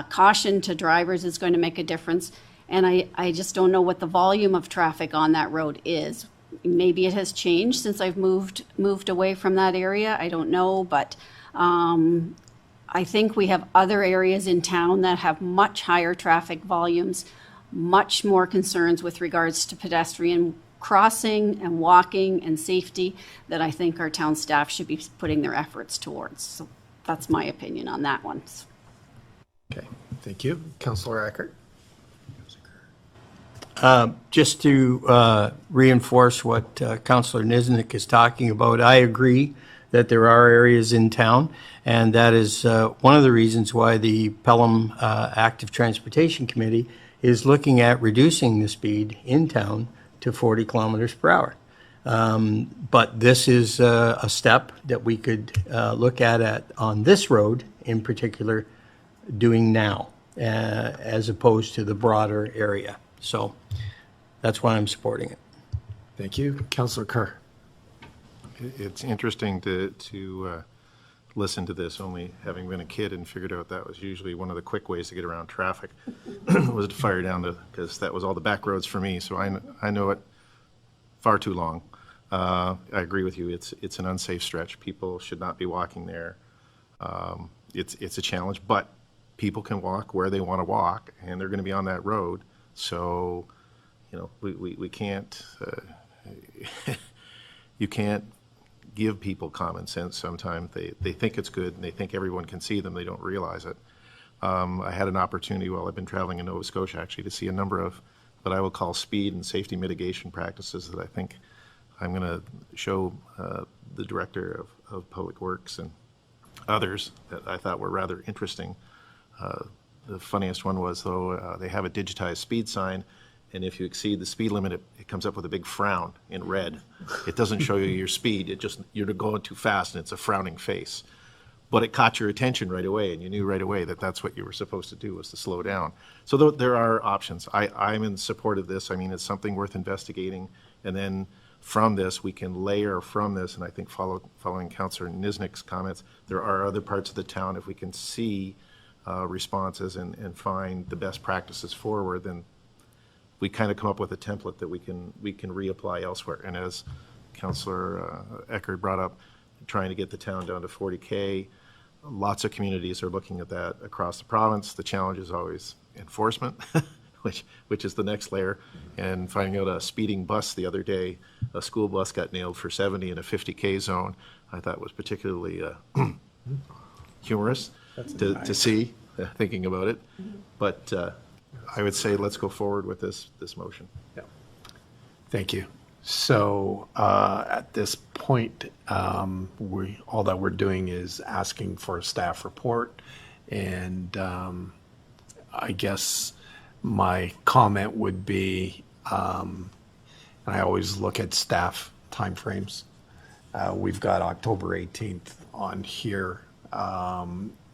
caution to drivers is going to make a difference. And I just don't know what the volume of traffic on that road is. Maybe it has changed since I've moved away from that area. I don't know, but I think we have other areas in town that have much higher traffic volumes, much more concerns with regards to pedestrian crossing and walking and safety that I think our town staff should be putting their efforts towards. So that's my opinion on that one. Okay, thank you. Councillor Eckert? Just to reinforce what Councillor Niznik is talking about, I agree that there are areas in town, and that is one of the reasons why the Pelham Active Transportation Committee is looking at reducing the speed in town to 40 kilometers per hour. But this is a step that we could look at on this road in particular doing now, as opposed to the broader area. So that's why I'm supporting it. Thank you. Councillor Kerr? It's interesting to listen to this, only having been a kid and figured out that was usually one of the quick ways to get around traffic was to fire down because that was all the back roads for me. So I know it far too long. I agree with you. It's an unsafe stretch. People should not be walking there. It's a challenge, but people can walk where they want to walk, and they're going to be on that road. So, you know, we can't, you can't give people common sense sometimes. They think it's good and they think everyone can see them. They don't realize it. I had an opportunity while I've been traveling in Nova Scotia actually to see a number of what I will call speed and safety mitigation practices that I think I'm going to show the Director of Public Works and others that I thought were rather interesting. The funniest one was, though, they have a digitized speed sign, and if you exceed the speed limit, it comes up with a big frown in red. It doesn't show you your speed. It just, you're going too fast, and it's a frowning face. But it caught your attention right away, and you knew right away that that's what you were supposed to do, was to slow down. So there are options. I'm in support of this. I mean, it's something worth investigating, and then from this, we can layer from this, and I think following Councillor Niznik's comments, there are other parts of the town, if we can see responses and find the best practices forward, then we kind of come up with a template that we can reapply elsewhere. And as Councillor Eckert brought up, trying to get the town down to 40K, lots of communities are looking at that across the province. The challenge is always enforcement, which is the next layer. And finding out a speeding bus the other day, a school bus got nailed for 70 in a 50K zone, I thought was particularly humorous to see, thinking about it. But I would say let's go forward with this motion. Yeah. Thank you. So at this point, all that we're doing is asking for a staff report. And I guess my comment would be, and I always look at staff timeframes. We've got October 18th on here.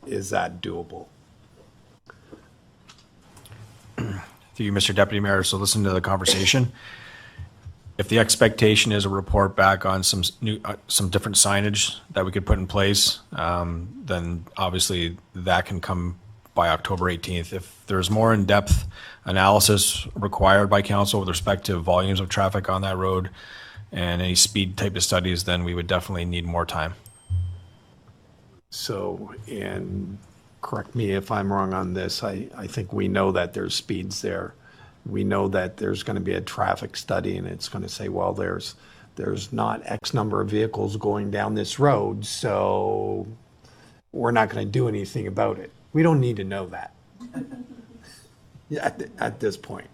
Is that doable? Through you, Mr. Deputy Mayor, so listen to the conversation. If the expectation is a report back on some different signage that we could put in place, then obviously that can come by October 18th. If there's more in-depth analysis required by council with respect to volumes of traffic on that road and any speed type of studies, then we would definitely need more time. So, and correct me if I'm wrong on this, I think we know that there's speeds there. We know that there's going to be a traffic study and it's going to say, well, there's not X number of vehicles going down this road, so we're not going to do anything about it. We don't need to know that at this point.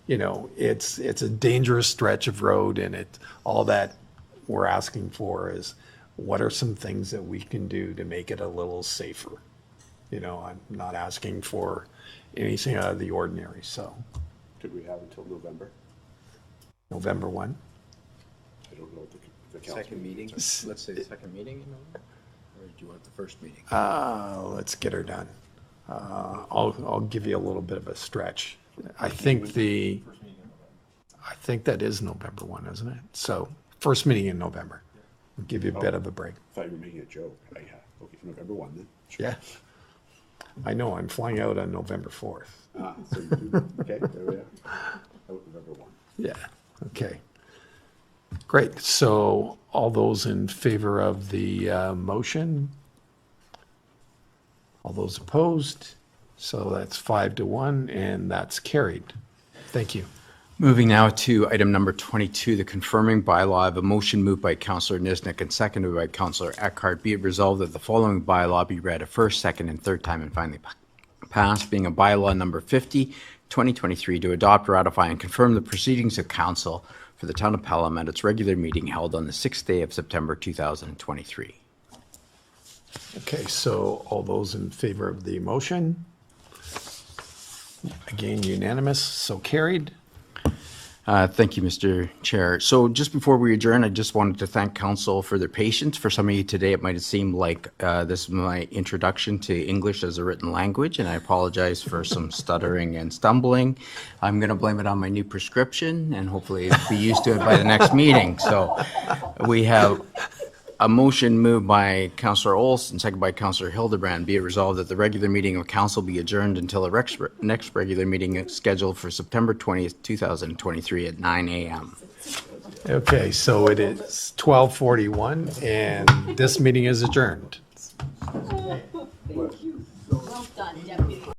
You know, it's a dangerous stretch of road, and all that we're asking for is, what are some things that we can do to make it a little safer? You know, I'm not asking for anything out of the ordinary, so. Could we have until November? November 1? I don't know what the council. Second meeting, let's say second meeting in November? Or do you want the first meeting? Let's get her done. I'll give you a little bit of a stretch. I think that is November 1, isn't it? So, first meeting in November. I'll give you a bit of a break. I thought you were making a joke. Okay, November 1 then. Yeah. I know, I'm flying out on November 4th. So you do, okay, there we are. November 1. Yeah, okay. Great, so all those in favor of the motion? All those opposed? So that's 5-1, and that's carried. Thank you. Moving now to item number 22, the confirming bylaw. I have a motion moved by Councillor Niznik and seconded by Councillor Eckhart. Be it resolved that the following bylaw be read a first, second, and third time and finally passed, being a bylaw number 50, 2023, to adopt, ratify, and confirm the proceedings of council for the town of Pelham at its regular meeting held on the 6th day of September 2023. Okay, so all those in favor of the motion? Again, unanimous, so carried. Thank you, Mr. Chair. So just before we adjourn, I just wanted to thank council for their patience. For some of you today, it might have seemed like this is my introduction to English as a written language, and I apologize for some stuttering and stumbling. I'm going to blame it on my new prescription, and hopefully be used to it by the next meeting. So we have a motion moved by Councillor Olson, seconded by Councillor Hildebrand. Be it resolved that the regular meeting of council be adjourned until the next regular meeting is scheduled for September 20th, 2023 at 9 a.m. Okay, so it is 12:41, and this meeting is adjourned.